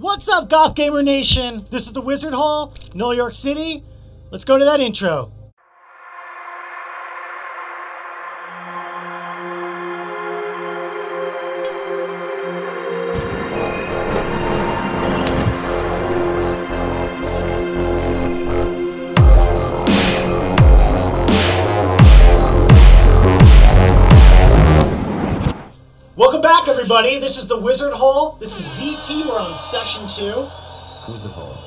What's up, Goth Gamer Nation? This is the Wizard Hole, Null York City. Let's go to that intro. Welcome back, everybody. This is the Wizard Hole. This is Z-team. We're on session 2. Wizard Hole.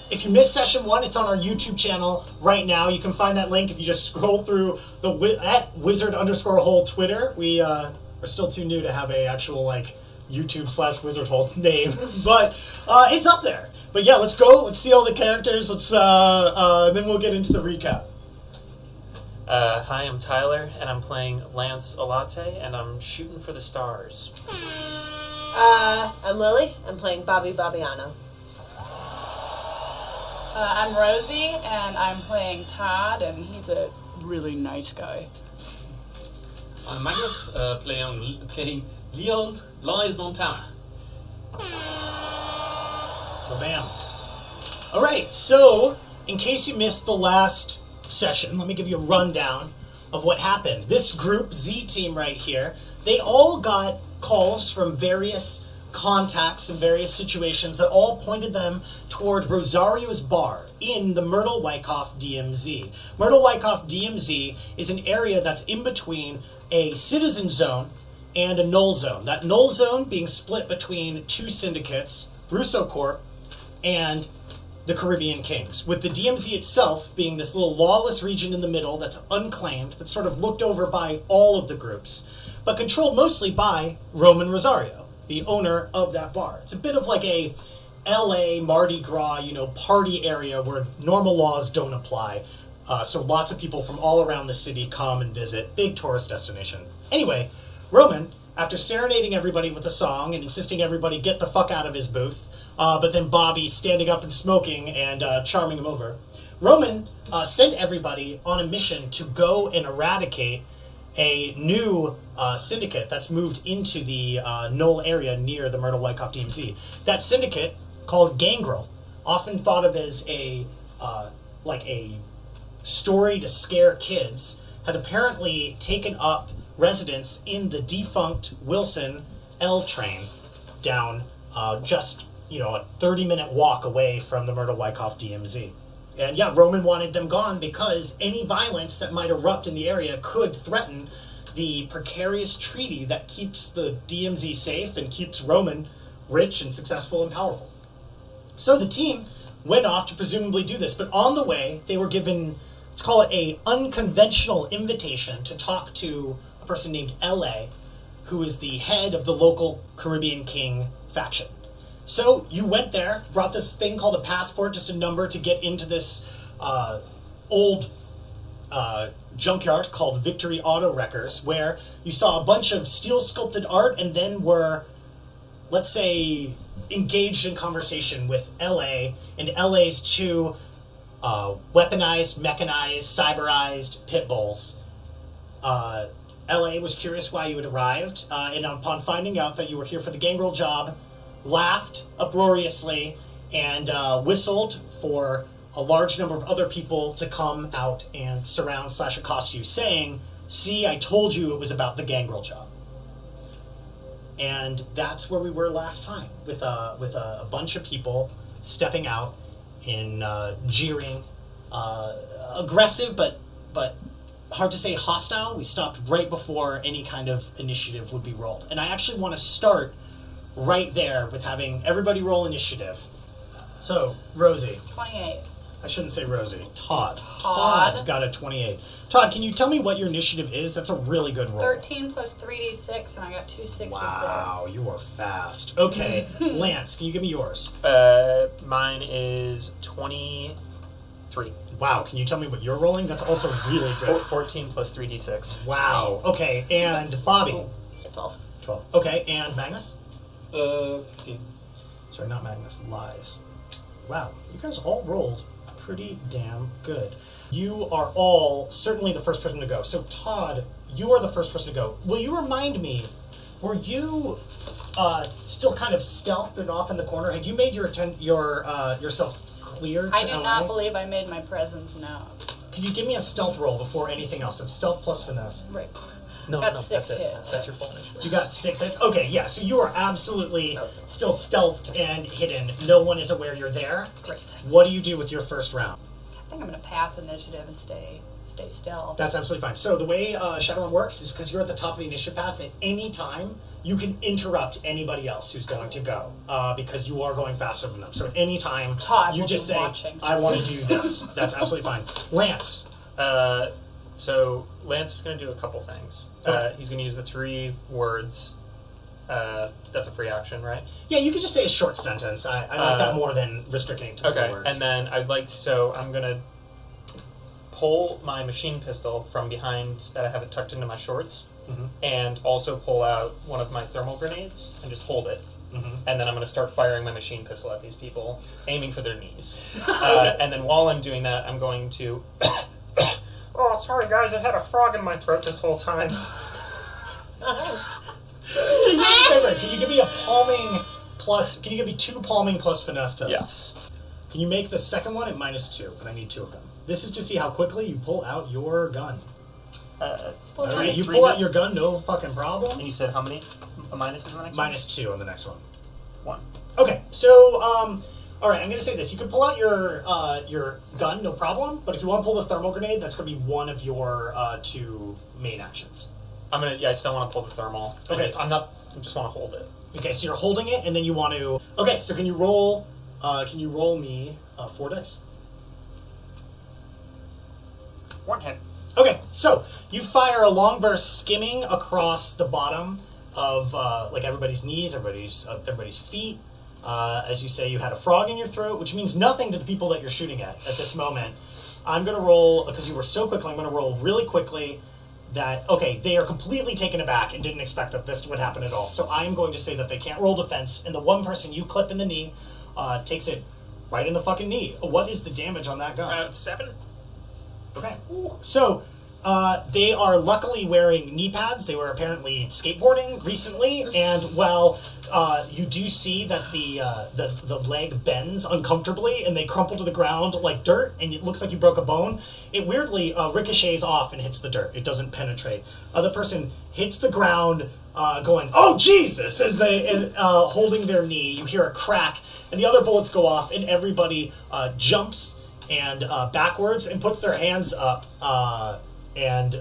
If you missed session 1, it's on our YouTube channel right now. You can find that link if you just scroll through the at Wizard_Hole Twitter. We are still too new to have a actual YouTube/Wizard Hole name, but it's up there. But yeah, let's go. Let's see all the characters. Let's then we'll get into the recap. Hi, I'm Tyler, and I'm playing Lance Altschuh, and I'm shooting for the stars. I'm Lily. I'm playing Bobby Bobbiano. I'm Rosie, and I'm playing Todd, and he's a really nice guy. I'm Magnus, playing Leon Lies Montana. Bam. All right, so in case you missed the last session, let me give you a rundown of what happened. This group, Z-team right here, they all got calls from various contacts in various situations that all pointed them toward Rosario's bar in the Myrtle-Wyckoff DMZ. Myrtle-Wyckoff DMZ is an area that's in between a citizen zone and a null zone. That null zone being split between two syndicates, Russo Corp and the Caribbean Kings, with the DMZ itself being this little lawless region in the middle that's unclaimed, that's sort of looked over by all of the groups, but controlled mostly by Roman Rosario, the owner of that bar. It's a bit of like a LA Mardi Gras, party area where normal laws don't apply. So lots of people from all around the city come and visit. Big tourist destination. Anyway, Roman, after serenading everybody with a song and insisting everybody get the fuck out of his booth, but then Bobby standing up and smoking and charming him over, Roman sent everybody on a mission to go and eradicate a new syndicate that's moved into the Null area near the Myrtle-Wyckoff DMZ. That syndicate, called Gangrel, often thought of as a story to scare kids, had apparently taken up residence in the defunct Wilson L train down just a 30-minute walk away from the Myrtle-Wyckoff DMZ. And yeah, Roman wanted them gone because any violence that might erupt in the area could threaten the precarious treaty that keeps the DMZ safe and keeps Roman rich and successful and powerful. So the team went off to presumably do this, but on the way, they were given, let's call it a unconventional invitation to talk to a person named L.A., who is the head of the local Caribbean King faction. So you went there, brought this thing called a passport, just a number to get into this old junkyard called Victory Auto Wreckers, where you saw a bunch of steel sculpted art and then were, let's say, engaged in conversation with LA and LA's two weaponized, mechanized, cyberized pit bulls. LA was curious why you had arrived, and upon finding out that you were here for the Gangrel job, laughed uproariously and whistled for a large number of other people to come out and surround/accost you, saying, "See, I told you it was about the Gangrel job." And that's where we were last time, with a bunch of people stepping out in jeering, aggressive, but hard to say hostile. We stopped right before any kind of initiative would be rolled. And I actually want to start right there with having everybody roll initiative. So, Rosie. 28. I shouldn't say Rosie. Todd. Todd got a 28. Todd, can you tell me what your initiative is? That's a really good roll. 13 plus 3d6, and I got 2 sixes Wow, you are fast. Okay, Lance, can you give me yours? Mine is 23. Wow, can you tell me what you're rolling? That's also really good. 14 plus 3d6. Wow, Nice. okay, and Bobby? Oh, 12. 12. Okay, and Magnus? 15. Sorry, not Magnus, Lies. Wow, you guys all rolled pretty damn good. You are all certainly the first person to go. So Todd, you are the first person to go. Will you remind me were you still kind of stealthing off in the corner? Had you made yourself clear to I do LA? not believe I made my presence known. Could you give me a stealth roll before anything else? It's stealth plus finesse. Right. No, Got no, 6 that's it. hits. That's your full initiative. You got 6 hits? Okay, yeah, so you are absolutely still stealthed and hidden. No one is aware you're there. Great. What do you do with your first round? I think I'm going to pass initiative and stay still. That's absolutely fine. So the way Shadowrun works is because you're at the top of the initiative pass, at any time you can interrupt anybody else who's going to go because you are going faster than them. So at any time Todd you will just be say, watching. I want to do this. That's absolutely fine. Lance. So Lance is going to do a couple things. Okay. He's going to use the 3 words. That's a free action, right? Yeah, you could just say a short sentence. I like that more than restricting it to 3 words. And then I'm going to pull my machine pistol from behind that I have it tucked into my shorts, and also pull out one of my thermal grenades and just hold it. And then I'm going to start firing my machine pistol at these people, aiming for their knees. And then while I'm doing that, I'm going to... oh, sorry guys, I had a frog in my throat this whole time. Can you give me a palming plus... Can you give me 2 palming plus finesse tests? Yes. Can you make the second one at -2? And I need 2 of them. This is to see how quickly you pull out your gun. Pull All right, you 3 pull out hits. your gun, no fucking problem. And you said how many minuses on the next one? -2 on the next one. 1. Okay, so all right, I'm going to say this: you can pull out your gun, no problem. But if you want to pull the thermal grenade, that's going to be one of your 2 main actions. I still want to pull the thermal. Okay. I just want to hold it. Okay, so you're holding it, and then you want to. Okay, so can you roll? Can you roll me 4 dice? 1 hit. Okay, so you fire a long burst skimming across the bottom of like everybody's knees, everybody's feet. As you say, you had a frog in your throat, which means nothing to the people that you're shooting at this moment. I'm going to roll, because you were so quickly, I'm going to roll really quickly that, okay, they are completely taken aback and didn't expect that this would happen at all. So I'm going to say that they can't roll defense, and the one person you clip in the knee takes it right in the fucking knee. What is the damage on that gun? 7. Okay. So, they are luckily wearing knee pads. They were apparently skateboarding recently, and while you do see that the leg bends uncomfortably and they crumple to the ground like dirt, and it looks like you broke a bone, it weirdly ricochets off and hits the dirt. It doesn't penetrate. The person hits the ground going, "Oh, Jesus!" as they holding their knee. You hear a crack, and the other bullets go off, and everybody jumps and backwards and puts their hands up and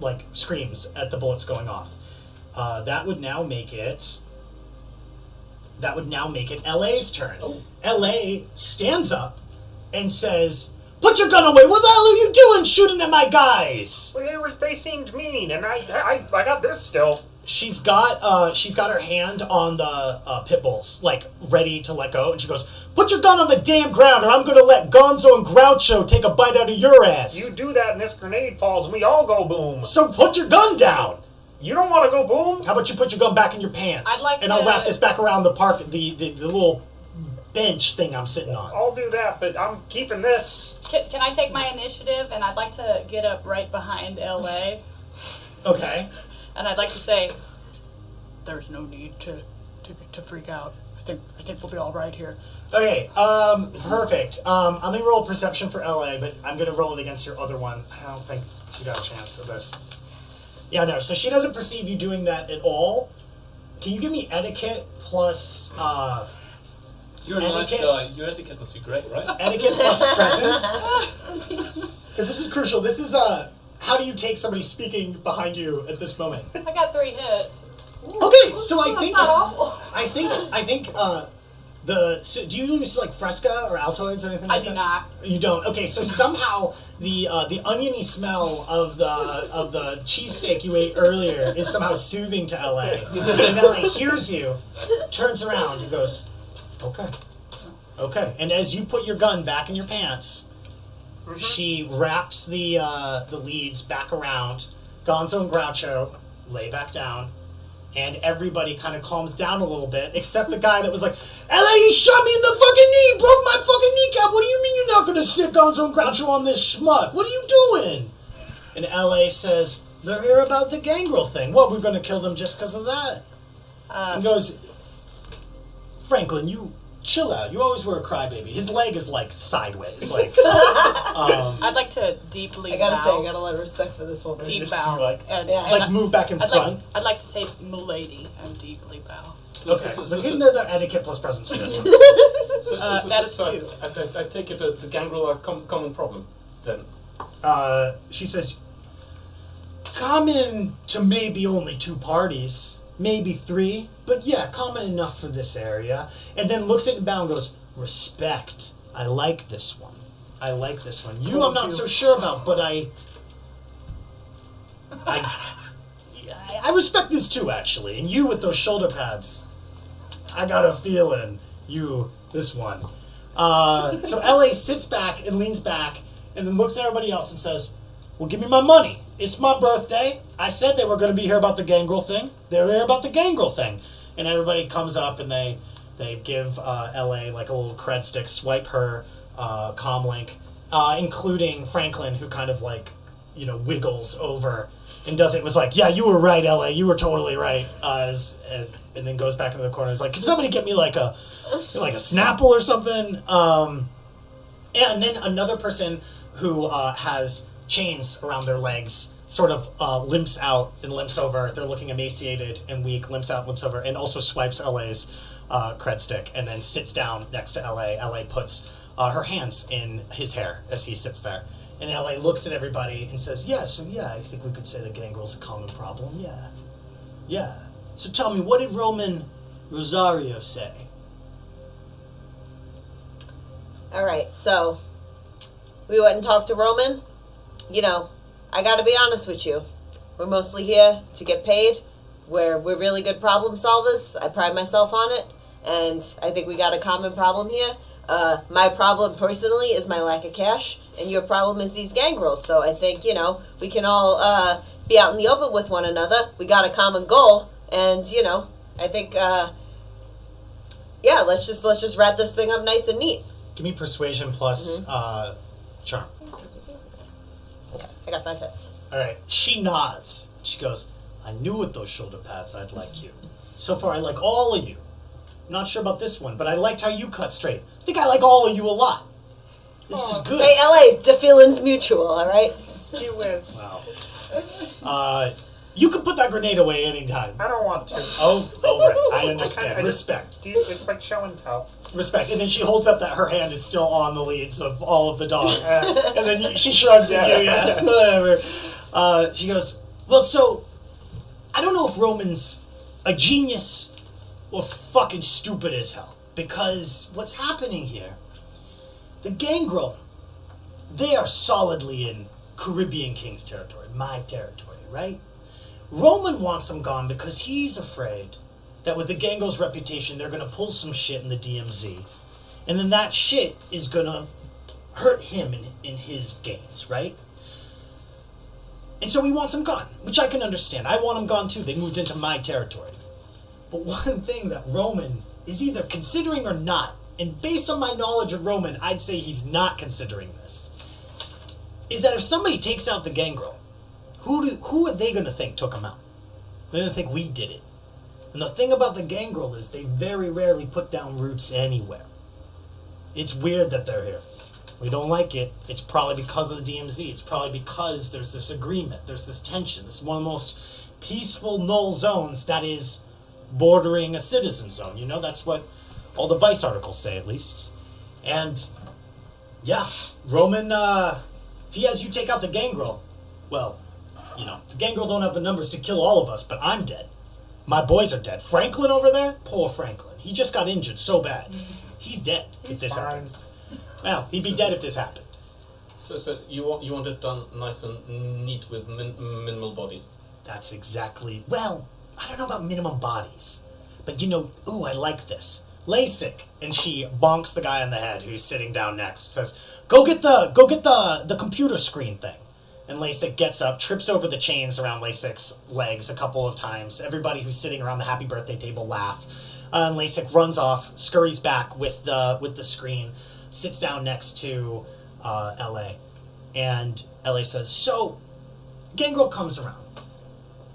like screams at the bullets going off. That would now make it LA's turn. Oh. LA stands up and says, "Put your gun away! What the hell are you doing shooting at my guys?" Well, they seemed mean, and I got this still. She's got her hand on the pit bulls, like ready to let go, and she goes, "Put your gun on the damn ground, or I'm gonna let Gonzo and Groucho take a bite out of your ass." You do that, and this grenade falls, and we all go boom. So put your gun down. You don't want to go boom? How about you put your gun back in your pants? I'd like and I'll to- wrap this back around the park, the little bench thing I'm sitting on. I'll do that, but I'm keeping this. Can I take my initiative? And I'd like to get up right behind LA. Okay. And I'd like to say, there's no need to freak out. I think we'll be all right here. Okay, perfect. I'm gonna roll perception for LA, but I'm gonna roll it against your other one. I don't think she got a chance of this. Yeah, no, so she doesn't perceive you doing that at all. Can you give me etiquette plus, You're a nice Etiquette. guy. Your etiquette must be great, right? etiquette plus presence? Because this is crucial. This is, how do you take somebody speaking behind you at this moment? I got 3 hits. Okay, so I That's think, not awful. I think, so do you use like Fresca or Altoids or anything I like do that? not. You don't. Okay, so somehow the oniony smell of the cheesesteak you ate earlier is somehow soothing to LA. And LA hears you, turns around, and goes, "Okay." And as you put your gun back in your pants, she wraps the leads back around. Gonzo and Groucho lay back down. And everybody kind of calms down a little bit, except the guy that was like, "LA, he shot me in the fucking knee, broke my fucking kneecap. What do you mean you're not going to sit Gonzo and Groucho on this schmuck? What are you doing?" And LA says, "They're here about the Gangrel thing. Well, we're going to kill them just because of that." and goes, Franklin, you chill out. You always were a crybaby. His leg is like sideways. Like, I'd like to deeply I gotta bow. say, I got a lot of respect for this woman. Deep It's bow. like- and, Yeah. and like move back in front. I'd like to say milady and deeply bow. Okay, So but give me the etiquette plus presence for this one. That is two. I take it the Gangrel are common problem then. She says, common to maybe only 2 parties, maybe 3, but yeah, common enough for this area. And then looks at Bow and goes, respect. I like this one. I like this one. You, I'm not so sure about, but I respect this too, actually. And you with those shoulder pads, I got a feeling you, this one. So LA sits back and leans back and then looks at everybody else and says, well, give me my money. It's my birthday. I said they were going to be here about the Gangrel thing. They're here about the Gangrel thing. And everybody comes up and they give LA like a little cred stick, swipe her comlink, including Franklin, who kind of like, wiggles over and does it. Was like, yeah, you were right, LA. You were totally right. And then goes back into the corner. Is like, can somebody get me like a Snapple or something? And then another person who has chains around their legs sort of limps out and limps over. They're looking emaciated and weak, limps out, limps over, and also swipes LA's cred stick and then sits down next to LA. LA puts her hands in his hair as he sits there. And LA looks at everybody and says, I think we could say the Gangrel's a common problem, yeah. So tell me, what did Roman Rosario say? All right, so we went and talked to Roman. I got to be honest with you. We're mostly here to get paid. We're really good problem solvers. I pride myself on it, and I think we got a common problem here. My problem personally is my lack of cash, and your problem is these gangrels. So I think we can all be out in the open with one another. We got a common goal, and I think let's just wrap this thing up nice and neat. Give me persuasion plus charm. Okay, I got 5 hits. All right. She nods. She goes, I knew with those shoulder pads I'd like you. So far, I like all of you. I'm not sure about this one, but I liked how you cut straight. I think I like all of you a lot. This is good. Hey, LA, the feeling's mutual, all right? Gee whiz. Wow. You can put that grenade away anytime. I don't want to. Oh, right. I understand. I just- Respect. It's like show and tell. Respect. And then she holds up that her hand is still on the leads of all of the dogs. And then she shrugs at you, whatever. She goes, well, so, I don't know if Roman's a genius or fucking stupid as hell. Because what's happening here, the Gangrel, they are solidly in Caribbean King's territory, my territory, right? Roman wants them gone because he's afraid that with the Gangrel's reputation, they're going to pull some shit in the DMZ. And then that shit is going to hurt him in his gains, right? And so he wants them gone, which I can understand. I want them gone too. They moved into my territory. But one thing that Roman is either considering or not, and based on my knowledge of Roman, I'd say he's not considering this, is that if somebody takes out the Gangrel, who are they going to think took him out? They're going to think we did it. And the thing about the Gangrel is they very rarely put down roots anywhere. It's weird that they're here. We don't like it. It's probably because of the DMZ. It's probably because there's this agreement. There's this tension. It's one of the most peaceful null zones that is bordering a citizen zone. That's what all the Vice articles say, at least. And, yeah, Roman, if he has you take out the Gangrel, well, the Gangrel don't have the numbers to kill all of us, but I'm dead. My boys are dead. Franklin over there? Poor Franklin. He just got injured so bad. He's dead if this happens. Well, he'd be dead if this happened. So you want it done nice and neat with minimal bodies? That's exactly... Well, I don't know about minimum bodies. But I like this. LASIK. And she bonks the guy on the head who's sitting down next. Says, go get the computer screen thing. And LASIK gets up, trips over the chains around LASIK's legs a couple of times. Everybody who's sitting around the happy birthday table laugh. And LASIK runs off, scurries back with the screen, sits down next to LA. And LA says, so, Gangrel comes around.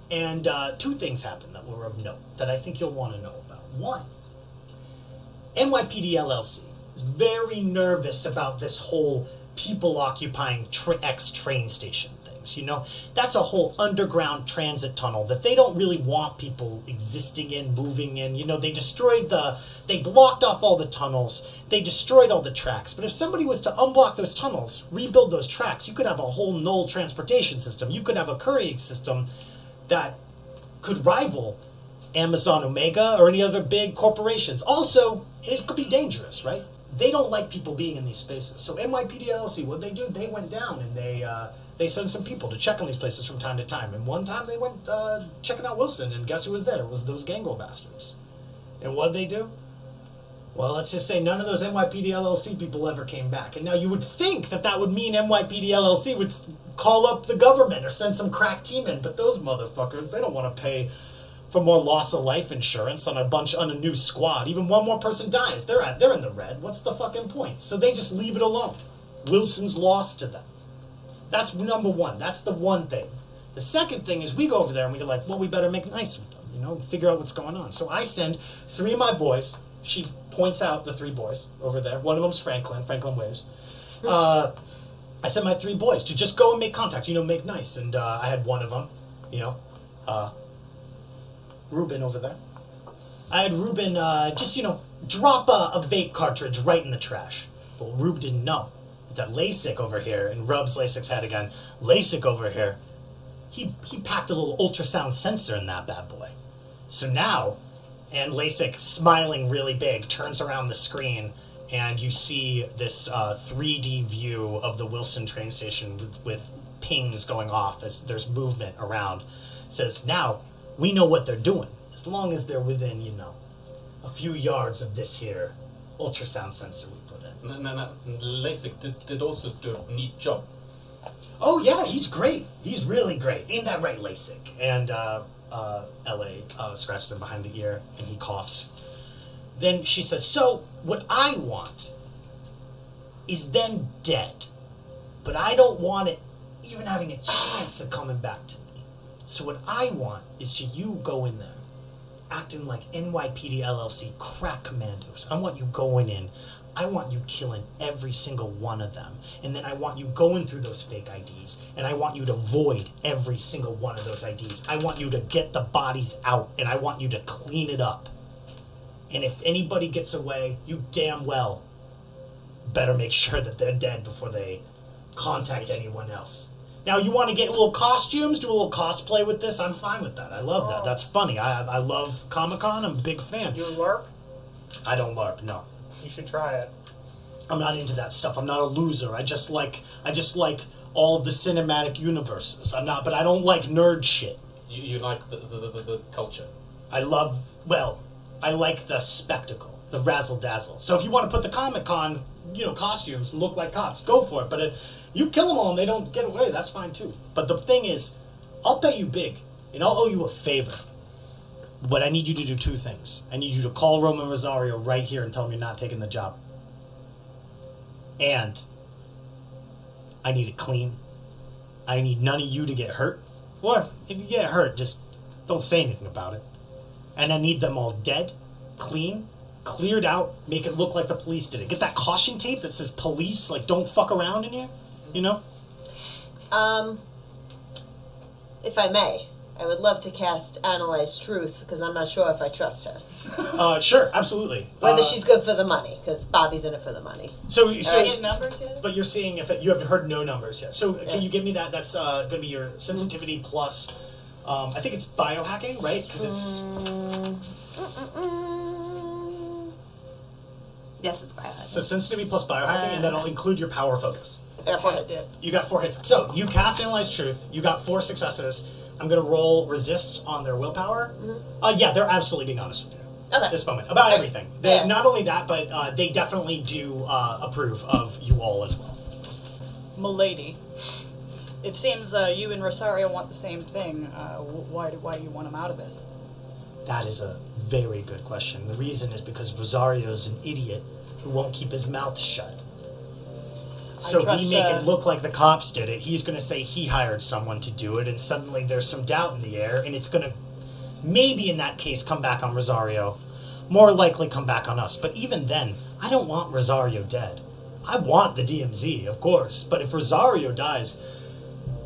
And two things happened that were of note that I think you'll want to know about. One, NYPD LLC is very nervous about this whole people occupying train station things. You know, that's a whole underground transit tunnel that they don't really want people existing in, moving in. You know, they blocked off all the tunnels, they destroyed all the tracks. But if somebody was to unblock those tunnels, rebuild those tracks, you could have a whole null transportation system. You could have a courier system that could rival Amazon Omega or any other big corporations. Also, it could be dangerous, right? They don't like people being in these spaces. So NYPD LLC, what they do, they went down and they sent some people to check on these places from time to time. And one time they went checking out Wilson, and guess who was there? It was those Gangrel bastards. And what did they do? Well, let's just say none of those NYPD LLC people ever came back. And now you would think that would mean NYPD LLC would call up the government or send some crack team in, but those motherfuckers, they don't want to pay for more loss of life insurance on a new squad. Even one more person dies, they're in the red. What's the fucking point? So they just leave it alone. Wilson's lost to them. That's number one. That's the one thing. The second thing is we go over there and we go like, well, we better make nice with them, you know, figure out what's going on. So I send 3 of my boys. She points out the 3 boys over there. One of them's Franklin Waves. I sent my 3 boys to just go and make contact, you know, make nice. And I had one of them, you know, Ruben over there. I had Ruben just, you know, drop a vape cartridge right in the trash. But what Rube didn't know is that LASIK over here, and rubs LASIK's head again, LASIK over here, he packed a little ultrasound sensor in that bad boy. So now, and LASIK, smiling really big, turns around the screen, and you see this 3D view of the Wilson train station with pings going off as there's movement around. It says, now, we know what they're doing, as long as they're within, you know, a few yards of this here ultrasound sensor we put in. No. LASIK did also do a neat job. Oh yeah, he's great. He's really great. Ain't that right, LASIK? And LA scratches him behind the ear, and he coughs. Then she says, so what I want is them dead, but I don't want it even having a chance of coming back to me. So what I want is to you go in there, acting like NYPD LLC crack commandos. I want you going in. I want you killing every single one of them. And then I want you going through those fake IDs. And I want you to void every single one of those IDs. I want you to get the bodies out. And I want you to clean it up. And if anybody gets away, you damn well better make sure that they're dead before they contact anyone else. Now, you want to get little costumes, do a little cosplay with this? I'm fine with that. I love that. That's funny. I love Comic-Con. I'm a big fan. You LARP? I don't LARP, no. You should try it. I'm not into that stuff. I'm not a loser. I just like all of the cinematic universes. But I don't like nerd shit. You like the culture. I like the spectacle, the razzle-dazzle. So if you want to put the Comic-Con, you know, costumes and look like cops, go for it. But if you kill them all and they don't get away, that's fine too. But the thing is, I'll pay you big, and I'll owe you a favor. But I need you to do 2 things. I need you to call Roman Rosario right here and tell him you're not taking the job. And I need it clean. I need none of you to get hurt. Or if you get hurt, just don't say anything about it. And I need them all dead, clean, cleared out, make it look like the police did it. Get that caution tape that says police, like, don't fuck around in here, you know? If I may, I would love to cast Analyze Truth, because I'm not sure if I trust her. Sure, absolutely. Whether she's good for the money, because Bobby's in it for the money. So Did I get numbers yet? But you're seeing if you haven't heard no numbers yet. So can you give me that? That's going to be your sensitivity plus, I think it's biohacking, right? Because it's... Yes, it's biohacking. So sensitivity plus biohacking, and that'll include your power focus. I got 4 hits. You got 4 hits. So you cast Analyze Truth. You got 4 successes. I'm going to roll resist on their willpower. Yeah, they're absolutely being honest with you at this moment about everything. Not only that, but they definitely do approve of you all as well. Milady, it seems you and Rosario want the same thing. Why do you want him out of this? That is a very good question. The reason is because Rosario's an idiot who won't keep his mouth shut. So trust, we make it look like the cops did it. He's going to say he hired someone to do it, and suddenly there's some doubt in the air, and it's going to maybe in that case come back on Rosario. More likely come back on us. But even then, I don't want Rosario dead. I want the DMZ, of course. But if Rosario dies,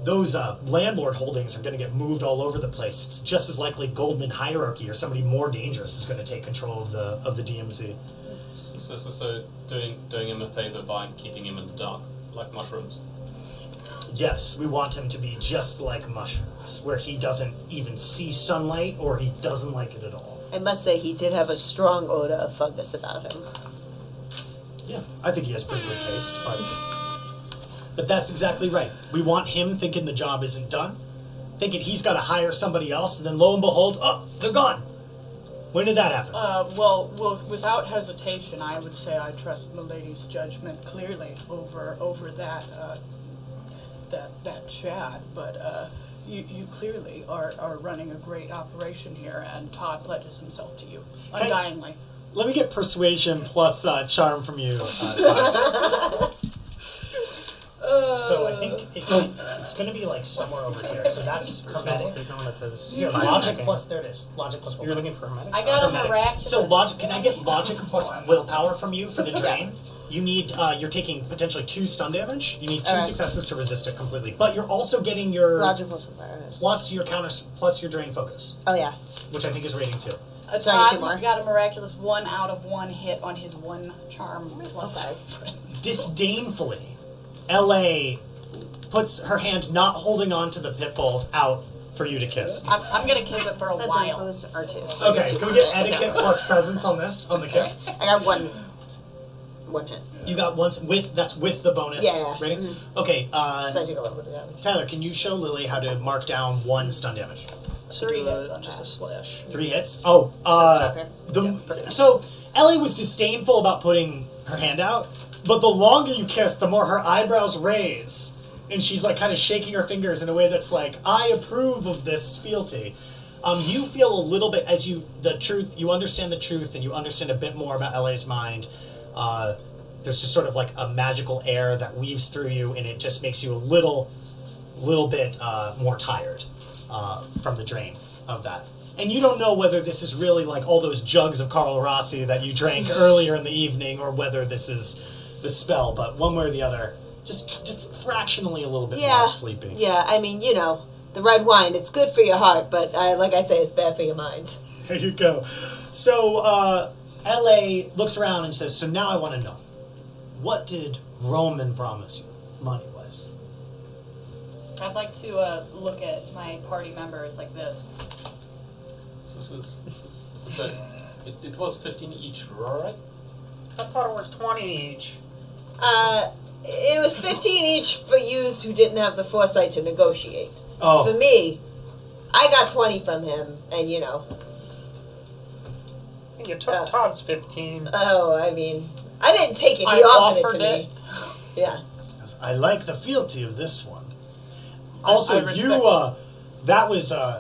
those landlord holdings are going to get moved all over the place. It's just as likely Goldman Hierarchy or somebody more dangerous is going to take control of the DMZ. So doing him a favor by keeping him in the dark, like mushrooms. Yes, we want him to be just like mushrooms, where he doesn't even see sunlight or he doesn't like it at all. I must say he did have a strong odor of fungus about him. Yeah, I think he has pretty good taste, but that's exactly right. We want him thinking the job isn't done, thinking he's got to hire somebody else, and then lo and behold, oh, they're gone. When did that happen? Well, without hesitation, I would say I trust Milady's judgment clearly over that Chad. But you clearly are running a great operation here, and Todd pledges himself to you undyingly. Let me get persuasion plus charm from you, Todd. So I think it's going to be like somewhere over here. So that's hermetic. There's no one that says Here, logic plus, there it is. Logic plus You're willpower. looking for hermetic? I got a Hermetic. miraculous. So logic, can I get logic plus willpower from you for the drain? You need, you're taking potentially 2 stun damage. You need 2 Alright. successes to resist it completely. But you're also getting your Logical surprise. plus your counters, plus your drain focus, Oh yeah. which I think is rating 2. Sorry, Todd 2 more. got a miraculous 1 out of 1 hit on his 1 charm plus. Okay. Disdainfully, LA puts her hand, not holding on to the pit bulls, out for you to kiss. I'm gonna kiss it for a Said while. those are 2. Okay, can we get etiquette plus presence on this, on the kiss? I got one hit. You got once that's with the bonus Yeah. rating? Mhm. Okay, So I take a little bit of damage. Tyler, can you show Lily how to mark down 1 stun damage? 3 hits on Just that. a slash. 3 hits? Oh, so Ellie was disdainful about putting her hand out, but the longer you kiss, the more her eyebrows raise. And she's like kind of shaking her fingers in a way that's like, I approve of this fealty. You feel a little bit, as you understand the truth and you understand a bit more about LA's mind. There's just sort of like a magical air that weaves through you, and it just makes you a little bit more tired from the drain of that. And you don't know whether this is really like all those jugs of Carl Rossi that you drank earlier in the evening, or whether this is the spell. But one way or the other, just fractionally a little bit more sleepy. Yeah, I mean, the red wine, it's good for your heart, but like I say, it's bad for your mind. There you go. So L.A. looks around and says, so now I want to know, what did Roman promise you, money-wise? I'd like to look at my party members like this. So it was 15 each, right? I thought it was 20 each. It was 15 each for yous who didn't have the foresight to negotiate. Oh. For me, I got 20 from him, and And you took Todd's 15. I mean, I didn't take it. He I offered offered it to it. me. Yeah. I like the fealty of this one. Also, I respect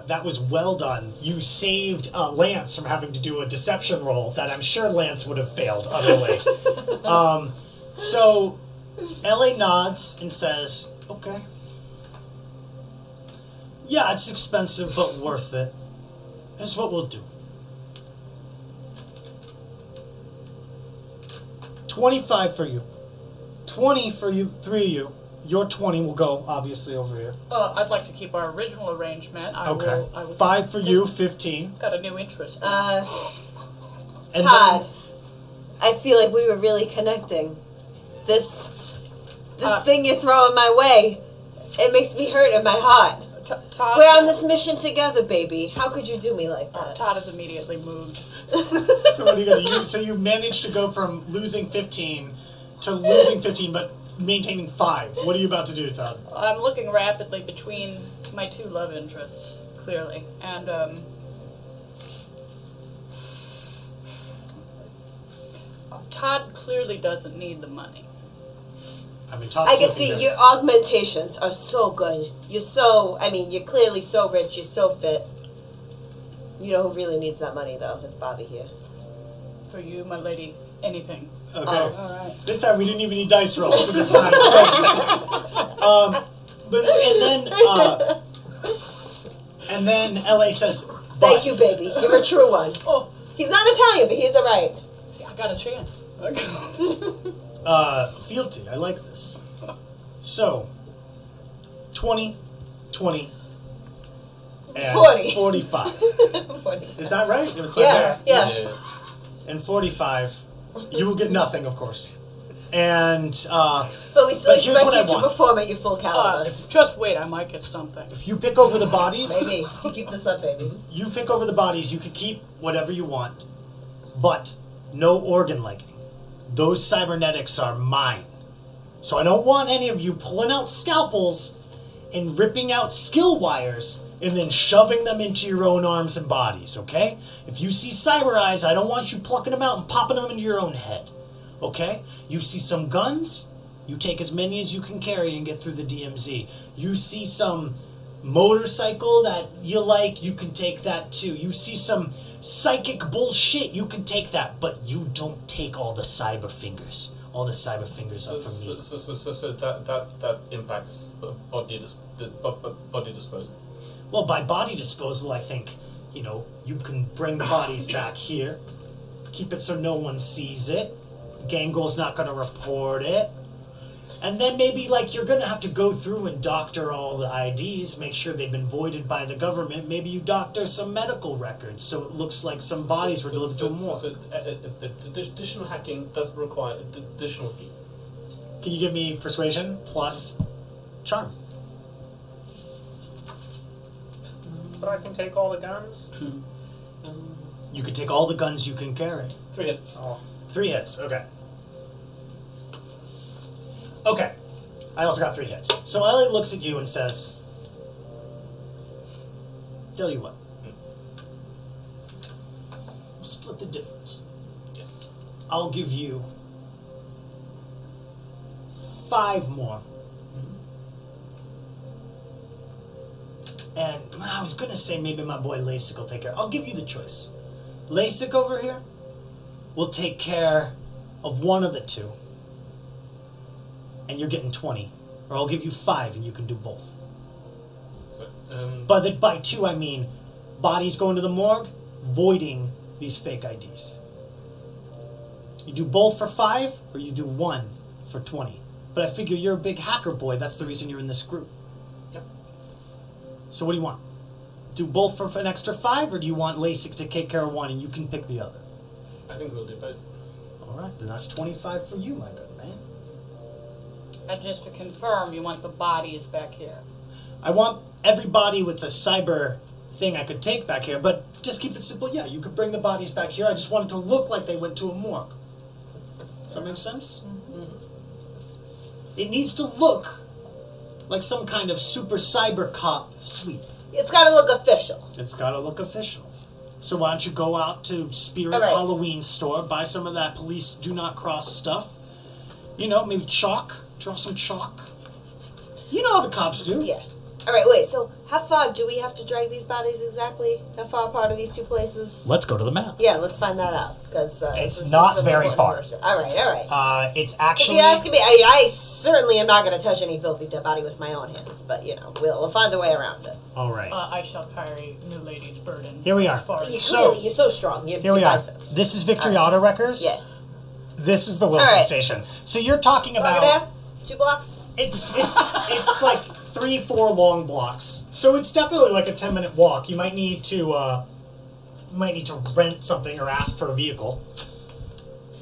that was well done. You saved Lance from having to do a deception roll that I'm sure Lance would have failed utterly. So Ellie nods and says, okay. Yeah, it's expensive, but worth it. That's what we'll do. 25 for you. 20 for you, 3 of you. Your 20 will go, obviously, over here. I'd like to keep our original arrangement. I will 5 for you, 15. Got a new interest. And Todd, I feel like we were really connecting. This thing you're throwing my way, it makes me hurt in my heart. Todd, We're on this mission together, baby. How could you do me like that? Todd is immediately moved. So what are you going to use? So you managed to go from losing 15 to losing 15, but maintaining 5. What are you about to do, Todd? I'm looking rapidly between my 2 love interests, clearly, and Todd clearly doesn't need the money. I mean, Todd's I can looking see good. your augmentations are so good. You're clearly so rich, you're so fit. You know who really needs that money, though, is Bobby here. For you, my lady, anything. Okay. Alright. This time we didn't even need dice rolls to decide. And then LA says, Thank you, baby. You're a true one. Oh, He's not Italian, but he's alright. see, I got a chance. Fealty, I like this. So, 20, 20, and 40. 45. 40. Is that right? It was quite Yeah, bad. yeah. And 45, you will get nothing, of course. And But we still But here's what expect I you to want. perform at your full caliber. Just wait, I might get something. if you pick over the bodies, Maybe. You keep this up, baby. you pick over the bodies, you can keep whatever you want, but no organ legging. Those cybernetics are mine. So I don't want any of you pulling out scalpels and ripping out skill wires and then shoving them into your own arms and bodies, okay? If you see cyber eyes, I don't want you plucking them out and popping them into your own head, okay? You see some guns, you take as many as you can carry and get through the DMZ. You see some motorcycle that you like, you can take that too. You see some psychic bullshit, you can take that, but you don't take all the cyber fingers. All the cyber fingers are for me. So that impacts body disposal. Well, by body disposal, I think, you can bring the bodies back here, keep it so no one sees it, Gangrel's not going to report it, and then maybe, you're going to have to go through and doctor all the IDs, make sure they've been voided by the government, maybe you doctor some medical records, so it looks like some bodies were delivered to a morgue. So additional hacking doesn't require additional fee. Can you give me persuasion plus charm? But I can take all the guns. You could take all the guns you can carry. 3 hits. Oh. 3 hits, okay. Okay, I also got 3 hits. So Ellie looks at you and says, tell you what, split the difference. Yes. I'll give you 5 more. And I was gonna say maybe my boy LASIK will take care. I'll give you the choice. LASIK over here will take care of one of the 2. And you're getting 20. Or I'll give you 5 and you can do both. So, By 2 I mean bodies going to the morgue, voiding these fake IDs. You do both for 5 or you do 1 for 20. But I figure you're a big hacker boy, that's the reason you're in this group. Yep. So what do you want? Do both for an extra 5 or do you want LASIK to take care of 1 and you can pick the other? I think we'll do both. Alright, then that's 25 for you, my good man. And just to confirm, you want the bodies back here. I want everybody with the cyber thing I could take back here, but just keep it simple. Yeah, you could bring the bodies back here. I just want it to look like they went to a morgue. Does that make sense? Mm-hmm. It needs to look like some kind of super cyber cop sweep. It's got to look official. It's got to look official. So why don't you go out to Spirit All right. Halloween store, buy some of that police do not cross stuff. Maybe chalk. Draw some chalk. You know how the cops do. Yeah. All right, wait. So how far do we have to drag these bodies exactly? How far apart are these 2 places? Let's go to the map. Yeah, let's find that out. Because It's not very far. All right. It's If actually... you're asking me, I certainly am not going to touch any filthy dead body with my own hands. But, we'll find a way around it. All right. I shall carry new lady's burden. Here we are. As far as You're so strong. Here we are. biceps. This is Victory Auto Wreckers. Yeah. This is the Wilson right. Station. So you're talking Block and a about... half? 2 blocks? It's like 3-4 long blocks. So it's definitely like a 10-minute walk. You might need to rent something or ask for a vehicle.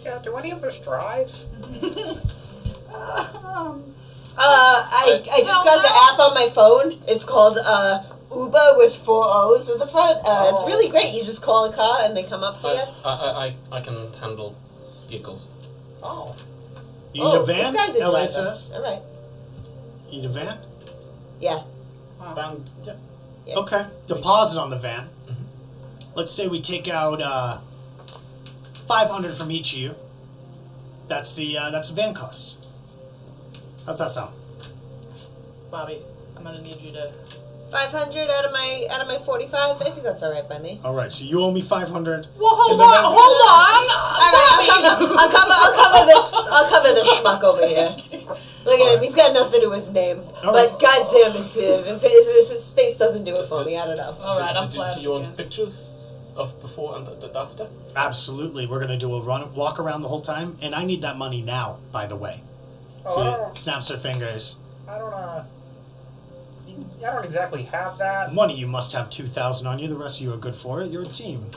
Yeah, do any of us drive? I just got the app on my phone. It's called Uber with 4 O's at the front. It's really great. You just call a car and they come up to you. I can handle vehicles. Oh. You need a van? This guy's a LA driver. says. All right. You need a van? Yeah. Yeah. Yeah. Okay. Deposit on the van. Mhm. Let's say we take out 500 from each of you. That's the van cost. How's that sound? Bobby, I'm gonna need you to 500 out of my 45. I think that's all right by me. All right, so you owe me 500. Well, hold And then on. All right, I'll cover this schmuck over here. Look at him. He's got nothing to his name. All But right. goddamn, if his face doesn't do it for me, I don't know. All right, I'm do flat. you want pictures of before and after? Absolutely, we're gonna do a walk around the whole time, and I need that money now. By the way, Oh, she snaps her fingers. I don't exactly have that. One of you must have 2,000 on you. The rest of you are good for it. You're a team.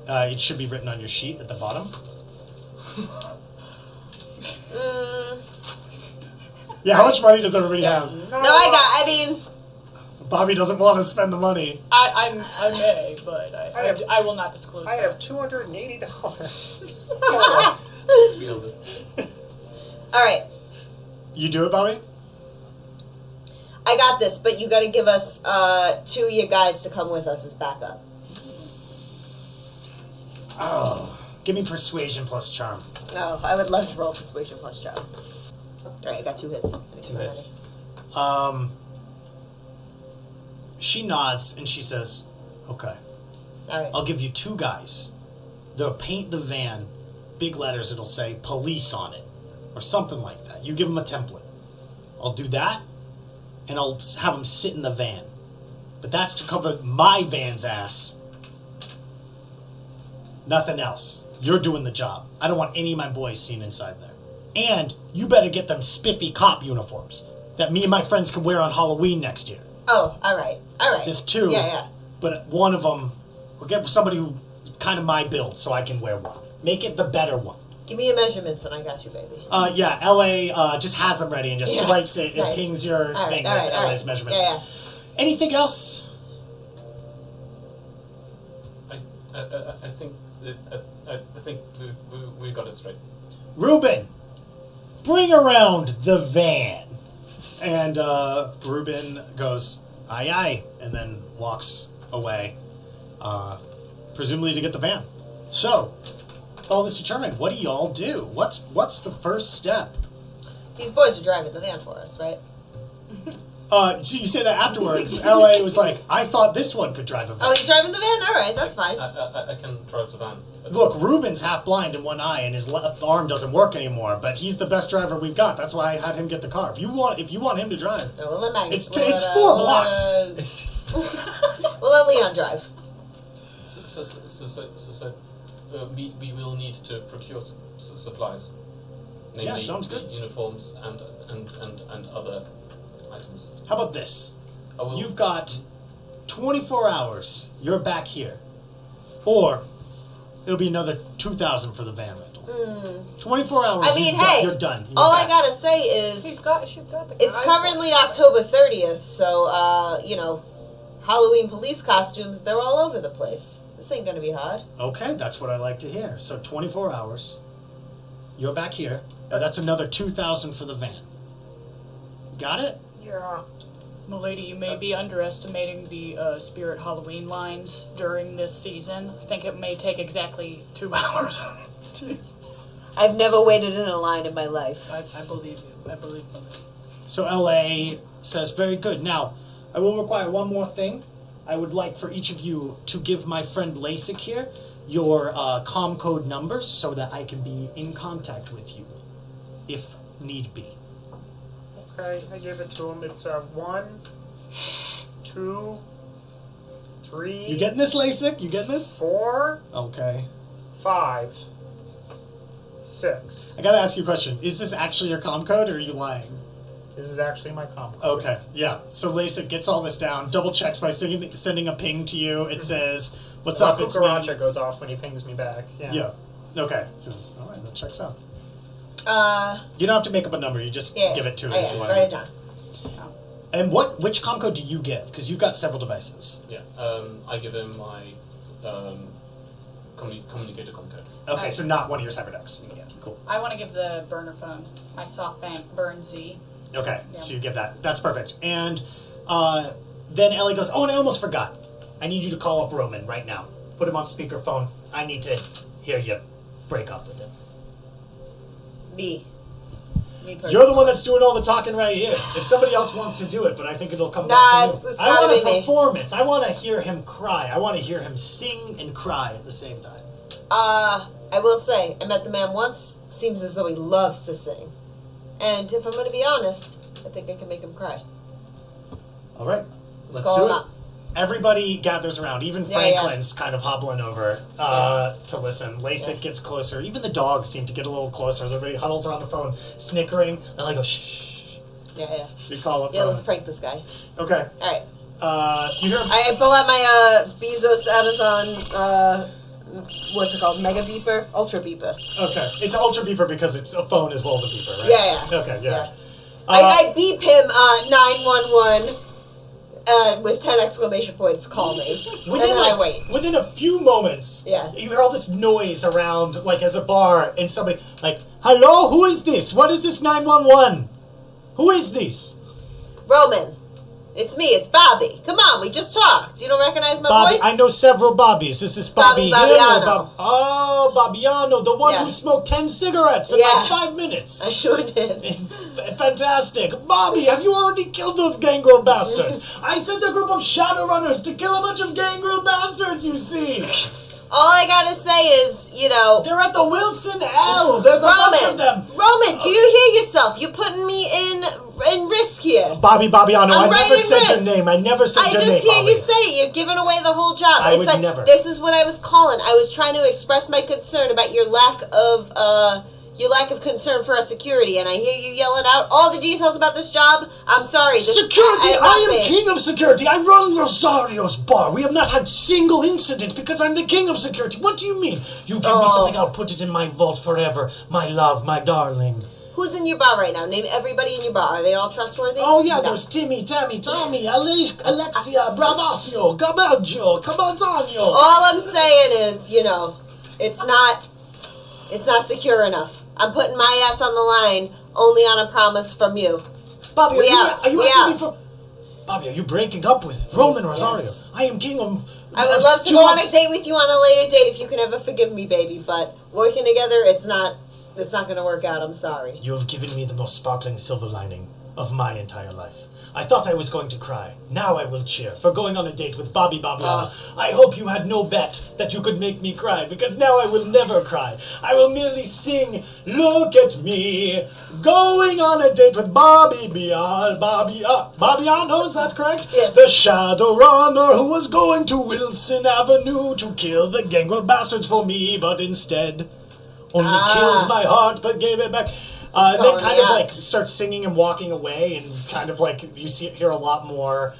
It should be written on your sheet at the bottom. Yeah, how much money does everybody have? I mean, Bobby doesn't want to spend the money. I may, but I will not disclose. I that. have $280. 300. all right. You do it, Bobby? I got this, but you got to give us 2 of you guys to come with us as backup. Oh, give me persuasion plus charm. Oh, I would love to roll persuasion plus charm. All right, I got 2 hits. 2 hits. She nods and she says, "Okay, All right. I'll give you 2 guys. They'll paint the van, big letters. It'll say police on it, or something like that. You give them a template. I'll do that, and I'll have them sit in the van. But that's to cover my van's ass. Nothing else. You're doing the job. I don't want any of my boys seen inside there. And you better get them spiffy cop uniforms that me and my friends can wear on Halloween next year. Oh, all right. All right. Just 2. Yeah. But one of them, we'll get somebody who kind of my build so I can wear one. Make it the better one. Give me your measurements and I got you, baby. Yeah, LA just has them ready and just swipes it and Nice. pings your All right, thing all with right, all LA's right. measurements. Yeah. Anything else? I think we got it straight. Ruben, bring around the van. And Ruben goes, aye, aye, and then walks away, presumably to get the van. So, all this determined, what do y'all do? What's the first step? These boys are driving the van for us, right? So you say that afterwards. LA was like, I thought this one could drive a van. Oh, he's driving the van? All right, that's fine. I can drive the van. Look, Ruben's half blind in one eye and his left arm doesn't work anymore, but he's the best driver we've got. That's why I had him get the car. If you want him to drive. No, we'll let Magnus. It's 4 blocks. We'll let Leon drive. So we will need to procure supplies. Namely, Yeah, sounds good. Uniforms and other items. How about this? I will. You've got 24 hours. You're back here. Or it'll be another 2,000 for the van rental. 24 hours. I mean, hey, you're done. You're all back. I gotta say is She's got the it's guy currently for it. October 30th, so Halloween police costumes, they're all over the place. This ain't gonna be hard. Okay, that's what I like to hear. So 24 hours. You're back here. That's another 2,000 for the van. Got it? Yeah. Milady, you may be underestimating the Spirit Halloween lines during this season. I think it may take exactly 2 hours. I've never waited in a line in my life. I believe you. I believe you. So LA says, very good. Now, I will require one more thing. I would like for each of you to give my friend LASIK here your comm code numbers so that I can be in contact with you, if need be. Okay, I give it to him. It's 1, 2, 3. You getting this, LASIK? You getting this? 4, Okay. 5, 6. I gotta ask you a question. Is this actually your comm code, or are you lying? This is actually my comp. Okay, yeah. So LASIK gets all this down, double checks by sending a ping to you. It says, what's up, it's me. Cucaracha goes off when he pings me back. Yeah. Yeah. Okay. So all right, that checks out. Uh, You don't have to make up a number. You just yeah. give it to it Oh, if yeah, you want. write it down. And which comm code do you give? Because you've got several devices. Yeah. I give him my communicator comm code. Okay, so not one of your cyberdecks. Yeah. Cool. I want to give the burner phone, my SoftBank Burn Z. Okay, Yeah. so you give that. That's perfect. And then Ellie goes, oh, and I almost forgot. I need you to call up Roman right now. Put him on speakerphone. I need to hear you break up with him. Me. Me personally. You're the one that's doing all the talking right here. If somebody else wants to do it, but I think it'll come Nah, back to it's you. I gotta want a be me. performance. I want to hear him cry. I want to hear him sing and cry at the same time. I will say, I met the man once. Seems as though he loves to sing. And if I'm going to be honest, I think I can make him cry. All right, let's call do him it. up. Everybody gathers around. Even Yeah, Franklin's kind of hobbling over to listen. Lasik gets closer. Even the dogs seem to get a little closer as everybody huddles around the phone, snickering. And I go, shh. Yeah. So you call up. Yeah, let's prank this guy. Okay. All right. You hear him? I pull out my Bezos Amazon, what's it called? Mega beeper? Ultra beeper. Okay. It's an ultra beeper because it's a phone as well as a beeper, right? Yeah. Okay, yeah. I beep him 911 with 10 exclamation points, call me. And then I wait. Within a few moments, Yeah. you hear all this noise around, like, as a bar, and somebody, like, hello, who is this? What is this 911? Who is this? Roman. It's me, it's Bobby. Come on, we just talked. You don't recognize my Bobby, voice? I know several Bobbies. This is Bobby Bobby Hill or Bobbiano. Oh, Bobbiano, the one Yeah. who smoked 10 cigarettes in Yeah. like 5 minutes. I sure did. Fantastic. Bobby, have you already killed those Gangrel bastards? I sent a group of Shadowrunners to kill a bunch of Gangrel bastards, you see. All I gotta say is, They're at the Wilson L. There's a bunch of them. Roman, do you hear yourself? You're putting me in risk here. Bobbiano, I I'm right never in said your risk. name. I never said I your name, just hear Bobby. you say it. You're giving away the whole job. I It's would like, never. This is what I was calling. I was trying to express my concern about your lack of concern for our security, and I hear you yelling out all the details about this job. I'm sorry. Security! I am king. king of security! I run Rosario's bar! We have not had single incident because I'm the king of security! What do you mean? You give me something, I'll put it in my vault forever. My love, my darling. Who's in your bar right now? Name everybody in your bar. Are they all trustworthy? Oh yeah, No. there's Timmy, Tammy, Tommy, Alexia, Bravasio, Gabaggio, Cabazano. All I'm saying is, it's not secure enough. I'm putting my ass on the line only on a promise from you. Bobby, are you asking me for... Bobby, are you breaking up with Roman Rosario? Yes. I am king of... I would love to go on a date with you on a later date if you can ever forgive me, baby. But working together, it's not going to work out. I'm sorry. You have given me the most sparkling silver lining of my entire life. I thought I was going to cry. Now I will cheer for going on a date with Bobbiano. I hope you had no bet that you could make me cry, because now I will never cry. I will merely sing, look at me, going on a date with Bobbiano, is that correct? Yes. The Shadowrunner who was going to Wilson Avenue to kill the Gangrel bastards for me, but instead only killed my heart, but gave it back. They kind of like start singing and walking away, and kind of like you hear a lot more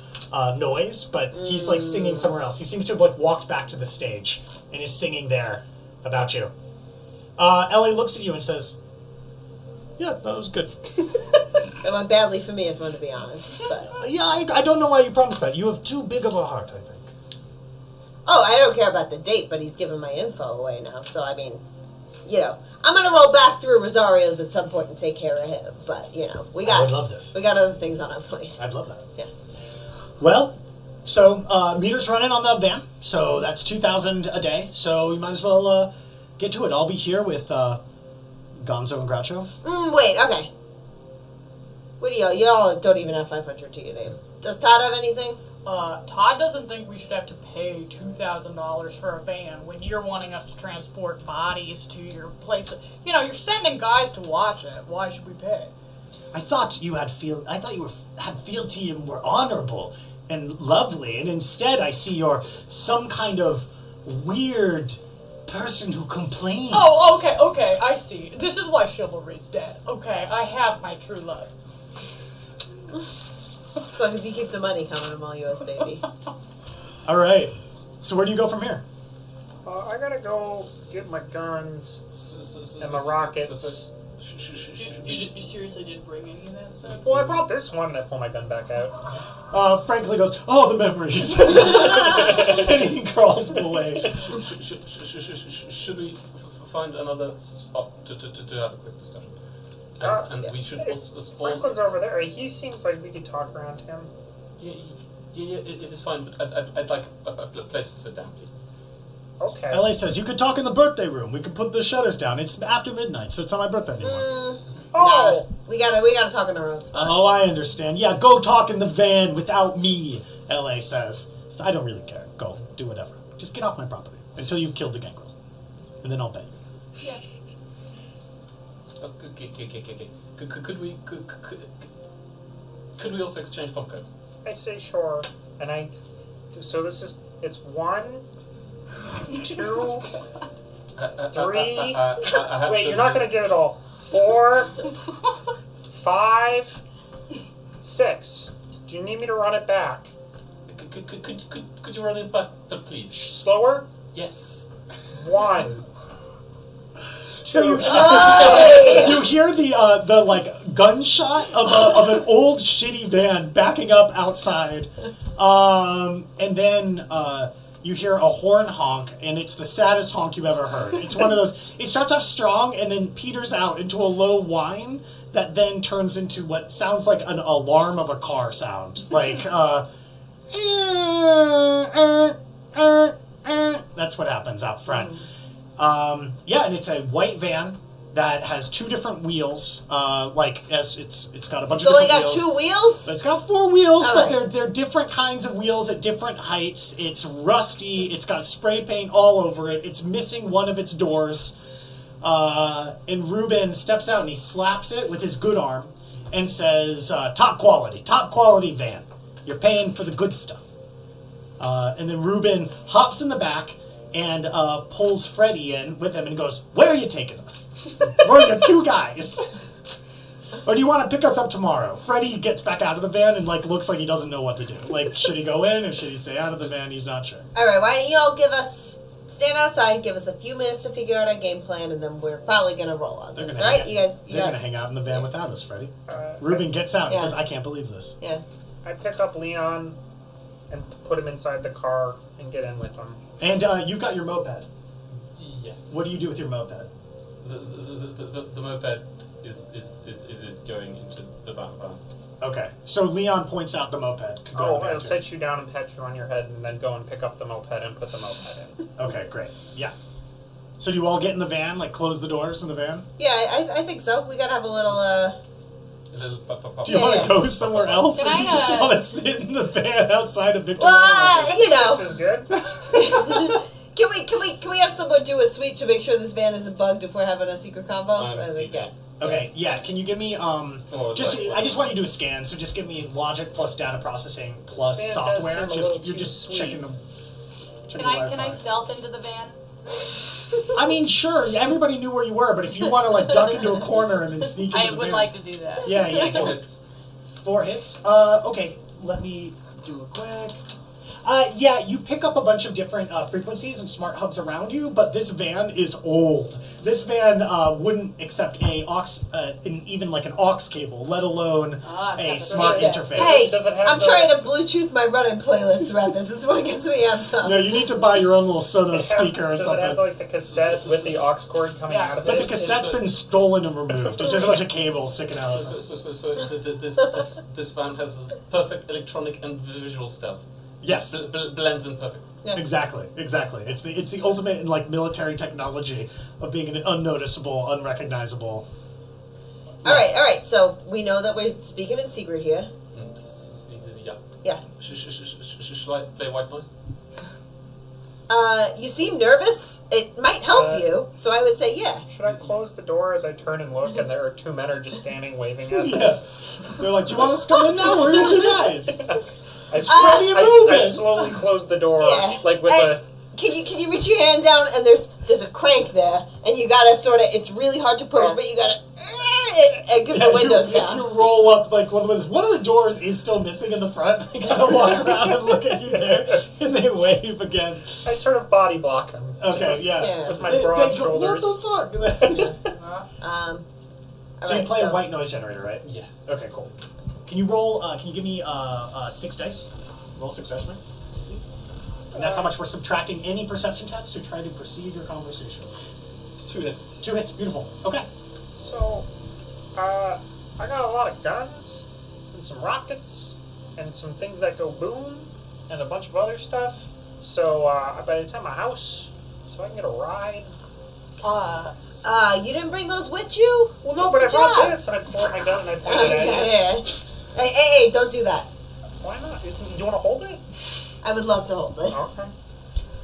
noise, but he's like singing somewhere else. He seems to have like walked back to the stage and is singing there about you. Ellie looks at you and says, "Yeah, that was good." It went badly for me, if I'm going to be honest. But Yeah, I don't know why you promised that. You have too big of a heart, I think. oh, I don't care about the date, but he's giving my info away now. So I mean, I'm gonna roll back through Rosario's at some point and take care of him. But I would love this. We got other things on our plate. I'd love that. Yeah. Well, so meter's running on the van, so that's 2,000 a day. So you might as well get to it. I'll be here with Gonzo and Groucho. Wait. Okay. What do y'all don't even have 500 to your name? Does Todd have anything? Todd doesn't think we should have to pay $2,000 for a van when you're wanting us to transport bodies to your place. You're sending guys to watch it. Why should we pay? I thought you had had fealty and were honorable and lovely, and instead I see you're some kind of weird person who complains. Oh, okay, I see. This is why chivalry's dead. Okay, I have my true love. As long as you keep the money coming, I'm all yours, baby. All right. So where do you go from here? I gotta go get my guns and my rockets. You seriously didn't bring any of that stuff? Well, I brought this one. I pull my gun back out. Frankly goes, oh, the memories. And he crawls away. Should we find another spot to have a quick discussion? And yes. we should also... Franklin's over there. He seems like we could talk around him. Yeah, it is fine, but I'd like a place to sit down, please. Okay. LA says, you could talk in the birthday room. We could put the shutters down. It's after midnight, so it's not my birthday anymore. Oh! we gotta talk in our own spot. Oh, I understand. Yeah, go talk in the van without me, LA says. So I don't really care. Go, do whatever. Just get off my property until you've killed the gangrels. And then I'll pay. Yeah. Okay. Could we also exchange pump codes? I say sure. And so it's 1, 2, 3. Wait, you're not gonna give it all. 4, 5, 6. Do you need me to run it back? Could you run it back, please? Slower? Yes. 1. So you hear the like gunshot of an old shitty van backing up outside, and then you hear a horn honk, and it's the saddest honk you've ever heard. It's one of those. It starts off strong and then peters out into a low whine that then turns into what sounds like an alarm of a car sound, like that's what happens out front. Yeah, and it's a white van that has 2 different wheels. It's got a bunch of only different got wheels. 2 wheels? It's got 4 wheels, All but right. they're different kinds of wheels at different heights. It's rusty. It's got spray paint all over it. It's missing one of its doors. And Ruben steps out and he slaps it with his good arm and says, top quality van. You're paying for the good stuff. And then Ruben hops in the back and pulls Freddy in with him and goes, where are you taking us? We're your 2 guys. Or do you want to pick us up tomorrow? Freddy gets back out of the van and looks like he doesn't know what to do. Should he go in or should he stay out of the van? He's not sure. All right, why don't you all stand outside, give us a few minutes to figure out our game plan, and then we're probably going to roll on this, all right? They're going to hang out in the van without us, Freddy. Ruben gets out and says, I can't believe this. Yeah. I pick up Leon and put him inside the car and get in with him. And you've got your moped. Yes. What do you do with your moped? The moped is going into the van. Okay, so Leon points out the moped. Could go in the van I'll too. set you down and pat you on your head and then go and pick up the moped and put the moped in. Okay, great. Yeah. So do you all get in the van, close the doors in the van? Yeah, I think so. We got to have a little, A little pop. Do you want to go somewhere else, Can or do you just I, want to sit in the van outside of Victor? well, This is good. Can we have someone do a sweep to make sure this van isn't bugged if we're having a secret combo? I think, yeah. Okay, yeah. Can you give me I just want you to do a scan. So just give me logic plus data processing plus This van software. does seem a little You're too just sweet. checking them. Can I stealth into the van? I mean, sure. Everybody knew where you were, but if you want to duck into a corner and then sneak into I the would van, like to do that. Yeah. 4 hits. 4 hits. Okay. Let me do a quick. Yeah, you pick up a bunch of different frequencies and smart hubs around you, but this van is old. This van wouldn't accept even an aux cable, let alone a smart Yeah. interface. Hey, Does it have I'm the- trying to Bluetooth my running playlist throughout this. This is what gets me amped up. No, you need to buy your own little Sonos speaker or Does something. it have the cassette with the aux cord coming Yeah. out of But it? the cassette's been stolen and removed. It's just a bunch of cables sticking out of it. So this van has perfect electronic and visual stealth. Yes. Blends in perfect. Yeah. Exactly. It's the ultimate in military technology of being unnoticeable, unrecognizable. All right. So we know that we're speaking in secret here. Yeah. Yeah. Shall I play white noise? You seem nervous. It might help you, so I would say yeah. Should I close the door as I turn and look, and there are 2 men are just standing waving at Yeah. us? They're like, "Do you want us to come in now? Where are you 2 guys?" I Ready and I moving. slowly close the door, Yeah. with a... Can you reach your hand down and there's a crank there and you gotta it's really hard to push, but you gotta because the window's you, down. You roll up one of the doors is still missing in the front. They kind of walk around and look at you there, and they wave again. I sort of body block him. Okay, yeah. With my They broad go, shoulders. what the fuck? All So you right, play a white noise generator, right? Yeah. Okay, cool. Can you roll? Can you give me 6 dice? Roll 6 dice for me. And that's how much we're subtracting any perception test to try to perceive your conversation. 2 hits. 2 hits, beautiful. Okay. So, I got a lot of guns, and some rockets, and some things that go boom, and a bunch of other stuff. So, but it's at my house, so I can get a ride. You didn't bring those with you? Well, no, That's but I your brought job. this, and I pull out my gun and I point it at you. Yeah. Hey, don't do that. Why not? You want to hold it? I would love to hold it. Okay.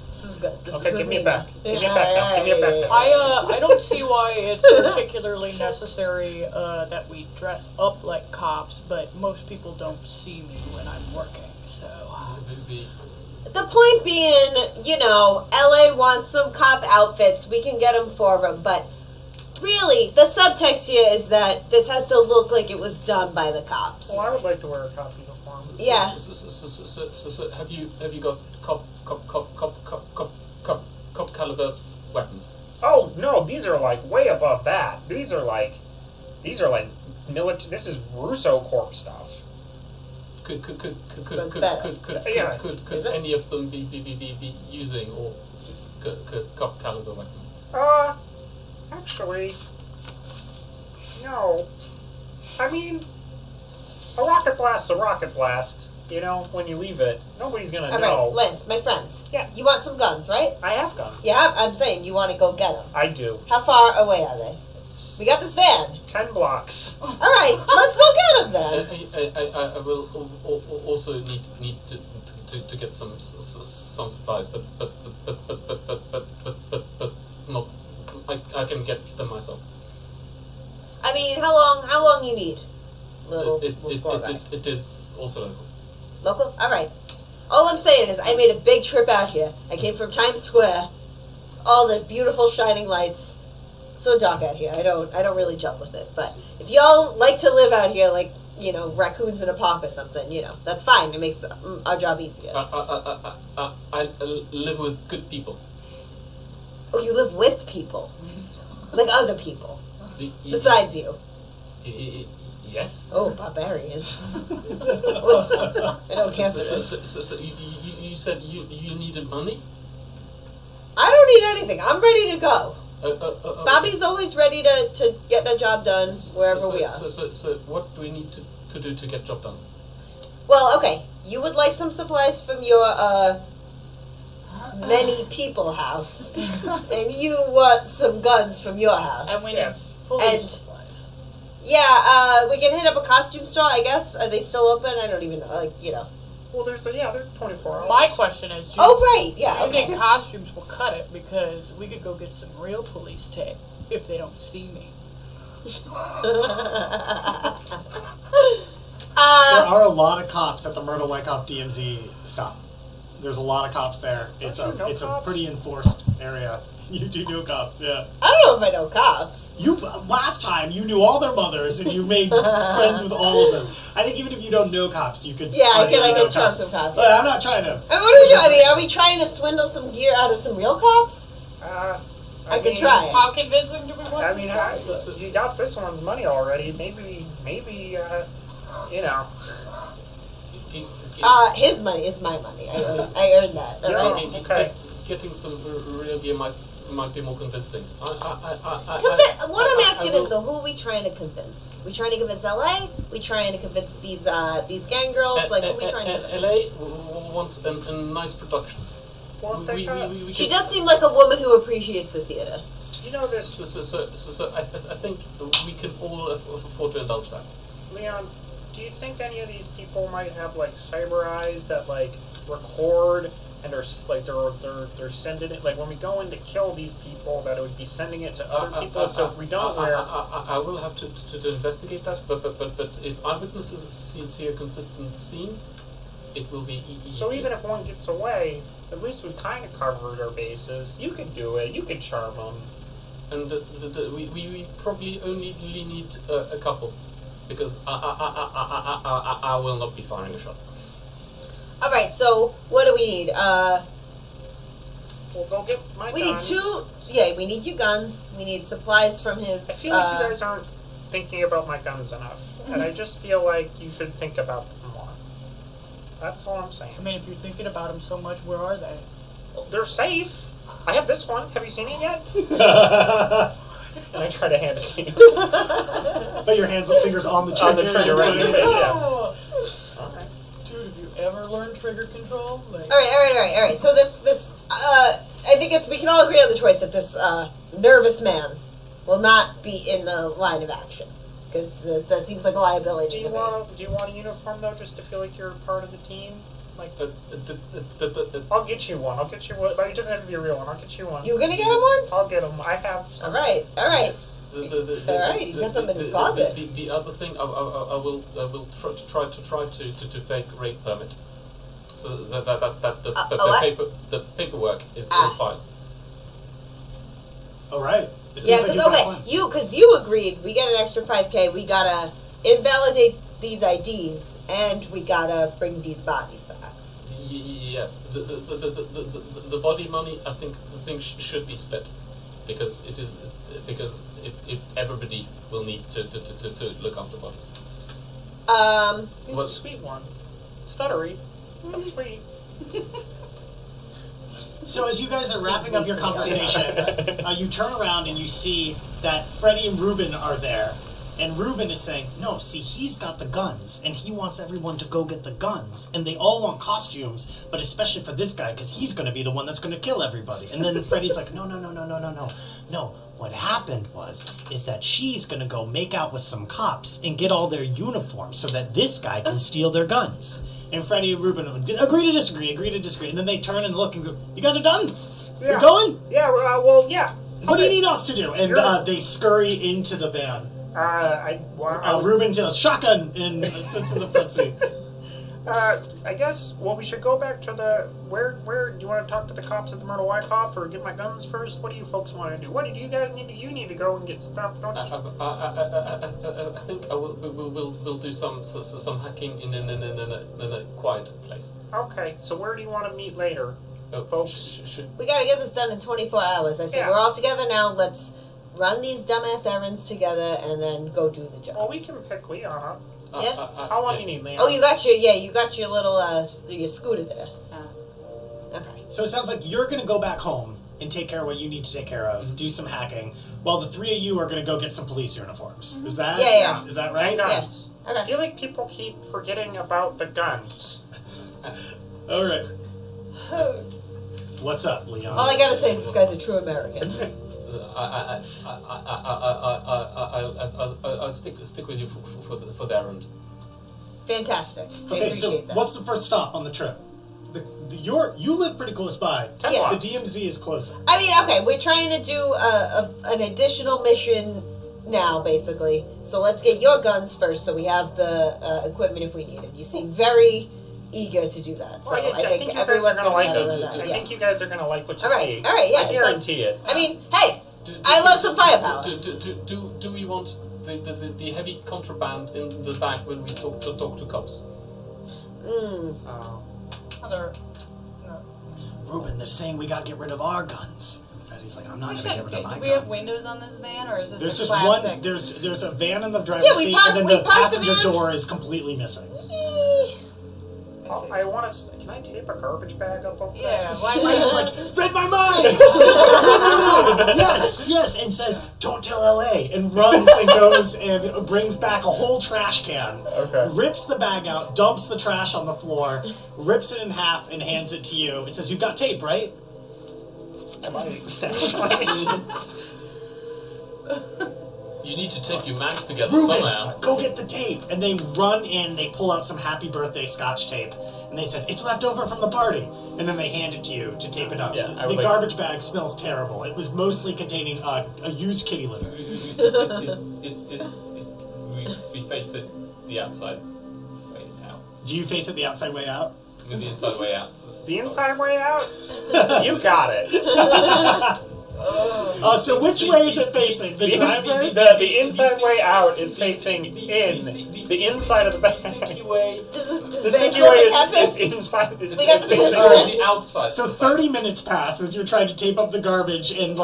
This is good. This Okay, is give with me it now. back. Give me it back now. Give me it back now. I don't see why it's particularly necessary that we dress up like cops, but most people don't see me when I'm working, so... The point being, LA wants some cop outfits. We can get them for them, but really, the subtext here is that this has to look like it was done by the cops. Well, I would like to wear a cop uniform. Yeah. So have you got cop caliber weapons? Oh no, these are like way above that. These are like military. This is Russo Corp stuff. Could Is it? any of them be using or cop caliber weapons? Actually, no. I mean, a rocket blast's a rocket blast. When you leave it, nobody's gonna All know. right, Lance, my friend. Yeah. You want some guns, right? I have guns. Yeah, I'm saying you want to go get them. I do. How far away are they? We got this van. 10 blocks. All right, let's go get them then. I will also need to get some supplies, but not. I can get them myself. I mean, how long you need? Little squad guy. It is also local. Local? All right. All I'm saying is I made a big trip out here. I came from Times Square. All the beautiful shining lights. It's so dark out here. I don't really jump with it. But if y'all like to live out here like, raccoons in a park or something, that's fine. It makes our job easier. I live with good people. Oh, you live with people. Like other people. Besides you. Yes. Oh, barbarians. Oh, I don't care for this. So you said you needed money? I don't need anything. I'm ready to go. Okay. Bobby's always ready to get a job done wherever we are. So what do we need to do to get job done? Well, okay. You would like some supplies from your many people house, and you want some guns from your house. And we need Yes. police And- supplies. Yeah, we can hit up a costume store, I guess. Are they still open? I don't even know. Well, they're 24 hours. My question is, Oh, right. Yeah, I okay. think costumes will cut it because we could go get some real police tape if they don't see me. There are a lot of cops at the Myrtle-Wyckoff DMZ stop. There's a lot of cops there. It's Don't you know a cops? pretty enforced area. You do know cops, yeah. I don't know if I know cops. Last time you knew all their mothers and you made friends with all of them. I think even if you don't know cops, you could. Yeah, I probably know can trust some cops. But I'm not trying to. I mean, what are we doing? I mean, are we trying to swindle some gear out of some real cops? I could try. How convincing do we want I this mean, to be? you got this one's money already. Maybe, His money. It's my money. I earned that. All Yeah. right. Okay. Getting some real gear might be more convincing. What I'm asking is though, who are we trying to convince? We trying to convince LA? We trying to convince these gangrels? Like, who are we trying to convince? LA wants a nice production. Well, if they got- She does seem like a woman who appreciates the theater. this, So I think we can all afford to indulge that. Leon, do you think any of these people might have like cyber eyes that like record and are like they're sending it like when we go in to kill these people that it would be sending it to other people? So if we don't wear, I will have to investigate that. But if eyewitnesses see a consistent scene, it will be easy. so even if one gets away, at least we kind of covered our bases. You could do it. You could charm them. And we probably only need a couple, because I will not be firing a shot. All right. So what do we need? We'll go get my We need guns. 2. Yeah, we need your guns. We need supplies from his. I feel like you guys aren't thinking about my guns enough, and I just feel like you should think about them more. That's all I'm saying. I mean, if you're thinking about them so much, where are they? Well, they're safe. I have this one. Have you seen it yet? And I try to hand it to you. But your hands and fingers on the trigger. On the trigger, right in your face, yeah. Oh. All right. Dude, have you ever learned trigger control? Like, All right. So this I think we can all agree on the choice that this nervous man will not be in the line of action because that seems like a liability. Do you want a uniform though, just to feel like you're part of the team? Like, I'll get you one. But it doesn't have to be a real one. I'll get you one. You gonna get him one? I'll get him. I have some. All right. Alright, he's got some in his closet. The other thing, I will try to fake rape permit, so that the paperwork is all fine. All right. Yeah, because you agreed. We get an extra 5K. We gotta invalidate these IDs, and we gotta bring these bodies back. Yes, the body money. I think the thing should be split because everybody will need to look after bodies. He's a sweet one. Stuttery. That's sweet. So as you guys are wrapping up your conversation, you turn around and you see that Freddie and Ruben are there. And Ruben is saying, no, see, he's got the guns, and he wants everyone to go get the guns. And they all want costumes, but especially for this guy, because he's going to be the one that's going to kill everybody. And then Freddie's like, no. What happened is that she's going to go make out with some cops and get all their uniforms so that this guy can steal their guns. And Freddie and Ruben agree to disagree. And then they turn and look and go, you guys are done? Yeah. You're going? Yeah, well, yeah. What do you need us to do? And they scurry into the van. Ruben just shotgun and sits in the front seat. I guess, we should go back to where do you want to talk to the cops at the Myrtle-Wyckoff or get my guns first? What do you folks want to do? What do you guys need to, you need to go and get stuff, don't you? I think we'll do some hacking in a quiet place. Okay, so where do you want to meet later? Folks, we gotta get this done in 24 hours. I said, we're all together now, let's run these dumbass errands together and then go do the job. Well, we can pick Leon up. Yeah? How long you need, Leon? Oh, you got your little, your scooter there. Okay. So it sounds like you're going to go back home and take care of what you need to take care of, do some hacking, while the three of you are going to go get some police uniforms. Is that? Yeah. Is that right? And guns. Yeah. Okay. I feel like people keep forgetting about the guns. All right. What's up, Leon? All I gotta say is this guy's a true American. I'll stick with you for the errand. Fantastic. Okay, so what's the first stop on the trip? You live pretty close by. Yeah. The DMZ is closer. I mean, okay, we're trying to do an additional mission now, basically. So let's get your guns first, so we have the equipment if we need it. You seem very eager to do that. So I think everyone's going to like it. I think you guys are going to like what you see. All right, yeah. I guarantee it. I mean, hey, I love some firepower. Do we want the heavy contraband in the back when we talk to cops? Ruben, they're saying we gotta get rid of our guns. And Freddie's like, I'm not gonna get rid of my gun. Do we have windows on this van, or is this There's just classic? one. There's a van in the driver's seat, and then the passenger door is completely missing. I want to. Can I tape a garbage bag up over there? Yeah, why Freddie's like, read my mind! Yes, and says, don't tell LA, and runs and goes and brings back a whole trash can, rips the bag out, dumps the trash on the floor, rips it in half, and hands it to you. It says, you've got tape, right? You need to tape your mags together Ruben, somehow. go get the tape. And they run in, they pull out some happy birthday scotch tape, and they said, it's left over from the party. And then they hand it to you to tape it up. Yeah, the garbage bag smells terrible. It was mostly containing a used kitty litter. We face it the outside way out. Do you face it the outside way out? The inside way out. The inside way out? You got it. So which way is it facing? The driver's? The inside way out is facing in. The inside of the bag. The stinky way. The stinky way is inside. We got to finish the outside. So 30 minutes pass as you're trying to tape up the garbage, and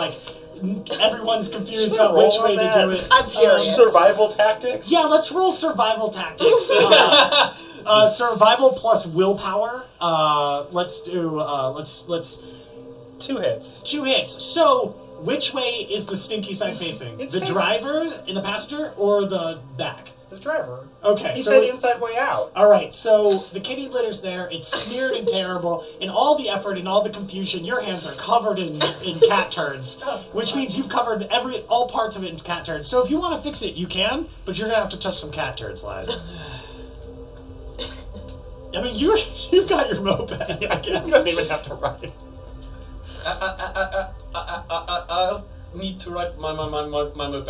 everyone's confused about which way to do it. I'm furious. Survival tactics? Yeah, let's roll survival tactics. Survival plus willpower. Let's do. Let's. 2 hits. 2 hits. So, which way is the stinky side facing? The driver in the passenger or the back? The driver. Okay, He so said inside way out. all right, so the kitty litter's there. It's smeared and terrible. In all the effort and all the confusion, your hands are covered in cat turds, which means you've covered all parts of it in cat turds. So if you want to fix it, you can, but you're gonna have to touch some cat turds, Liza. I mean, you've got your moped. I guess you don't even have to ride. I'll need to ride my moped.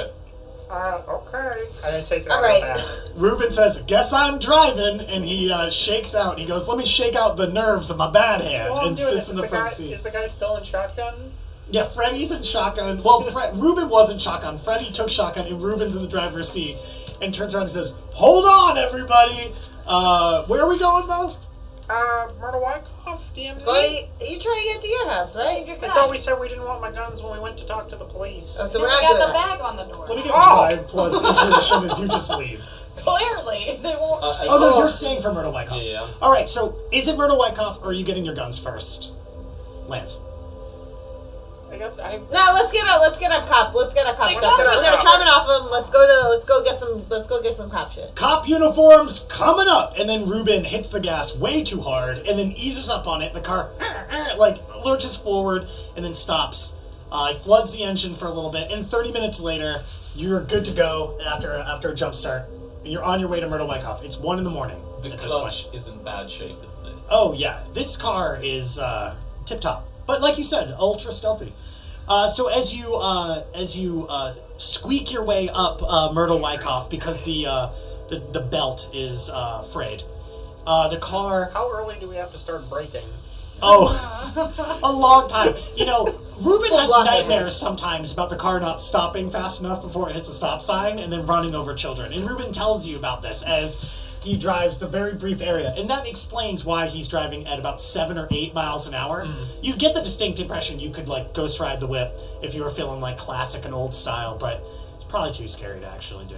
Okay. I didn't take it All out right. of the back. Ruben says, "Guess I'm driving," and he shakes out. He goes, "Let me shake out the nerves of my bad hand," Well, I'm and doing sits it. in the front seat. Is the guy still in shotgun? Yeah, Freddy's in shotgun. Well, Ruben was in shotgun. Freddy took shotgun, and Ruben's in the driver's seat. And turns around and says, "Hold on, everybody. Where are we going, though?" Myrtle-Wyckoff, DMZ? Cody, you trying to get to your house, right? I thought we said we didn't want my guns when we went to talk to the police. Oh, so We we're not got doing the that. bag on the door. Let me get Oh! drive plus intuition as you just leave. Clearly, they won't see. Oh, no, you're staying for Myrtle-Wyckoff. Yeah, I'm All right, so is it Myrtle-Wyckoff, or are you getting your guns first? Lance. No, let's get a cop. Let's get a cop Like, stuff. let's I'm get gonna a charm it off him. Let's go get some cop shit. Cop uniforms coming up, and then Ruben hits the gas way too hard, and then eases up on it. The car like lurches forward and then stops. It floods the engine for a little bit, and 30 minutes later, you're good to go after a jump start. And you're on your way to Myrtle-Wyckoff. It's 1 a.m. The at this clutch point. is in bad shape, isn't it? Oh yeah, this car is tip top, but like you said, ultra stealthy. So as you squeak your way up Myrtle-Wyckoff because the belt is frayed, the car. How early do we have to start braking? Oh, a long time. You know, Ruben has block nightmares sometimes about the car not stopping fast enough before it hits a stop sign and then running over children. And Ruben tells you about this as he drives the very brief area. And that explains why he's driving at about 7 or 8 miles an hour. You get the distinct impression you could, like, ghost ride the whip if you were feeling, like, classic and old style, but it's probably too scary to actually do.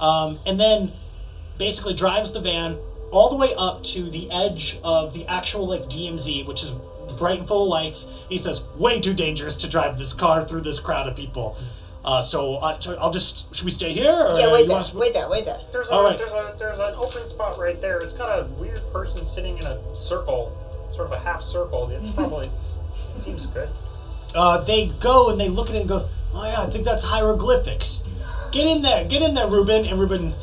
And then basically drives the van all the way up to the edge of the actual, like, DMZ, which is bright and full of lights. He says, way too dangerous to drive this car through this crowd of people. So I'll just, should we stay here? Or Yeah, wait you want there. Wait there. There's All right. there's an open spot right there. It's got a weird person sitting in a circle, sort of a half circle. It's probably it seems good. They go and they look at it and go, oh yeah, I think that's hieroglyphics. Get in there, Ruben. And Ruben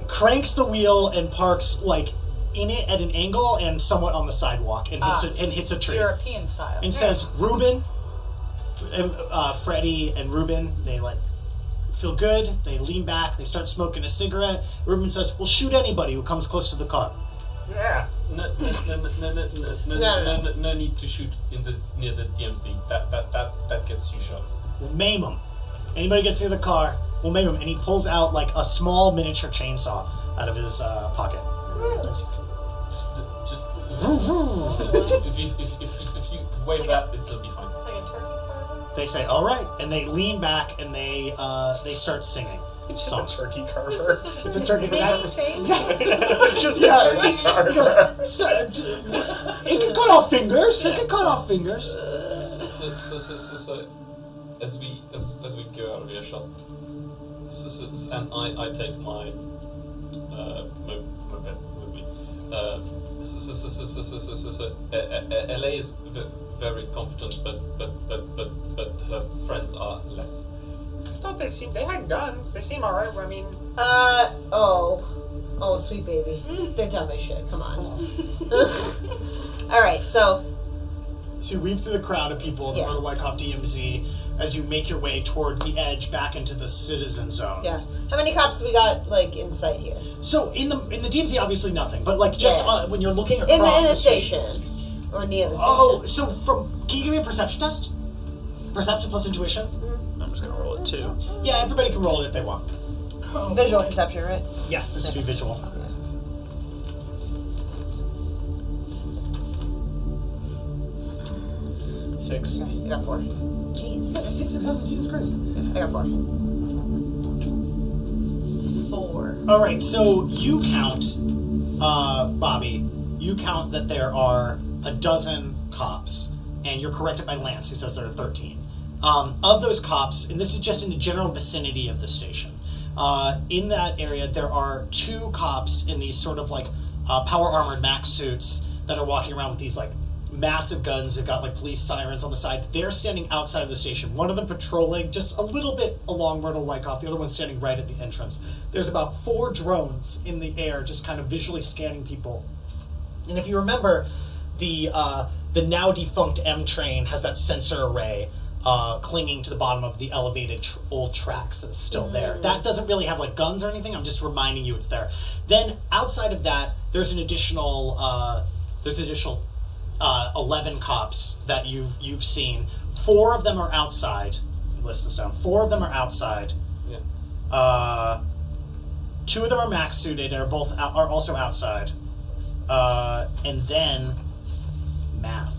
cranks the wheel and parks like in it at an angle and somewhat on the sidewalk and hits a tree. European style. And says, Ruben, and Freddie and Ruben, they like feel good. They lean back. They start smoking a cigarette. Ruben says, we'll shoot anybody who comes close to the car. Yeah. No need to shoot near the DMZ. That gets you shot. We'll maim them. Anybody gets near the car, we'll maim him. And he pulls out like a small miniature chainsaw out of his pocket. Just if you wave that, it'll be fine. Like a turkey carver? They say, all right. And they lean back and they start singing songs. Turkey carver. It's a turkey carver. It's just Yeah. a turkey He carver. goes, it can cut off fingers. It can cut off fingers. So as we go out of earshot, and I take my moped with me. LA is very competent, but her friends are less. I thought they had guns. They seem alright. I mean, Oh, sweet baby. They're dumb as shit. Come on. All right, so So you weave through the crowd of people in the Yeah. Myrtle-Wyckoff DMZ as you make your way toward the edge back into the citizen zone. yeah, how many cops we got like in sight here? So in the DMZ, obviously nothing, but like just Yeah. when you're looking across In the street- station or near the station? Oh, so can you give me a perception test? Perception plus intuition. I'm just gonna roll it too. Yeah, everybody can roll it if they want. Visual perception, right? Yes, this would be visual. Six. I got 4. Jeez. Six successes, Jesus Christ. I got 4. 4. All right, so you count, Bobby. You count that there are a dozen cops, and you're corrected by Lance, who says there are 13. Of those cops, and this is just in the general vicinity of the station, In that area, there are 2 cops in these sort of like power armored mech suits that are walking around with these like massive guns. They've got like police sirens on the side. They're standing outside of the station. One of them patrolling just a little bit along Myrtle-Wyckoff. The other one's standing right at the entrance. There's about 4 drones in the air, just kind of visually scanning people. And if you remember, the now defunct M train has that sensor array clinging to the bottom of the elevated old tracks that is still there. That doesn't really have like guns or anything. I'm just reminding you it's there. Then outside of that, there's an additional 11 cops that you've seen. 4 of them are outside. List this down. 4 of them are outside. Yeah. 2 of them are max suited and are also outside. And then math.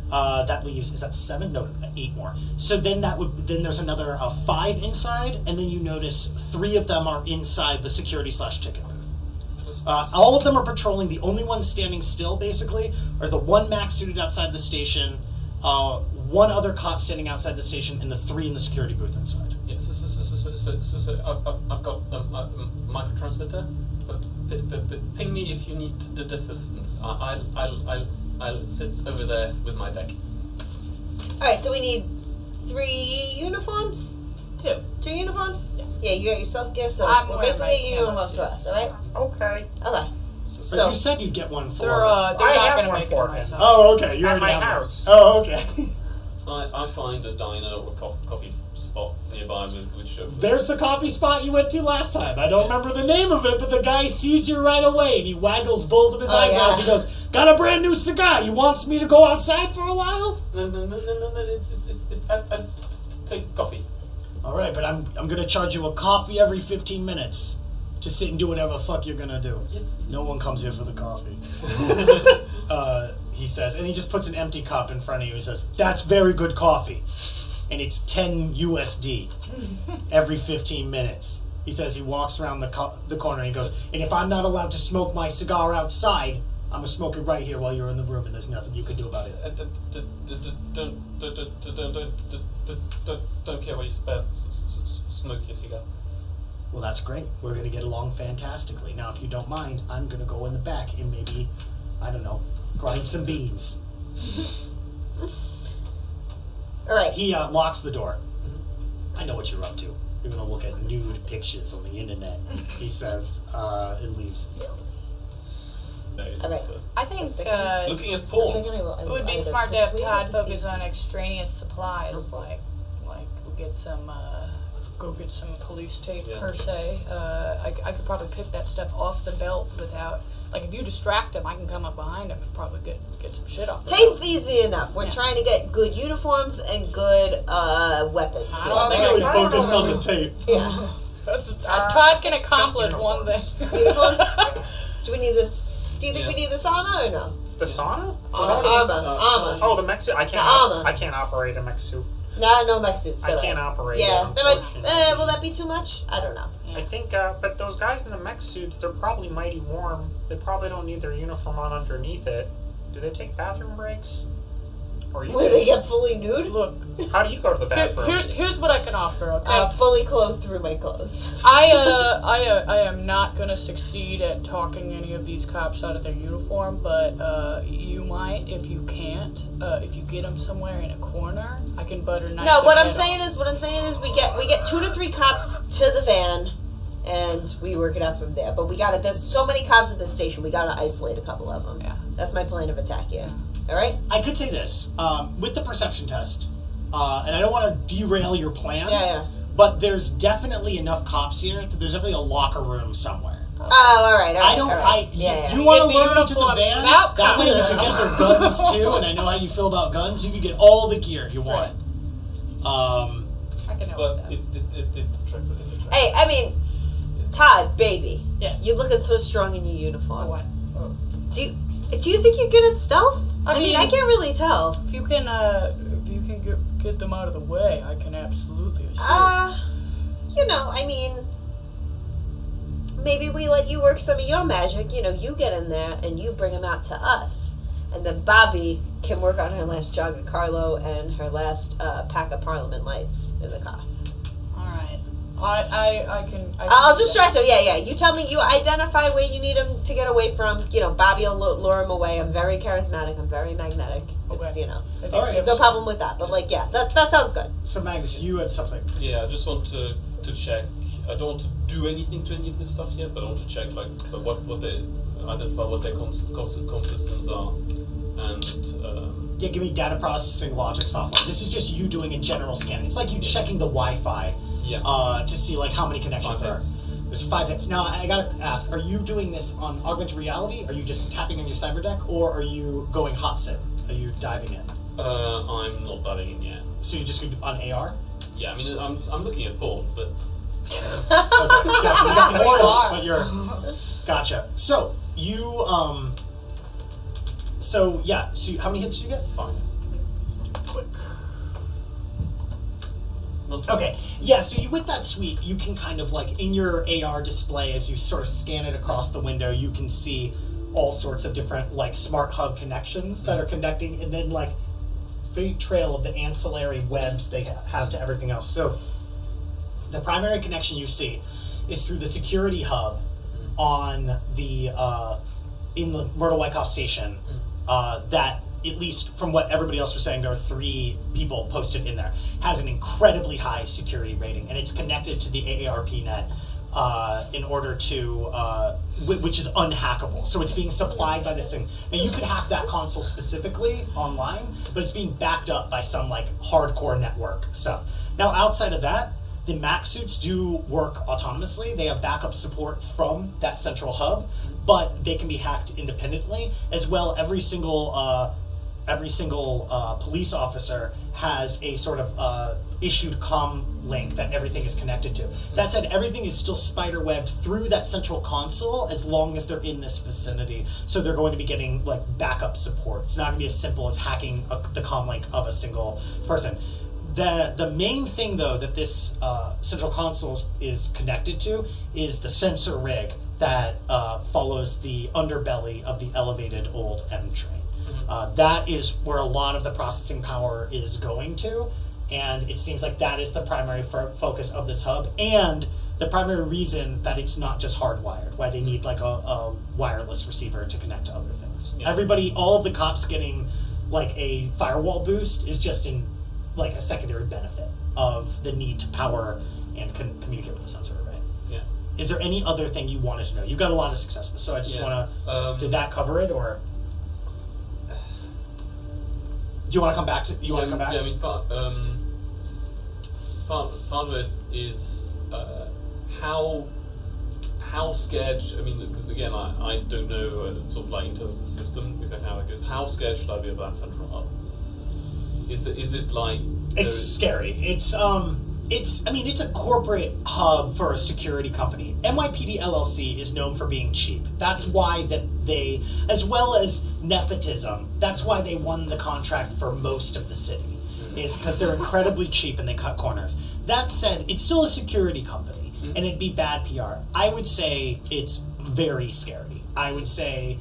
That leaves, is that 7? No, 8 more. So then there's another 5 inside, and then you notice 3 of them are inside the security/ticket booth. All of them are patrolling. The only ones standing still, basically, are the 1 max suited outside the station, 1 other cop standing outside the station, and the 3 in the security booth inside. Yeah, so I've got a microtransmitter. But ping me if you need the assistance. I'll sit over there with my deck. Alright, so we need 3 uniforms? 2. 2 uniforms? Yeah. Yeah, you got your self gear, so I'm we're wearing basically my uniforms for camo us, alright? Okay. Okay. But you said you'd get one for... They're I not have gonna one make for it him. myself. Oh, okay. You At already my have one. house. Oh, okay. I find a diner or a coffee spot nearby with which. There's the coffee spot you went to last time. I don't remember the name of it, but the guy sees you right away and he waggles both of his eyebrows. Yeah. He goes, "Got a brand new cigar. He wants me to go outside for a while?" No. I take coffee. All right, but I'm gonna charge you a coffee every 15 minutes to sit and do whatever the fuck you're gonna do. Yes. No one comes here for the coffee. He says, and he just puts an empty cup in front of you. He says, "That's very good coffee, and it's 10 USD every 15 minutes." He says he walks around the corner and he goes, "And if I'm not allowed to smoke my cigar outside, I'm gonna smoke it right here while you're in the room, and there's nothing you can do about it." Don't care what you smoke your cigar. Well, that's great. We're gonna get along fantastically. Now, if you don't mind, I'm gonna go in the back and maybe, I don't know, grind some beans. Alright. He locks the door. "I know what you're up to. You're gonna look at nude pictures on the internet," he says, and leaves. Alright. I think Looking at porn. it would be smart to have Todd focus on extraneous supplies, like go get some police tape per se. I could probably pick that stuff off the belt without, like, if you distract him, I can come up behind him and probably get some shit off the Tape's belt. easy enough. We're trying to get good uniforms and good weapons. I here. don't think Really I don't focused know. on the tape. Yeah. Todd can accomplish just one thing. Uniforms? Do we need this? Do you think we need this armor or no? The sauna? Armor. Oh, the mech suit. I can't. armor. I can't operate a mech suit. No mech suits. I can't operate. Yeah, it, that might. unfortunately. Will that be too much? I don't know. I think, but those guys in the mech suits, they're probably mighty warm. They probably don't need their uniform on underneath it. Do they take bathroom breaks? Or you? Will they get fully nude? Look, How do you go to the bathroom? here's what I can offer. Okay, I'm fully clothed through my clothes. I am not gonna succeed at talking any of these cops out of their uniform, but you might if you can't. If you get them somewhere in a corner, I can butter knife. No, their what I'm head saying off. is we get 2 to 3 cops to the van, and we work it out from there. But we gotta. There's so many cops at this station. We gotta isolate a couple of them. Yeah. That's my plan of attack. Yeah. All right. I could say this with the perception test, and I don't want to derail your plan. Yeah. But there's definitely enough cops here that there's definitely a locker room somewhere. Oh, all right. I don't. All right. You You want get to the lure them to the uniforms van? without That way you cops. can get their guns too. And I know how you feel about guns. You can get all the gear you want. I can help But with that. it attracts. Hey, I mean, Todd, baby. Yeah. You're looking so strong in your uniform. What? Oh. Do you think you're good at stealth? I mean, I can't really tell. If you can get them out of the way, I can absolutely assist. I mean, maybe we let you work some of your magic. You get in there and you bring them out to us. And then Bobby can work on her last jog of Carlo and her last pack of Parliament lights in the car. All right. I can. I'll distract him. Yeah. You tell me. You identify where you need him to get away from. Bobby will lure him away. I'm very charismatic. I'm very magnetic. Okay. It's All right. there's no problem with that. But that sounds good. So Magnus, you had something. Yeah, I just want to check. I don't want to do anything to any of this stuff yet, but I want to check what they identify what their systems are, and Yeah, give me data processing logic software. This is just you doing a general scan. It's like you checking the Wi-Fi to see how many connections there are. There's 5 hits. Now I gotta ask: are you doing this on augmented reality? Are you just tapping on your cyber deck, or are you going hot sim? Are you diving in? I'm not diving in yet. So you just go on AR? Yeah, I mean I'm looking at porn, but Okay, gotcha. You got the order, but you're gotcha. So you so how many hits did you get? 5. Quick. Not Okay, yeah, so you with that suite, you can kind of in your AR display, as you sort of scan it across the window, you can see all sorts of different smart hub connections that are connecting, and then the trail of the ancillary webs they have to everything else. So the primary connection you see is through the security hub on the in the Myrtle-Wyckoff station. That, at least from what everybody else was saying, there are 3 people posted in there. Has an incredibly high security rating, and it's connected to the AARP net in order to, which is unhackable. So it's being supplied by this thing. Now you could hack that console specifically online, but it's being backed up by some hardcore network stuff. Now outside of that, the Mac suits do work autonomously. They have backup support from that central hub, but they can be hacked independently as well. Every single police officer has a sort of issued comm link that everything is connected to. That said, everything is still spiderwebbed through that central console as long as they're in this vicinity. So they're going to be getting backup support. It's not going to be as simple as hacking the comm link of a single person. The main thing, though, that this central console is connected to is the sensor rig that follows the underbelly of the elevated old M train. That is where a lot of the processing power is going to, and it seems like that is the primary focus of this hub, and the primary reason that it's not just hardwired, why they need a wireless receiver to connect to other things. Yeah. Everybody, all of the cops getting a firewall boost is just in a secondary benefit of the need to power and communicate with the sensor array. Yeah. Is there any other thing you wanted to know? You got a lot of successes, so I just want to. Did that cover it, or do you want to come back to? You want to come back? Yeah, I mean, part of it is how scared. I mean, because again, I don't know sort of in terms of the system exactly how it goes. How scared should I be of that central hub? Is it It's scary. It's a corporate hub for a security company. NYPD LLC is known for being cheap. That's why they, as well as nepotism, that's why they won the contract for most of the city, is because they're incredibly cheap and they cut corners. That said, it's still a security company, and it'd be bad PR. I would say it's very scary. I would say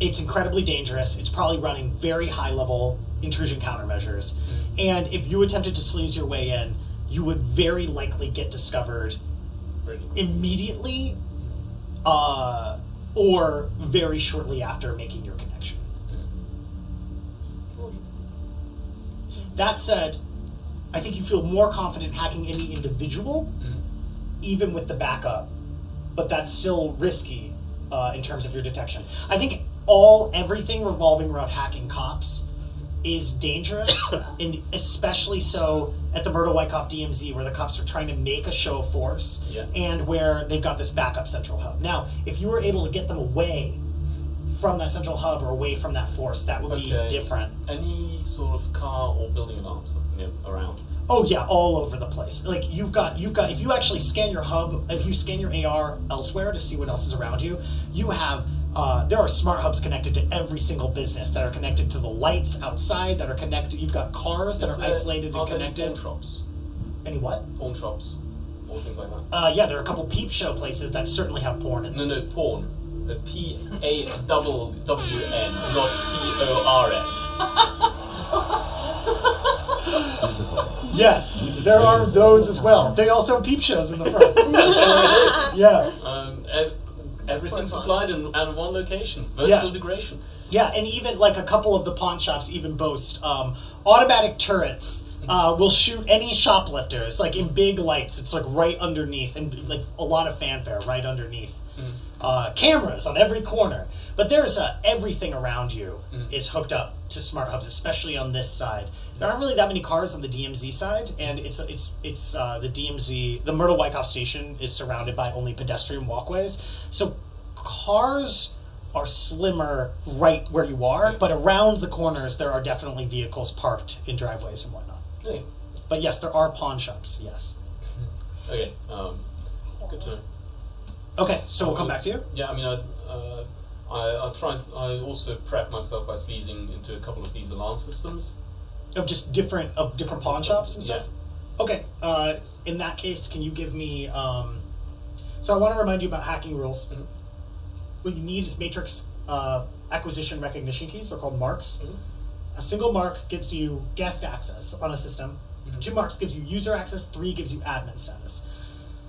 it's incredibly dangerous. It's probably running very high-level intrusion countermeasures. And if you attempted to sleaze your way in, you would very likely get discovered immediately or very shortly after making your connection. That said, I think you feel more confident hacking any individual, even with the backup, but that's still risky in terms of your detection. I think everything revolving around hacking cops is dangerous, and especially so at the Myrtle-Wyckoff DMZ, where the cops are trying to make a show of force, and where they've got this backup central hub. Now, if you were able to get them away from that central hub or away from that force, that would be different. Any sort of car or building alarms around? Oh yeah, all over the place. You've got. If you actually scan your hub, if you scan your AR elsewhere to see what else is around you, you have. There are smart hubs connected to every single business that are connected to the lights outside that are connected. You've got cars that are isolated and connected. Pawn shops? Any what? Pawn shops, or things like that. Yeah, there are a couple peep show places that certainly have porn in them. No, porn. PAWWN, not PORN. Yes, there are those as well. They also have peep shows in the front. Yeah. Everything's supplied out of one location. Vertical integration. Yeah, and even like a couple of the pawn shops even boast automatic turrets. Will shoot any shoplifters like in big lights. It's like right underneath, and like a lot of fanfare right underneath. Cameras on every corner, but there's everything around you is hooked up to smart hubs, especially on this side. There aren't really that many cars on the DMZ side, and it's the DMZ. The Myrtle-Wyckoff station is surrounded by only pedestrian walkways, so cars are slimmer right where you are, but around the corners there are definitely vehicles parked in driveways and whatnot. Okay. But yes, there are pawn shops. Yes. Okay. Good to know. Okay, so we'll come back to you. Yeah, I mean, I tried. I also prepped myself by squeezing into a couple of these alarm systems. Of just different pawn shops and stuff? Yeah. Okay, in that case, can you give me... so I want to remind you about hacking rules. Mm-hmm. What you need is matrix acquisition recognition keys. They're called marks. Mm-hmm. A single mark gives you guest access on a system. 2 marks gives you user access. 3 gives you admin status.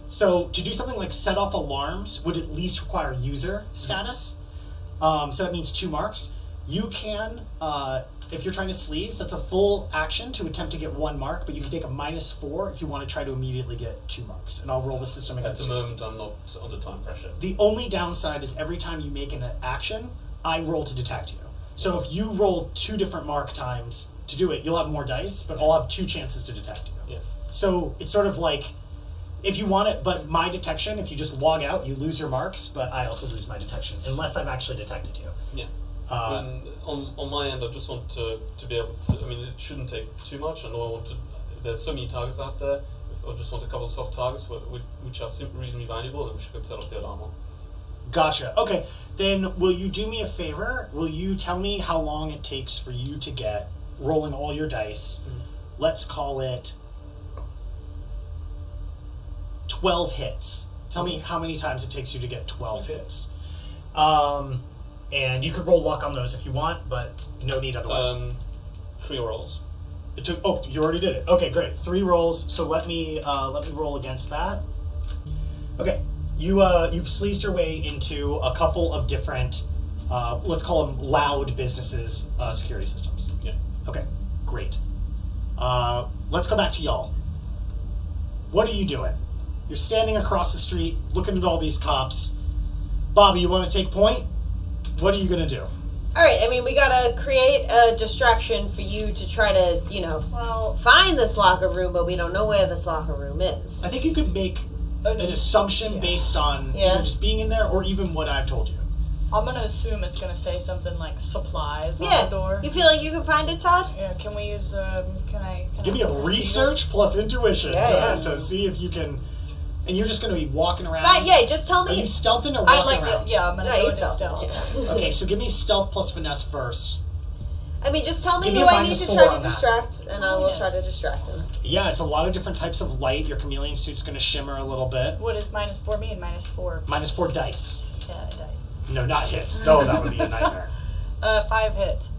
So to do something like set off alarms would at least require user status. So that means 2 marks. You can, if you're trying to sleaze, that's a full action to attempt to get 1 mark, but you can take a -4 if you want to try to immediately get 2 marks. And I'll roll the system against you. At the moment, I'm not under time pressure. The only downside is every time you make an action, I roll to detect you. So if you roll 2 different mark times to do it, you'll have more dice, but I'll have 2 chances to detect you. Yeah. So it's sort of like, if you want it, but my detection, if you just log out, you lose your marks, but I also lose my detection, unless I've actually detected you. Yeah. On my end, I just want to be able to, I mean, it shouldn't take too much. I know I want to, there's so many targets out there. I just want a couple of soft targets which are reasonably valuable and which I could set off the alarm on. Gotcha. Okay, then will you do me a favor? Will you tell me how long it takes for you to get, rolling all your dice, let's call it 12 hits. Tell me how many times it takes you to get 12 hits. And you could roll luck on those if you want, but no need otherwise. 3 rolls. It took, oh, you already did it. Okay, great. 3 rolls. So let me roll against that. Okay, you've sleazed your way into a couple of different, let's call them loud businesses, security systems. Yeah. Okay, great. Let's go back to y'all. What are you doing? You're standing across the street, looking at all these cops. Bobby, you want to take point? What are you going to do? All right, I mean, we gotta create a distraction for you to try to, find this locker room, but we don't know where this locker room is. I think you could make an assumption based on either just being in there or even what I've told you. I'm gonna assume it's gonna say something like supplies on the door. You feel like you can find it, Todd? Yeah, can we use, Give me a research plus intuition to see if you can... And you're just going to be walking around? Just tell me. Are you stealthing or walking around? I'm going to go into stealth. Yeah. Okay, so give me stealth plus finesse first. I mean, just tell me Give me who a I need to -4 try on to that. distract, and I will try to distract him. Yeah, it's a lot of different types of light. Your chameleon suit's going to shimmer a little bit. What is -4 mean? -4? -4 dice. Yeah, dice. No, not hits. No, that would be a nightmare. 5 hits.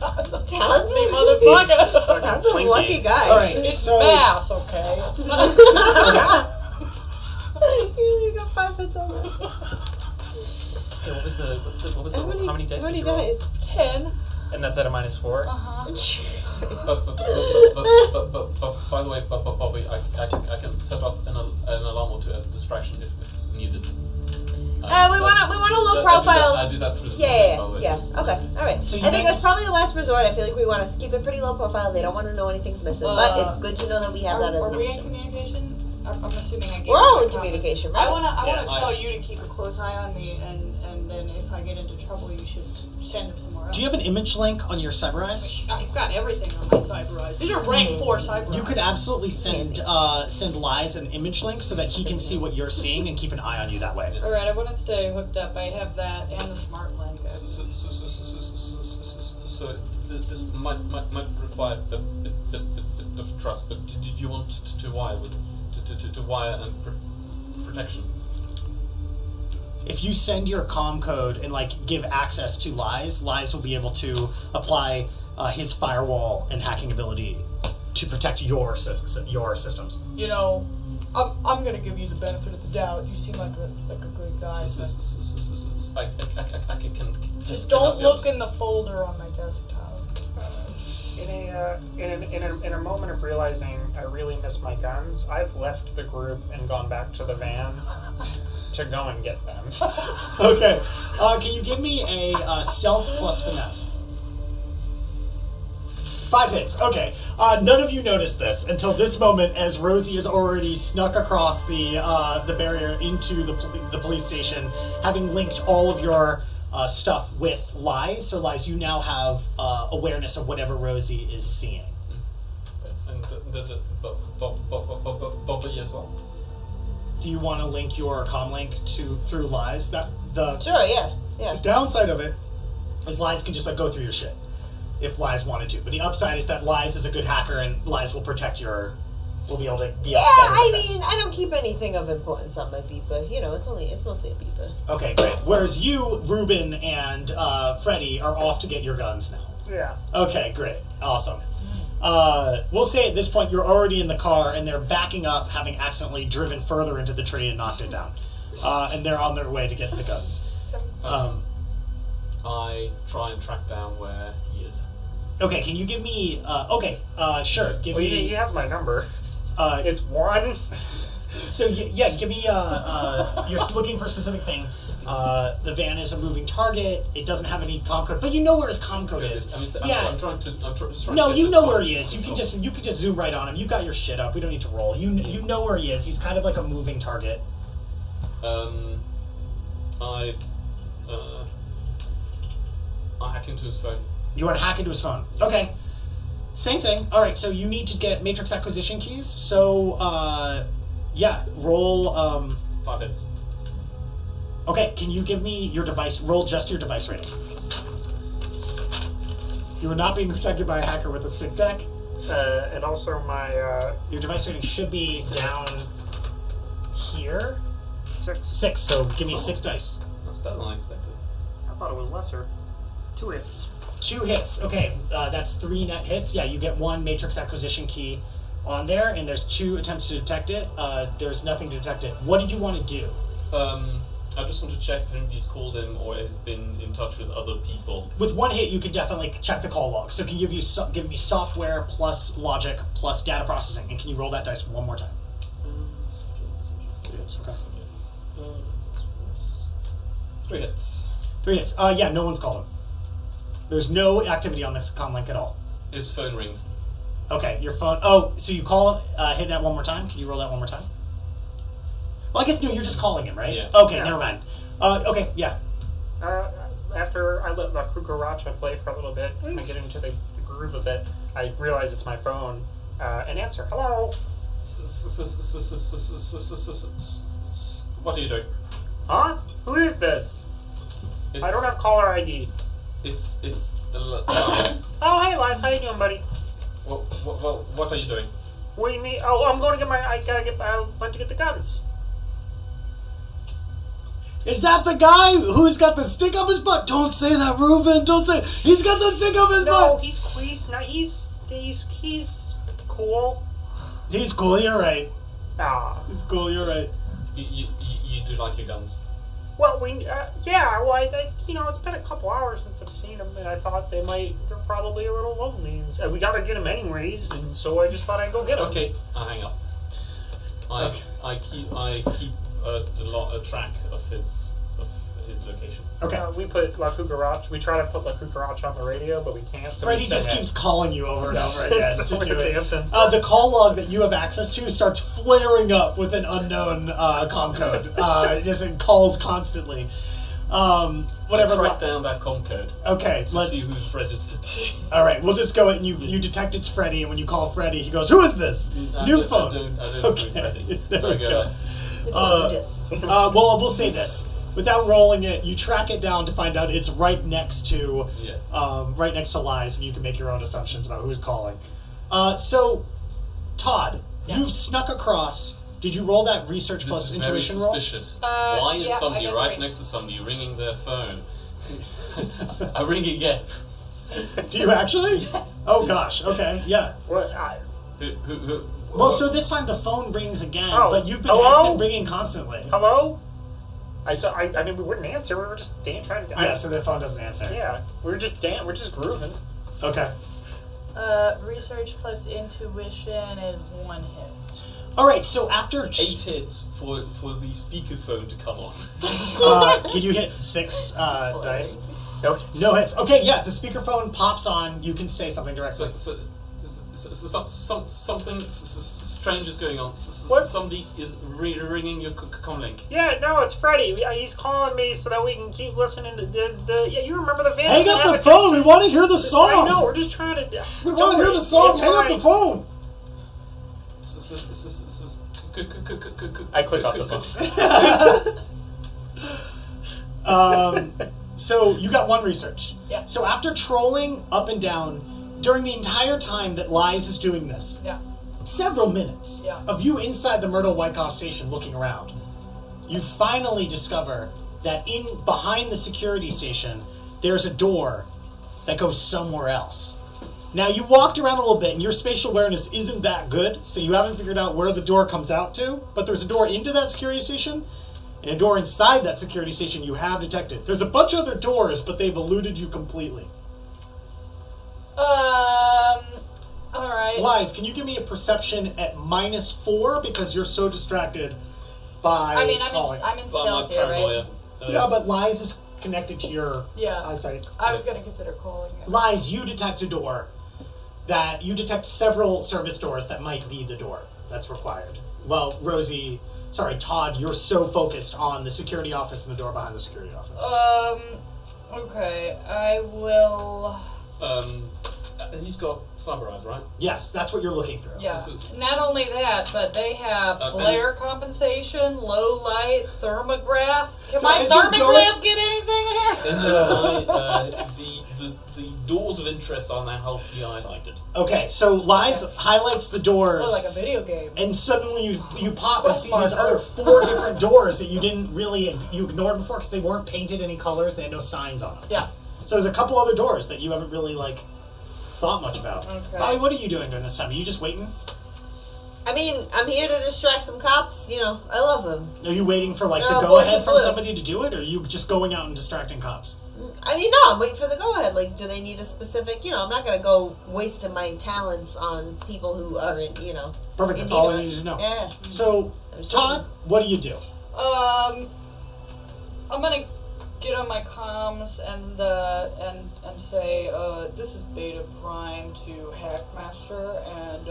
Todd's motherfucker. That's a lucky guy. All right, It's so... mass, okay? It's not. You got 5 hits on it. Hey, what was the how many dice How many did you roll? dice? 10. And that's at a -4? Uh-huh. Jesus Christ. But by the way, Bobby, I can set up an alarm or 2 as a distraction if needed. We want a low profile. I do that through the Yeah. so Okay, all right. So I think that's probably the last resort. I feel like we want to keep it pretty low profile. They don't want to know anything's missing, but it's good to know that we have that as Are an we in option. communication? I'm assuming I gave We're all you in the communication, comment. right? I wanna Yeah, tell you to keep a close eye on me, and then if I get into trouble, you should send him somewhere else. Do you have an image link on your CyberEyes? I've got everything on my CyberEyes. These are rank 4 CyberEyes. You could absolutely send Lies an image link so that he can see what you're seeing and keep an eye on you that way. All right, I want to stay hooked up. I have that and the smart link. So this might require a bit of trust, but did you want to wire with to wire and protection? If you send your comm code and give access to Lies will be able to apply his firewall and hacking ability to protect your systems. You know, I'm gonna give you the benefit of the doubt. You seem like a good guy. Just don't look in the folder on my desktop. In a moment of realizing I really miss my guns, I've left the group and gone back to the van to go and get them. Okay. Can you give me a stealth plus finesse? 5 hits. Okay. None of you noticed this until this moment, as Rosie has already snuck across the barrier into the police station, having linked all of your stuff with Lies. So Lies, you now have awareness of whatever Rosie is seeing. And Bobby as well. Do you want to link your comlink through Lies? Sure, yeah. The downside of it is Lies can just go through your shit if Lies wanted to. But the upside is that Lies is a good hacker and Lies will protect will be able to be Yeah, I mean, I don't keep anything of importance on my beeper. You know, it's mostly a beeper. Okay, great. Whereas you, Ruben, and Freddie are off to get your guns now. Yeah. Okay, great. Awesome. We'll say at this point you're already in the car and they're backing up, having accidentally driven further into the tree and knocked it down. And they're on their way to get the guns. I try and track down where he is. Okay, can you give me... sure. Give Well, me... he has my number. It's 1. So, yeah, give me... you're looking for a specific thing. The van is a moving target. It doesn't have any comm code, but you know where his comm code is. I mean, yeah. I'm trying to No, get you this know code. where he is. You can just zoom right on him. You've got your shit up. We don't need to roll. You know where he is. He's kind of like a moving target. I hack into his phone. You want to hack into his phone. Okay. Same thing. All right, so you need to get matrix acquisition keys. So, roll... 5 hits. Okay, can you give me your device... Roll just your device rating. You are not being protected by a hacker with a sick deck. And also my... Your device rating should be down here. 6. 6, so give me 6 dice. That's better than I expected. I thought it was lesser. 2 hits. 2 hits. Okay, that's 3 net hits. Yeah, you get 1 matrix acquisition key on there, and there's 2 attempts to detect it. There's nothing to detect it. What did you want to do? I just want to check if anybody's called him or has been in touch with other people. With 1 hit, you could definitely check the call log. So can you give me software plus logic plus data processing, and can you roll that dice one more time? Yes, okay. 3 hits. 3 hits. Yeah, no one's called him. There's no activity on this comm link at all. His phone rings. Okay, your phone... Oh, so you call... hit that one more time? Can you roll that one more time? Well, I guess, no, you're just calling him, right? Yeah. Okay, Yeah. never mind. Okay, yeah. After I let La Cucaracha play for a little bit, and I get into the groove of it, I realize it's my phone, and answer, hello? What are you doing? Huh? Who is this? I don't have caller ID. It's Lies. Oh, hey, Lies, how you doing, buddy? What are you doing? What do you mean? Oh, I'm going to get I went to get the guns. Is that the guy who's got the stick up his butt? Don't say that, Ruben. Don't say it. He's got the stick up his No, butt. he's cool. He's cool. You're right. Ah. He's cool. You're right. You do like your guns. Well, it's been a couple hours since I've seen them, and I thought they're probably a little lonely. We gotta get them anyways, and so I just thought I'd go get them. Okay, I hang up. I keep a track of his location. Okay. We put La Cucaracha. We try to put La Cucaracha on the radio, but we can't. So Freddie we just keeps calling you over and over again So to we're do it. dancing. The call log that you have access to starts flaring up with an unknown comm code. It calls constantly. Whatever. Track down that com code. Okay, To let's. see who's registered to. All right, we'll just go and you detect it's Freddie, and when you call Freddie, he goes, "Who is this? New phone." I don't Okay. Freddie. There Don't we go go. there. Well, we'll say this. Without rolling it, you track it down to find out it's right next to Lies, and you can make your own assumptions about who's calling. So, Todd, you've snuck across. Did you roll that research This plus is intuition very roll? suspicious. Yeah, Why is I somebody got right 3. next to somebody ringing their phone? I ring again. Do you actually? Yes. Oh gosh. Okay. Yeah. Well, Who? Well, so this time the phone rings again, Oh, but it's hello? been ringing constantly. Hello? I mean, we wouldn't answer. We were just trying to. Yeah, so the phone doesn't answer. Yeah, we were just we're just grooving. Okay. Research plus intuition is 1 hit. All right. So after 8 hits for the speakerphone to come on. can you hit 6 dice? No hits. No hits. Okay. Yeah. The speakerphone pops on. You can say something directly. Something strange is going on. What? Somebody is ringing your comlink. Yeah, no, it's Freddy. He's calling me so that we can keep listening to the yeah, you remember the Van. Hang up the phone. We want to hear the song. I know. We're just trying to. We want to hear the song. It's Hang up fine. the phone. I click off the phone. So you got 1 research. Yeah. So after trolling up and down during the entire time that Lies is doing this, Yeah. several minutes Yeah. of you inside the Myrtle-Wyckoff station looking around, you finally discover that behind the security station, there's a door that goes somewhere else. Now, you walked around a little bit, and your spatial awareness isn't that good, so you haven't figured out where the door comes out to, but there's a door into that security station, and a door inside that security station you have detected. There's a bunch of other doors, but they've eluded you completely. Alright. Lies, can you give me a perception at -4 because you're so distracted by I mean, calling? I'm in By my stealth here, paranoia. right? Yeah, but Lies is connected to your Yeah. eyesight. I was gonna consider calling it. Lies, you detect a door that you detect several service doors that might be the door that's required. Well, Todd, you're so focused on the security office and the door behind the security office. Okay, I will... He's got cyber eyes, right? Yes, that's what you're looking through. Yeah. So- Not only that, but they have and- flare compensation, low light, thermograph. Can So my as you're thermograph get anything here? And the doors of interest are now healthily highlighted. Okay, so Lies highlights the doors, Oh, like a video game. and suddenly you pop and see Crossbar. these other 4 different doors that you ignored before because they weren't painted any colors, they had no signs on them. Yeah. So there's a couple other doors that you haven't really thought much about. Okay. Bobby, what are you doing during this time? Are you just waiting? I mean, I'm here to distract some cops. You know, I love them. Are you waiting for the No, go boys ahead in from blue. somebody to do it, or are you just going out and distracting cops? I mean, no, I'm waiting for the go-ahead. Like, do they need a specific, I'm not going to go wasting my talents on people who aren't, Perfect, in that's all need I of it. needed to know. Yeah. So, There's Todd, what do you do? I'm gonna get on my comms and say, this is Beta Prime to Hackmaster, and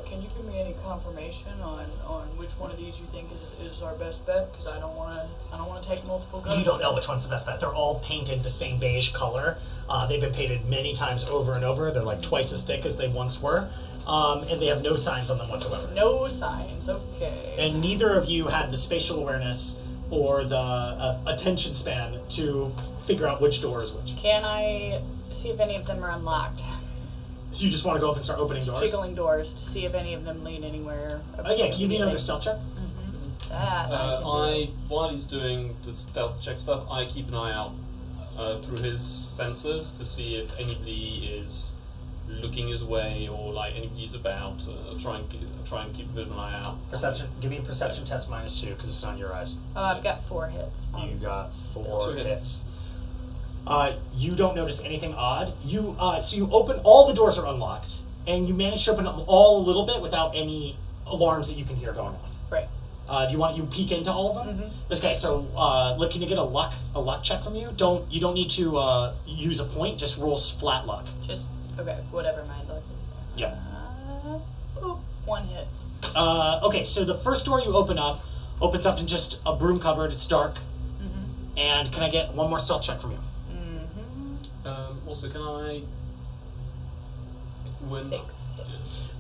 can you give me any confirmation on which one of these you think is our best bet? Because I don't want to take multiple guns. You don't know which one's the best bet. They're all painted the same beige color. They've been painted many times over and over. They're like twice as thick as they once were. And they have no signs on them whatsoever. No signs, okay. And neither of you had the spatial awareness or the attention span to figure out which door is which. Can I see if any of them are unlocked? So you just want to go up and start opening doors? Jiggling doors to see if any of them lead anywhere. Yeah, can you give me another stealth check? That I While he's doing the stealth check stuff, I keep an eye out through his sensors to see if anybody is looking his way or anybody's about. Try and keep a bit of an eye out. Perception. Give me a perception test -2 because it's on your eyes. I've got 4 hits. You got 4 2 hits. You don't notice anything odd. So you open, all the doors are unlocked, and you manage to open them all a little bit without any alarms that you can hear going off. Right. Do you peek into all of them? Mm-hmm. Okay, so can you get a luck check from you? You don't need to use a point. Just roll flat luck. Just, okay, whatever my luck is. Yeah. 1 hit. Okay, so the first door you opens up to just a broom cupboard. It's dark. Mm-hmm. And can I get one more stealth check from you? Also, can I? When 6.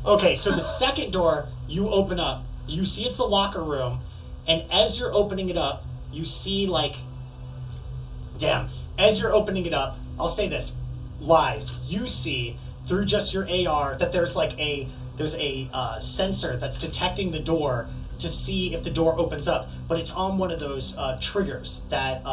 Okay, so the second door you open up, you see it's a locker room, and as you're opening it up, you see as you're opening it up, I'll say this, Lies, you see through just your AR that there's a sensor that's detecting the door to see if the door opens up, but it's on one of those triggers that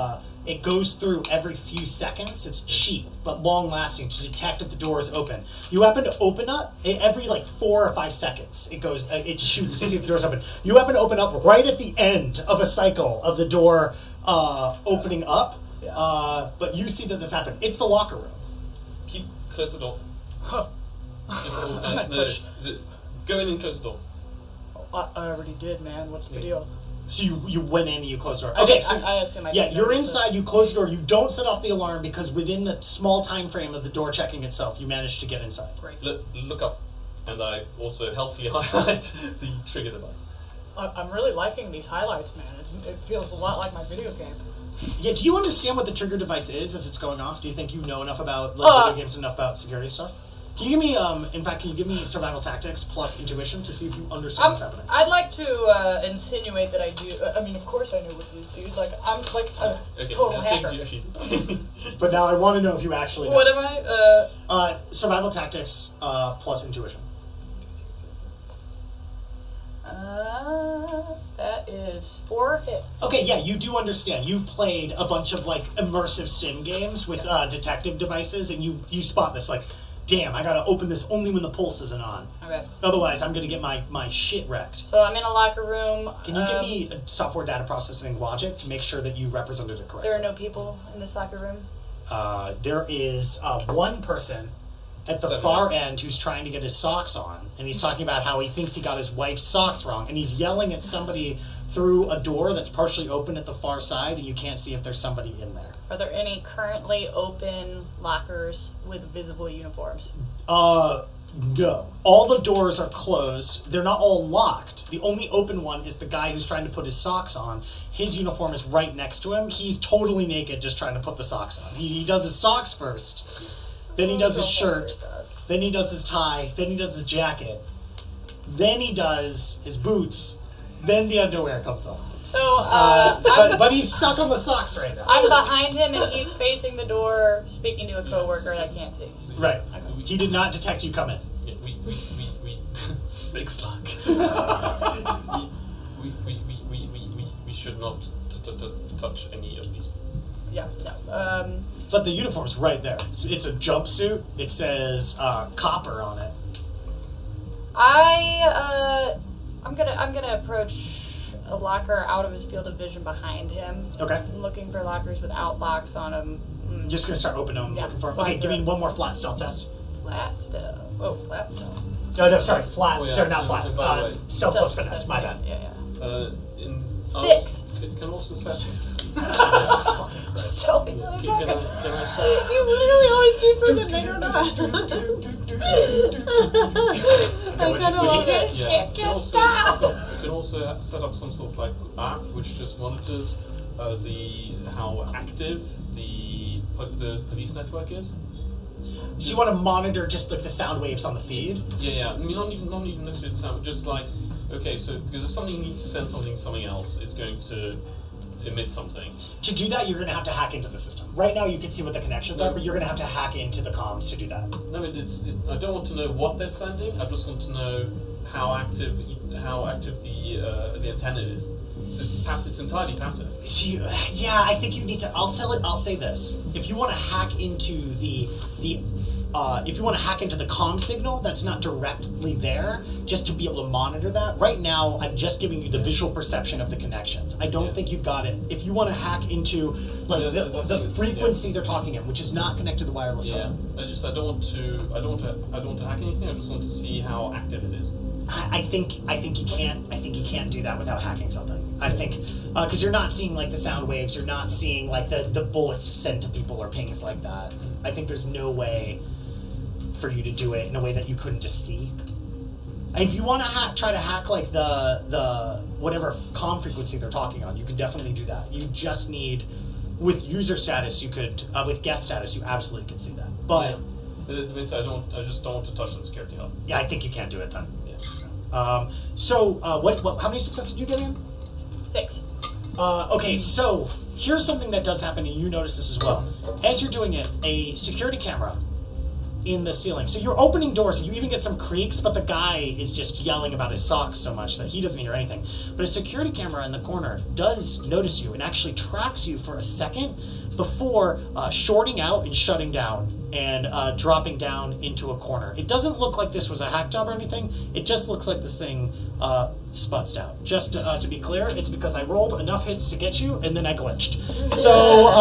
it goes through every few seconds. It's cheap but long lasting to detect if the door is open. You happen to open up every like 4 or 5 seconds. It goes, it shoots to see if the door's open. You happen to open up right at the end of a cycle of the door opening up, but you see that this happened. It's the locker room. Close the door. Huh. Go in and close the door. I already did, man. What's the deal? So you went in and you closed the door. I Okay, did- so I assume I yeah, did you're notice inside. You close the door. You don't set off the alarm because within the small time frame of the door checking itself, you managed to get inside. Great. Look up, and I also helpfully highlight the trigger device. I'm really liking these highlights, man. It feels a lot like my video game. Yeah, do you understand what the trigger device is as it's going off? Do you think you know enough about video games, enough about security stuff? Can you give me, in fact, can you give me survival tactics plus intuition to see if you understand what's happening? I'd like to insinuate that I do. I mean, of course I know what these do. Like, I'm like a total hacker. But now I want to know if you actually know. What am I? Survival tactics plus intuition. That is 4 hits. Okay, yeah, you do understand. You've played a bunch of, like, immersive sim games with detective devices, and you spot this, like, damn, I gotta open this only when the pulse isn't on. Okay. Otherwise, I'm gonna get my shit wrecked. So I'm in a locker room. Can you give me a software data processing logic to make sure that you represented it correctly? There are no people in this locker room. There is one person at the 7 far minutes. end who's trying to get his socks on, and he's talking about how he thinks he got his wife's socks wrong, and he's yelling at somebody through a door that's partially open at the far side, and you can't see if there's somebody in there. Are there any currently open lockers with visible uniforms? No. All the doors are closed. They're not all locked. The only open one is the guy who's trying to put his socks on. His uniform is right next to him. He's totally naked just trying to put the socks on. He does his socks first. Then he does his shirt. Then he does his tie. Then he does his jacket. Then he does his boots. Then the underwear comes on. So, But he's stuck on the socks right now. I'm behind him and he's facing the door, speaking to a coworker I can't see. Right. He did not detect you come in. Yeah, we 6 luck. we should not touch any of these. Yeah, no. But the uniform's right there. So it's a jumpsuit. It says copper on it. I'm gonna approach a locker out of his field of vision behind him. Okay. I'm looking for lockers without locks on them. I'm just gonna start opening them, Yeah, looking for them. fly Okay, give me through. one more flat stealth test. Flat stuff. Oh, flat stuff. No, sorry, flat. Oh, yeah. Sorry, not flat. By the way. Stealth plus finesse. My bad. Yeah. I 6. can also set. Still. Can I set? You literally always do something I don't know. I kind of love it. Yeah. Can't stop. You can also set up some sort of like app which just monitors how active the police network is. So you want to monitor just like the sound waves on the feed? Yeah. I mean, not even necessarily the sound, but just like, okay, so because if something needs to send something to something else, it's going to emit something. To do that, you're going to have to hack into the system. Right now, you can see what the connections are, but you're going to have to hack into the comms to do that. No, I don't want to know what they're sending. I just want to know how active the antenna is. So it's entirely passive. So yeah, I think you need to. I'll say this: if you want to hack into if you want to hack into the comm signal that's not directly there, just to be able to monitor that. Right now, I'm just giving you the visual perception of the connections. I don't think you've got it. If you want to hack into the frequency they're talking in, which is not connected to the wireless hub. I don't want to hack anything. I just want to see how active it is. I think you can't. I think you can't do that without hacking something. I think because you're not seeing like the sound waves. You're not seeing like the bullets sent to people or pings like that. I think there's no way for you to do it in a way that you couldn't just see. If you want to try to hack like the whatever comm frequency they're talking on, you can definitely do that. You just need with user status. You could with guest status. You absolutely can see that. But I just don't want to touch the security hub. yeah, I think you can't do it then. Yeah. What? How many successes did you get in? 6. Okay, so here's something that does happen, and you notice this as well. As you're doing it, a security camera in the ceiling. So you're opening doors, and you even get some creaks, but the guy is just yelling about his socks so much that he doesn't hear anything. But a security camera in the corner does notice you and actually tracks you for a second before shorting out and shutting down and dropping down into a corner. It doesn't look like this was a hack job or anything. It just looks like this thing sputzed out. Just to be clear, it's because I rolled enough hits to get you, and then I glitched. So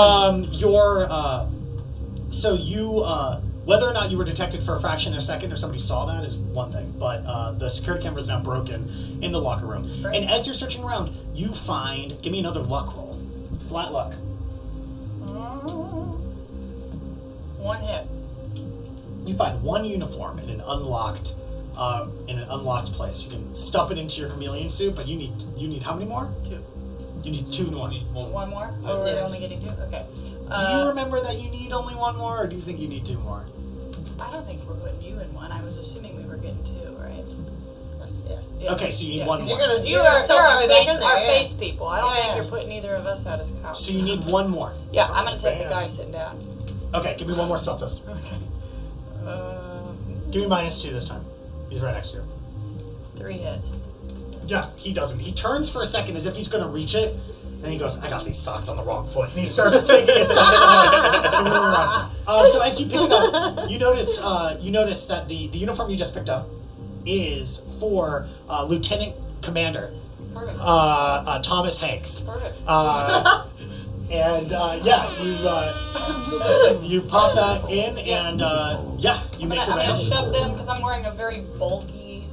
whether or not you were detected for a fraction of a second or somebody saw that is one thing, but the security camera is now broken in the locker room. Right. And as you're searching around, you find, give me another luck roll. Flat luck. 1 hit. You find one uniform in an unlocked place. You can stuff it into your chameleon suit, but you need how many more? 2. You need 2 more. One more? Oh, we're only getting 2? Okay. Do you remember that you need only 1 more, or do you think you need 2 more? I don't think we're putting you in 1. I was assuming we were getting 2, right? Yeah. Okay, so you need 1 more. You're our there. face people. I don't think Yeah. you're putting either of us out as cops. So you need 1 more. Yeah, I'm gonna take the Bam. guy sitting down. Okay, give me 1 more stealth test. Okay. Give me -2 this time. He's right next to you. 3 hits. Yeah, he doesn't. He turns for a second as if he's going to reach it, and he goes, I got these socks on the wrong foot. And he starts taking his socks off. So as you pick it up, you notice that the uniform you just picked up is for Lieutenant Commander Perfect. Thomas Hanks. Perfect. You pop that in, and you make your way I'm gonna out. shove them because I'm wearing a very bulky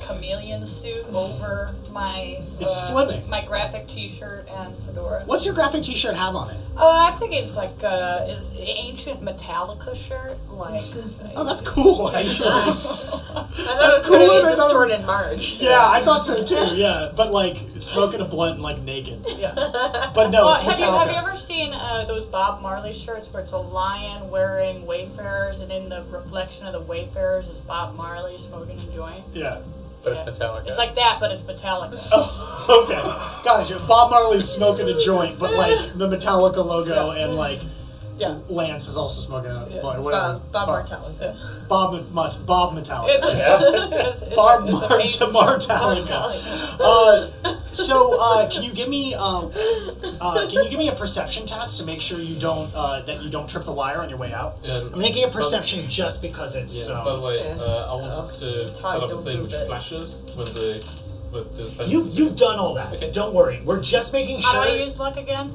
chameleon suit over my It's slimming. my graphic T-shirt and fedora. What's your graphic T-shirt have on it? I think it's like it's an ancient Metallica shirt. Like Oh, that's cool, actually. I thought That's it was cooler going to be a than distorted march. Yeah, I thought so too. Yeah, but like smoking a blunt and like naked. yeah. But no, Well, it's have you Metallica. ever seen those Bob Marley shirts where it's a lion wearing Wayfarers, and in the reflection of the Wayfarers is Bob Marley smoking a joint? Yeah. But it's Metallica. It's like that, but it's Metallica. Oh, okay. Gotcha. Bob Marley's smoking a joint, but like the Metallica logo and like Yeah. Lance is also smoking a Yeah. or whatever. Bob Martelli. Bob Metallica. It's Bob it's a paint- Metallica. Can you give me a perception test to make sure you don't that you don't trip the wire on your way out? I'm making a perception just because it's. By the way, I wanted to Todd, set up a don't thing move which it. flashes with the You've done all that. Okay. Don't worry. We're just making sure. How do I use luck again?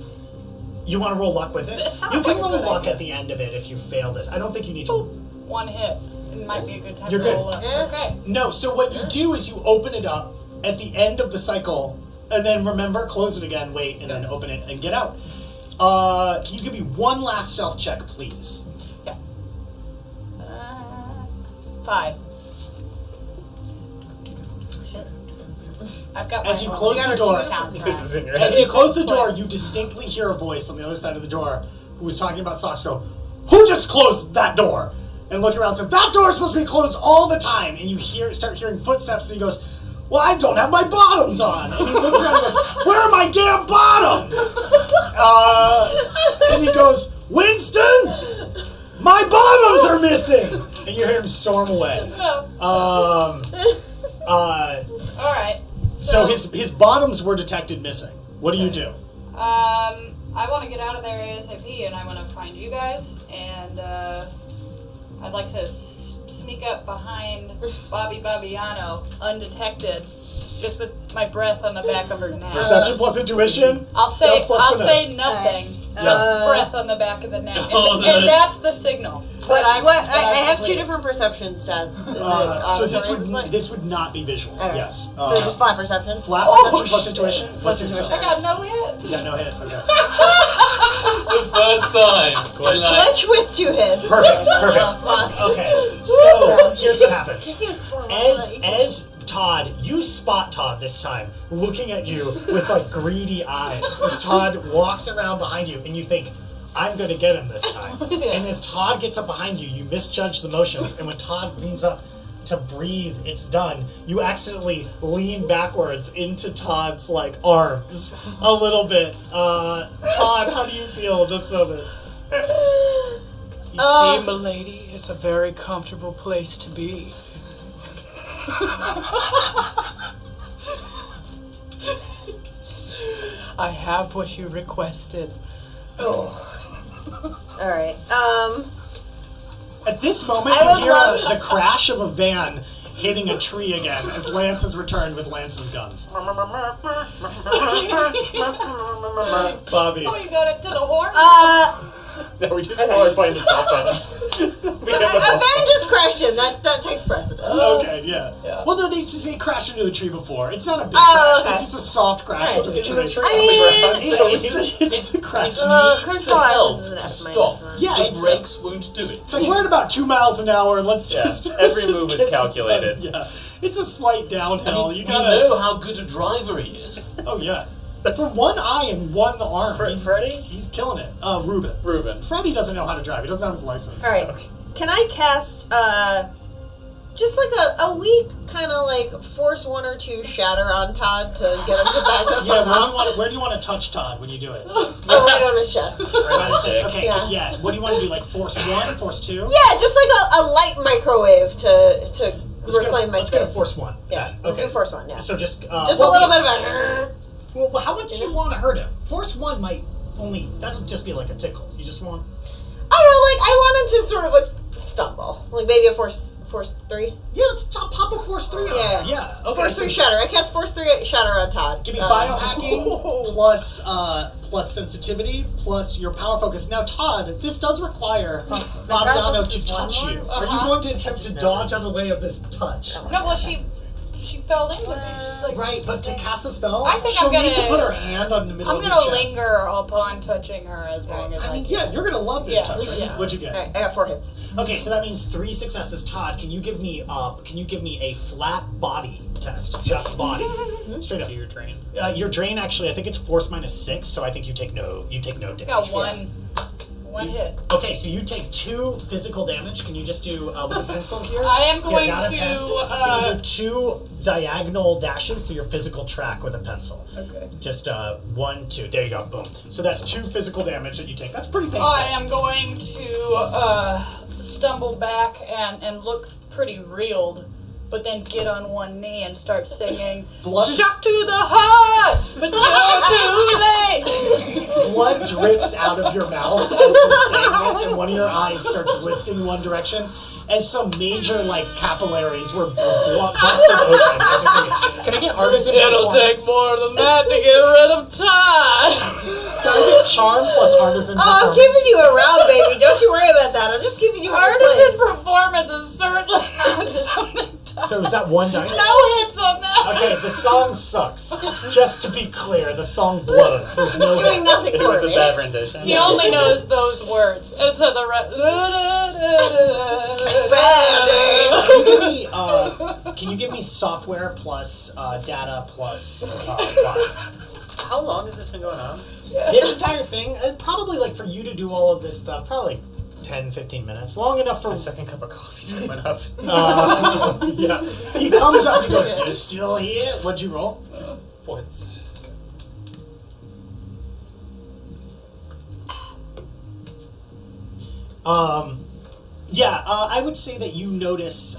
You want to roll luck with it? That sounds You can like a roll good luck idea. at the end of it if you fail this. I don't think you need to. 1 hit. It might be a good time You're to good. roll luck. Yeah. Okay. No, so what you do is you open it up at the end of the cycle, and then remember, close it again, wait, and then open it and get out. Can you give me one last stealth check, please? Yeah. 5. Shit. I've got As my you own close the door, soundtrack. This is in your as head. you close the door, you distinctly hear a voice on the other side of the door who was talking about socks go, who just closed that door? And look around and says, that door is supposed to be closed all the time. And you start hearing footsteps, and he goes, well, I don't have my bottoms on. And he looks around and goes, where are my damn bottoms? And he goes, Winston, my bottoms are missing. And you hear him storm away. All right. So his bottoms were detected missing. What do you do? I want to get out of there ASAP, and I want to find you guys, and I'd like to sneak up behind Bobby Bobbiano undetected, just with my breath on the back of her neck. Perception plus intuition? I'll say Stealth plus finesse. nothing, just breath on the back of the neck, and, Oh, and no. that's the signal. What? that I have 2 completed. different perception stats. Is So it this would not be visual. Okay. Yes. So just flat perception? Flat Oh, perception plus shit. intuition. What's your Plus stealth? I got no hits. Yeah, no hits. Okay. The first time. When I- Glitch with 2 hits. Perfect. Okay. So here's what happens. As Todd, you spot Todd this time, looking at you with like greedy eyes. As Todd walks around behind you, and you think, I'm going to get him this time. And as Todd gets up behind you, you misjudge the motions, and when Todd leans up to breathe, it's done. You accidentally lean backwards into Todd's like arms a little bit. Todd, how do you feel at this moment? You see, milady, it's a very comfortable place to be. I have what you requested. Oh. All right. At this moment, I you would hear love- the crash of a van hitting a tree again as Lance has returned with Lance's guns. Bobby. Oh, you got it to the horn? No, we just started playing the cell phone. But a van just crashed in. That takes precedence. Okay, yeah. Yeah. Well, no, they crashed into the tree before. It's not a big Oh, crash. okay. It's just a soft crash Right. into the tree. I mean, It's the crash. critical help actions is an to F stop. minus. Yeah, The it's brakes won't do it. It's like we're at about 2 miles an hour. Let's Yeah, just every let's move just is get this calculated. done. Yeah, it's a slight downhill. I mean, You we gotta. know how good a driver he is. Oh yeah. For one eye and one arm, Freddie? he's killing it. Ruben. Ruben. Freddie doesn't know how to drive. He doesn't have his license. All right. Can I cast just like a weak kind of like force 1 or 2 shatter on Todd to get him to back up? Yeah, where do you want to touch Todd when you do it? Oh, right on his chest. Right on his chest. Okay, Yeah. yeah. What do you want to do? Like force 1, force 2? Yeah, just like a light microwave to reclaim my Let's go to space. force 1. Yeah, let's do force 1. Yeah, So just just a little bit of a. Well, how much do you want to hurt him? Force 1 might only that'll just be like a tickle. You just want. I don't know, like I want him to sort of like stumble, like maybe a force 3. Yeah, let's pop a force 3 on Yeah. there. Yeah. Okay. Force 3 shatter. I cast force 3 shatter on Todd. Give me biohacking plus sensitivity plus your power focus. Now, Todd, this does require Bobbiano to touch you. Are you going to attempt to dodge out of the way of this touch? No, well, she fell in with me. She's like, Right, but to cast a spell, I think she'll I'm need to gonna- put her hand on the middle I'm of your gonna chest. linger upon touching her as long as I I mean, can. yeah, you're gonna love this Yeah, touch, right? yeah. What'd you get? All right, I got 4 hits. Okay, so that means 3 successes. Todd, can you give me a flat body test? Just body, straight up. Do your drain. Your drain actually, I think it's force -6, so I think you take no damage. I got one hit. Okay, so you take 2 physical damage. Can you just do with a pencil here? I am going not a to, pen. You can do 2 diagonal dashes through your physical track with a pencil. Okay. Just 1, 2. There you go. Boom. So that's 2 physical damage that you take. That's pretty painful. I am going to stumble back and look pretty reeled, but then get on one knee and start singing Blood is- "Shock to the heart, but you're too late." Blood drips out of your mouth as you're saying this, and one of your eyes starts listing one direction, as some major capillaries were busted open. As you're saying it. Can I get artisan? It'll take more than that to get rid of time. Can I get charm plus artisan? Oh, I'm performance? keeping you around, baby. Don't you worry about that. I'm just keeping you in your Artisan place. performance is certainly not something. So is that 1 dice? No hits on that. Okay, the song sucks. Just to be clear, the song blows. There's no It's doing hits. nothing It for was a me. bad rendition. He only knows those words. And so the Can you give me software plus data plus body? How long has this been going on? This entire thing, probably for you to do all of this stuff, probably 10, 15 minutes. Long enough for The second cup of coffee's coming up. yeah. He comes up and he goes, "You still here?" What'd you roll? 4 hits. I would say that you notice,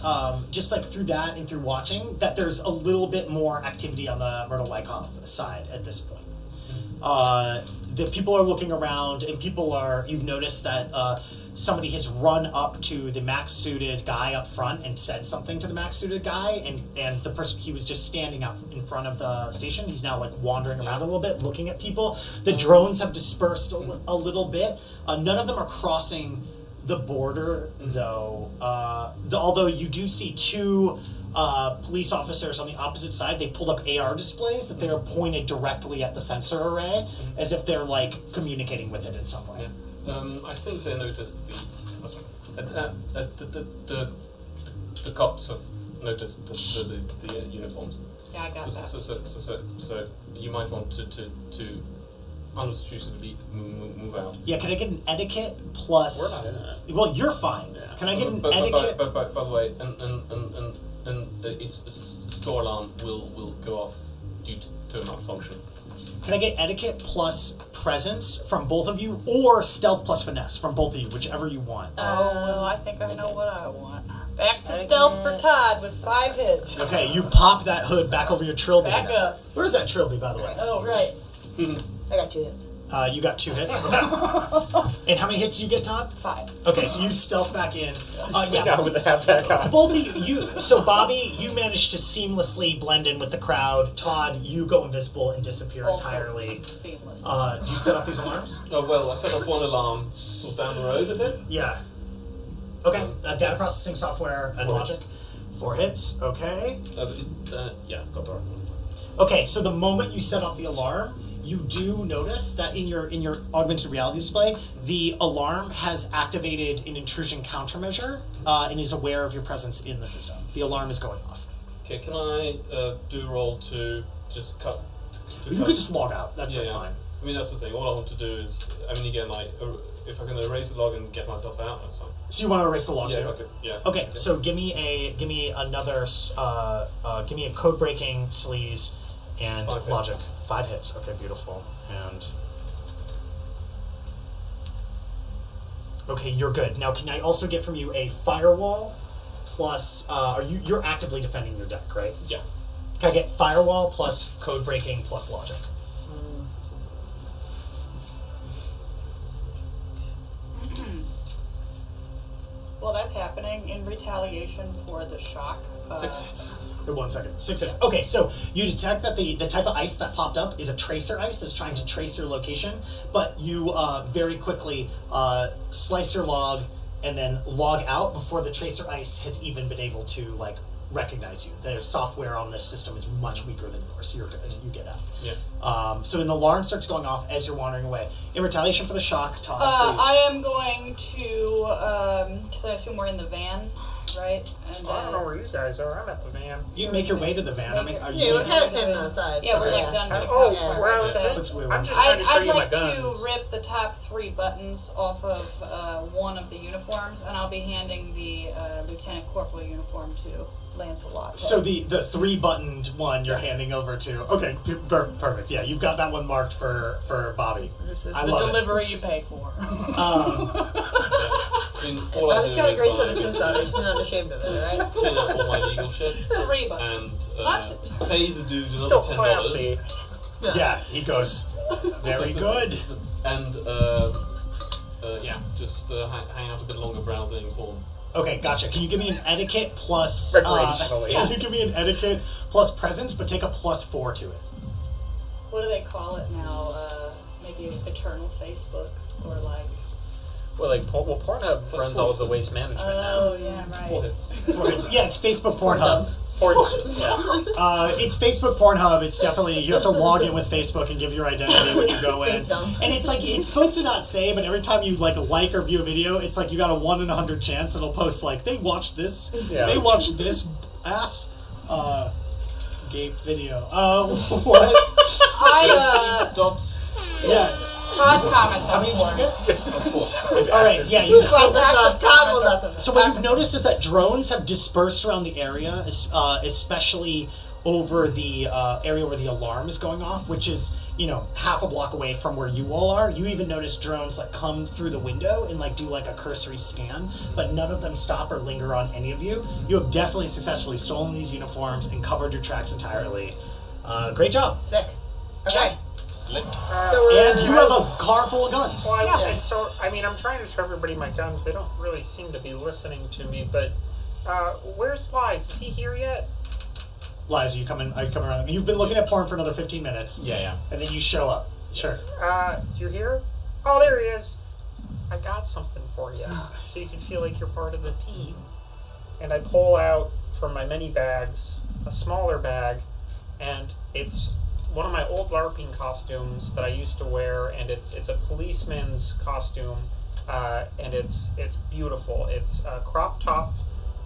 just through that and through watching, that there's a little bit more activity on the Myrtle-Wyckoff side at this point. The people are looking around, and you've noticed that somebody has run up to the max-suited guy up front and said something to the max-suited guy, and the person, he was just standing out in front of the station. He's now wandering around a little bit, looking at people. The drones have dispersed a little bit. None of them are crossing the border, though. Although you do see 2 police officers on the opposite side. They pulled up AR displays that they're pointed directly at the sensor array, as if they're communicating with it in some way. I think they noticed the cops have noticed the uniforms. Yeah, I got that. So you might want to unobtrusively move out. Yeah, can I get an etiquette plus? We're not in it. Well, you're fine. Yeah. Can I get an By etiquette? the way, and its store alarm will go off due to a malfunction. Can I get etiquette plus presence from both of you, or stealth plus finesse from both of you, whichever you want. Oh, well, I think I know what I want. Back to stealth for Todd with 5 hits. Okay, you pop that hood back over your trilby. Back up. Where's that trilby, by the way? Oh, right. I got 2 hits. You got 2 hits. Okay. And how many hits you get, Todd? 5. Okay, so you stealth back in. Yeah, with the hat back on. Both of you. So Bobby, you managed to seamlessly blend in with the crowd. Todd, you go invisible and disappear Also entirely. seamless. Do you set off these alarms? Oh, well, I set off one alarm sort of down the road a bit. Yeah. Okay. Data processing software and 4 logic. hits. 4 hits. Okay. Yeah, got the right one. Okay. So the moment you set off the alarm, you do notice that in your augmented reality display, the alarm has activated an intrusion countermeasure and is aware of your presence in the system. The alarm is going off. Okay, can I do a roll to just cut? You could just log out. That's Yeah. fine. I mean, that's the thing. All I want to do is, I mean, again, like, if I can erase the log and get myself out, that's fine. So you want to erase the log Yeah, too? if I could, yeah. Okay, so give me another give me a code breaking sleaze and 5 hits. logic. 5 hits. Okay, beautiful. And okay, you're good. Now, can I also get from you a firewall plus? You're actively defending your deck, right? Yeah. Can I get firewall plus code breaking plus logic? Well, that's happening in retaliation for the shock. 6 hits. Wait 1 second. 6 hits. Okay, so you detect that the type of ice that popped up is a tracer ice that's trying to trace your location, but you very quickly slice your log and then log out before the tracer ice has even been able to recognize you. The software on this system is much weaker than yours, so you're good. You get out. Yeah. So an alarm starts going off as you're wandering away. In retaliation for the shock, Todd, please. I am going to, because I assume we're in the van, right? And I don't know where you guys are. I'm at the van. You can make your way to the van. I mean, are you Yeah, we're leaving? kind of standing outside. Yeah, we're Okay. like done with the Oh, car. we're out of So- the Let's wait I'm one just trying to show I'd you my like to guns. rip the top 3 buttons off of one of the uniforms, and I'll be handing the Lieutenant Corporal uniform to Lancelot. So the 3-buttoned one you're handing over to. Okay, perfect. Yeah, you've got that one marked for Bobby. This is I the love it. delivery you pay for. I mean, all I Bobby's do got a is great I set of just teeth on her. She's not ashamed of it, right? clean up all my legal shit 3 buttons. and pay the dude Still another $10. classy. Yeah, he goes, very good. And yeah, just hang out a bit longer browsing porn. Okay, gotcha. Can you give me an etiquette plus... Recreationally. can you give me an etiquette plus presence, but take a +4 to it? What do they call it now? Maybe Eternal Facebook or like. Well, Pornhub Plus runs 4. all of the waste management Oh now. yeah, 4 right. hits. Yeah, it's Facebook Pornhub. Yeah. It's Facebook Pornhub. It's definitely, you have to log in with Facebook and give your identity when you go in. Face dump. And it's it's supposed to not say, but every time you like or view a video, it's you got a 1 in 100 chance it'll post they watched this. Yeah. They watched this ass gape video. What? I Dots. Yeah. Todd comments How on many porn. did you get? Of course. All right. Yeah. You Brought this up. Todd will not something. So what you've noticed is that drones have dispersed around the area, especially over the area where the alarm is going off, which is, half a block away from where you all are. You even notice drones come through the window and do a cursory scan, but none of them stop or linger on any of you. You have definitely successfully stolen these uniforms and covered your tracks entirely. Great job. Sick. Okay. Slick. So we're... And you have a car full of guns. Well, and so, I'm trying to show everybody my guns. They don't really seem to be listening to me, but where's Lies? Is he here yet? Liza, are you coming around? You've been looking at porn for another 15 minutes. Yeah. And then you show up. Sure. You're here? Oh, there he is. I got something for you, so you can feel like you're part of the team. And I pull out from my many bags a smaller bag, and it's one of my old LARPing costumes that I used to wear, and it's a policeman's costume, and it's beautiful. It's a crop top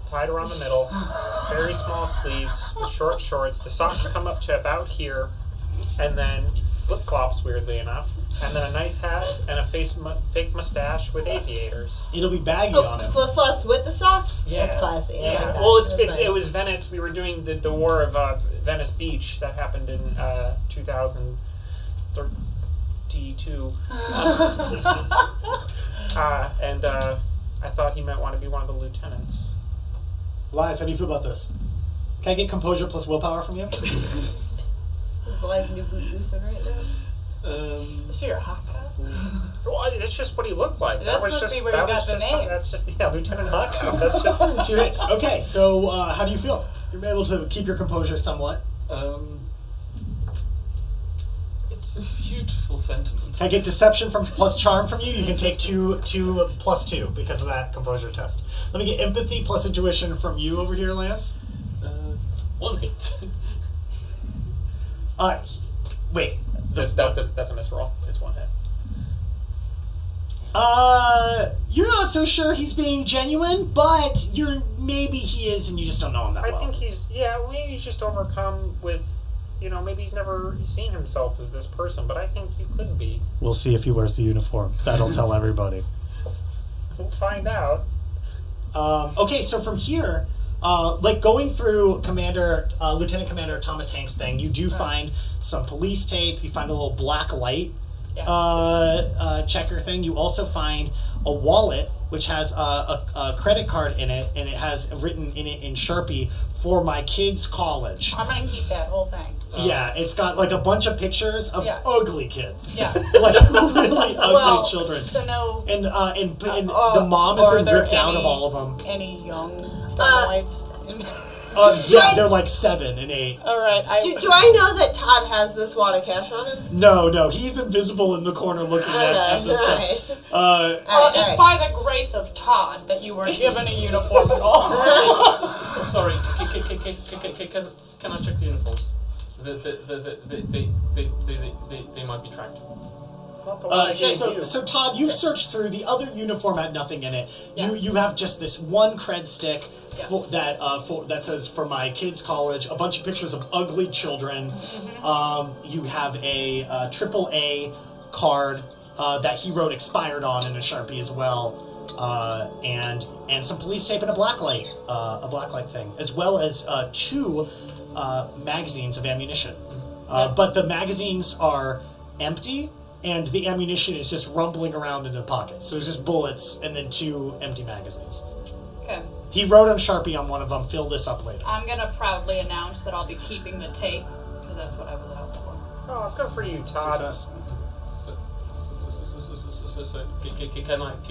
tied around the middle, very small sleeves with short shorts. The socks come up to about here, and then flip-flops, weirdly enough, and then a nice hat and a fake mustache with aviators. It'll be baggy on him. Flip-flops with the socks? Yeah. That's classy. I Yeah. like that. Well, That's it nice. was Venice. We were doing the War of Venice Beach that happened in 2013. Ep02. And I thought he might want to be one of the lieutenants. Elias, how do you feel about this? Can I get composure plus willpower from you? Is Elias new boofing right now? Is he your hot guy? Well, that's just what he looked like. That must just be where you got the name. That's just Lieutenant Altschuh. That's just. 2 hits. Okay, so how do you feel? You're able to keep your composure somewhat. It's a beautiful sentiment. Can I get deception from plus charm from you? You can take two plus 2 because of that composure test. Let me get empathy plus intuition from you over here, Lance. 1 hit. Wait. That's a misroll. It's 1 hit. You're not so sure he's being genuine, but maybe he is, and you just don't know him that well. I think maybe he's just overcome with, maybe he's never seen himself as this person, but I think you could be. We'll see if he wears the uniform. That'll tell everybody. We'll find out. Okay, so from here, going through Lieutenant Commander Thomas Hanks' thing, you do find some police tape. You find a little black light checker thing. You also find a wallet which has a credit card in it, and it has written in it in Sharpie, "For my kids' college." I'm gonna keep that whole thing. Yeah, it's got like a bunch of pictures of ugly kids. Yeah. Like really ugly children. So no. And the mom has been ripped out of all of them. Any young Starlights? They're like 7 and 8. All right. Do I know that Todd has this wad of cash on him? No, he's invisible in the corner looking at the stuff. It's by the grace of Todd that you were given a uniform at all. Sorry, can I check the uniforms? They might be tracked. So Todd, you've searched through. The other uniform had nothing in it. Yeah. You have just this one cred stick that says "For my kids' college." A bunch of pictures of ugly children. Mm-hmm. You have a AAA card that he wrote expired on in a Sharpie as well, and some police tape and a blacklight thing, as well as 2 magazines of ammunition. But the magazines are empty. And the ammunition is just rumbling around in the pockets. So there's just bullets and then 2 empty magazines. Okay. He wrote on Sharpie on one of them, fill this up later. I'm going to proudly announce that I'll be keeping the tape, because that's what I was out for. Oh, good for you, Todd. Success.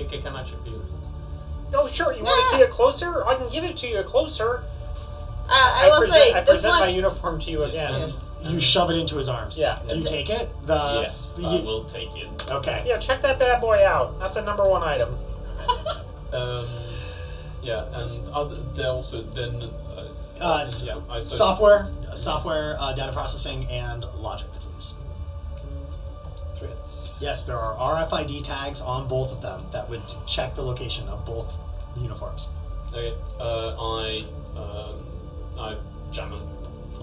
Can I check the uniforms? Oh, sure. You want to see it closer? I can give it to you closer. I will say, I this present my one... uniform to you again. You shove it into his arms. Yeah. Do you take it? Yes, I will take it. Okay. Yeah, check that bad boy out. That's a number 1 item. And they also then... software, data processing, and logic, please. 3 hits. Yes, there are RFID tags on both of them that would check the location of both uniforms. Okay, I jam them.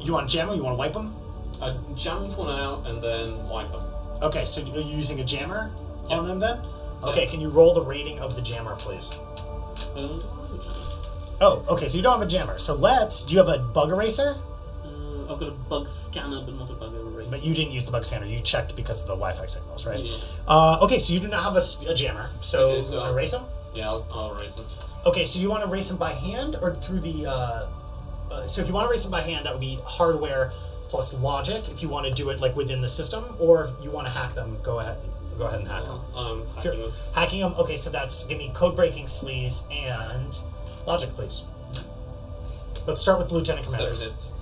You want to jam them? You want to wipe them? I jam them for now and then wipe them. Okay, so you're using a jammer Yeah. on them then? Okay, can you roll the rating of the jammer, please? Oh, okay, so you don't have a jammer. So do you have a bug eraser? I've got a bug scanner, but not a bug eraser. But you didn't use the bug scanner. You checked because of the Wi-Fi signals, right? Yeah. Okay, so you do not have a jammer. So, Okay, so you want to erase them? Yeah, I'll erase them. Okay, so you want to erase them by hand or through the... so if you want to erase them by hand, that would be hardware plus logic. If you want to do it like within the system, or if you want to hack them, go ahead and hack them. Hacking them. Hacking them. Okay, so give me code breaking sleaze and logic, please. Let's start with Lieutenant Commander. 7 hits.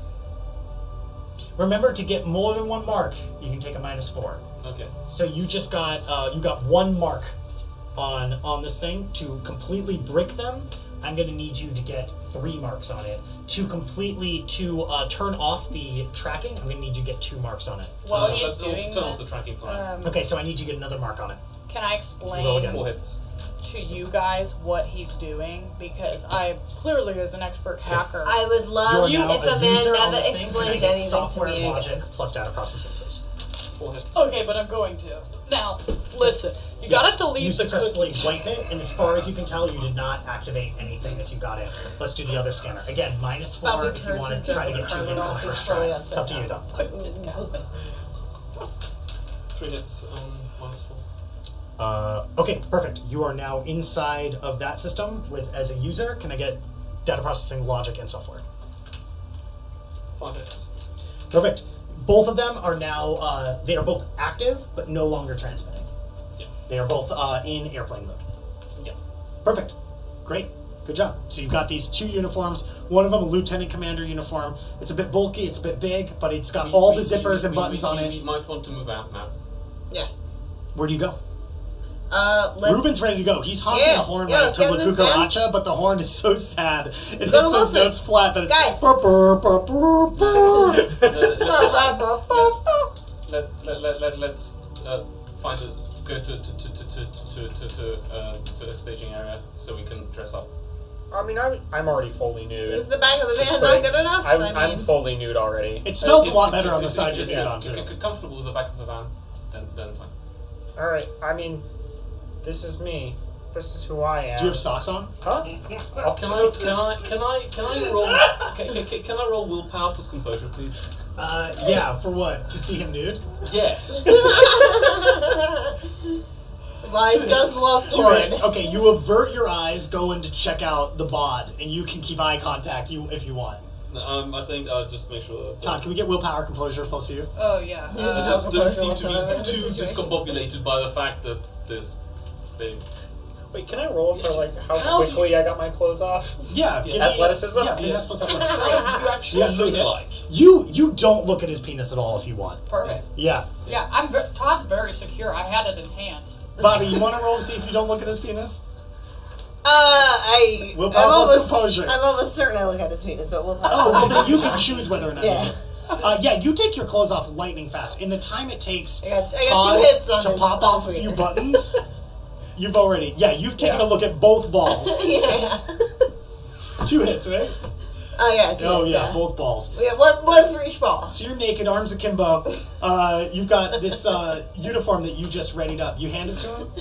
Remember, to get more than 1 mark, you can take a -4. Okay. So you just got 1 mark on this thing. To completely brick them, I'm going to need you to get 3 marks on it. To turn off the tracking, I'm going to need you to get 2 marks on it. While he's but doing turn off this, the tracking file. Okay, so I need you to get another mark on it. can I Roll explain again. 4 hits. to you guys what he's doing? Because I clearly, as an expert hacker, I would love You are now if a man user on never this thing. explained Can I get anything to software me. logic plus data processing, please. 4 hits. Okay, but I'm going to. Now, listen. You Yes, gotta delete you the successfully cookies. wipe it, and as far as you can tell, you did not activate anything as you got in. Let's do the other scanner. Again, -4 Probably if you want to try to get 2 hits on the first try. It's up to you, though. Just go. 3 hits, -4. Okay, perfect. You are now inside of that system as a user. Can I get data processing, logic, and software? 5 hits. Perfect. Both of them are now, they are both active, but no longer transmitting. Yeah. They are both in airplane mode. Yeah. Perfect. Great. Good job. So you've got these 2 uniforms. One of them a lieutenant commander uniform. It's a bit bulky, it's a bit big, but it's got all the zippers and buttons on it. We might want to move out now. Yeah. Where do you go? Let's... Ruben's ready to go. He's honking Yeah. a horn Yeah, right let's to get in this van. Cucaracha, but the horn is so sad. It hits go to those Wilson. notes flat that it's Guys. burr, burr, burr, burr, burr. Let's find a go to a staging area so we can dress up. I mean, I'm already fully nude. Is the back of the Just van putting- not good enough? I'm fully nude already. It smells a If- lot if- better if- on the if- side if- you're if nude on, too. you're comfortable with the back of the van, then fine. All right. I mean, this is me. This is who I am. Do you have socks on? Huh? Oh, can I roll willpower plus composure, please? Yeah, for what? To see him nude? Yes. Lies does love 2 porn. hits. Okay, you avert your eyes, go in to check out the bod, and you can keep eye contact if you want. I think I'll just make sure that... Todd, can we get willpower composure plus you? Oh yeah. I just don't seem to whatsoever in be this too situation. discombobulated by the fact that this thing... Wait, can I roll for like how How do quickly I got my clothes off? Yeah, give me Athleticism? Yeah, finesse plus athleticism. How do you actually Yeah, 3 look hits. like? You don't look at his penis at all if you want. Perfect. Yeah. Yeah, Todd's very secure. I had it enhanced. Bobby, you want to roll to see if you don't look at his penis? Willpower I'm plus almost, composure. I'm almost certain I look at his penis, but we'll. Oh, well then you can choose whether or not Yeah. you do. Yeah, you take your clothes off lightning fast. In the time it takes I got Todd 2 hits on to his pop off a few buttons, you've taken a look at both balls. Yeah. 2 hits, right? Oh yeah. 2 Oh hits, yeah, both balls. We have one for each ball. So you're naked, arms akimbo. You've got this uniform that you just readied up. You hand it to him?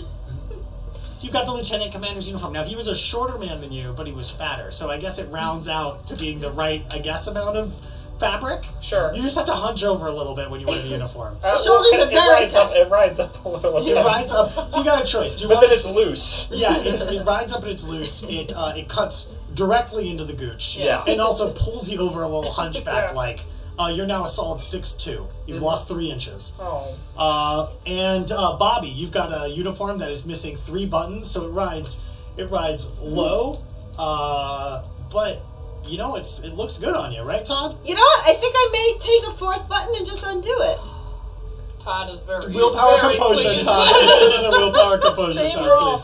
You've got the lieutenant commander's uniform. Now, he was a shorter man than you, but he was fatter. So I guess it rounds out to being the right, amount of fabric. Sure. You just have to hunch over a little bit when you wear the uniform. The shoulders are very tight. It rides up a little. It rides up. So you got a choice. Do you But want then it's loose. Yeah, it rides up and it's loose. It cuts directly into the gooch. Yeah. And also pulls you over a little hunchback like. You're now a solid 6'2". You've lost 3 inches. Oh. And Bobby, you've got a uniform that is missing 3 buttons, so it rides low. But you know it looks good on you, right, Todd? You know what? I think I may take a 4th button and just undo it. Todd is very Willpower very composure, pleased. Todd. This is a willpower composure, Same Todd, roll.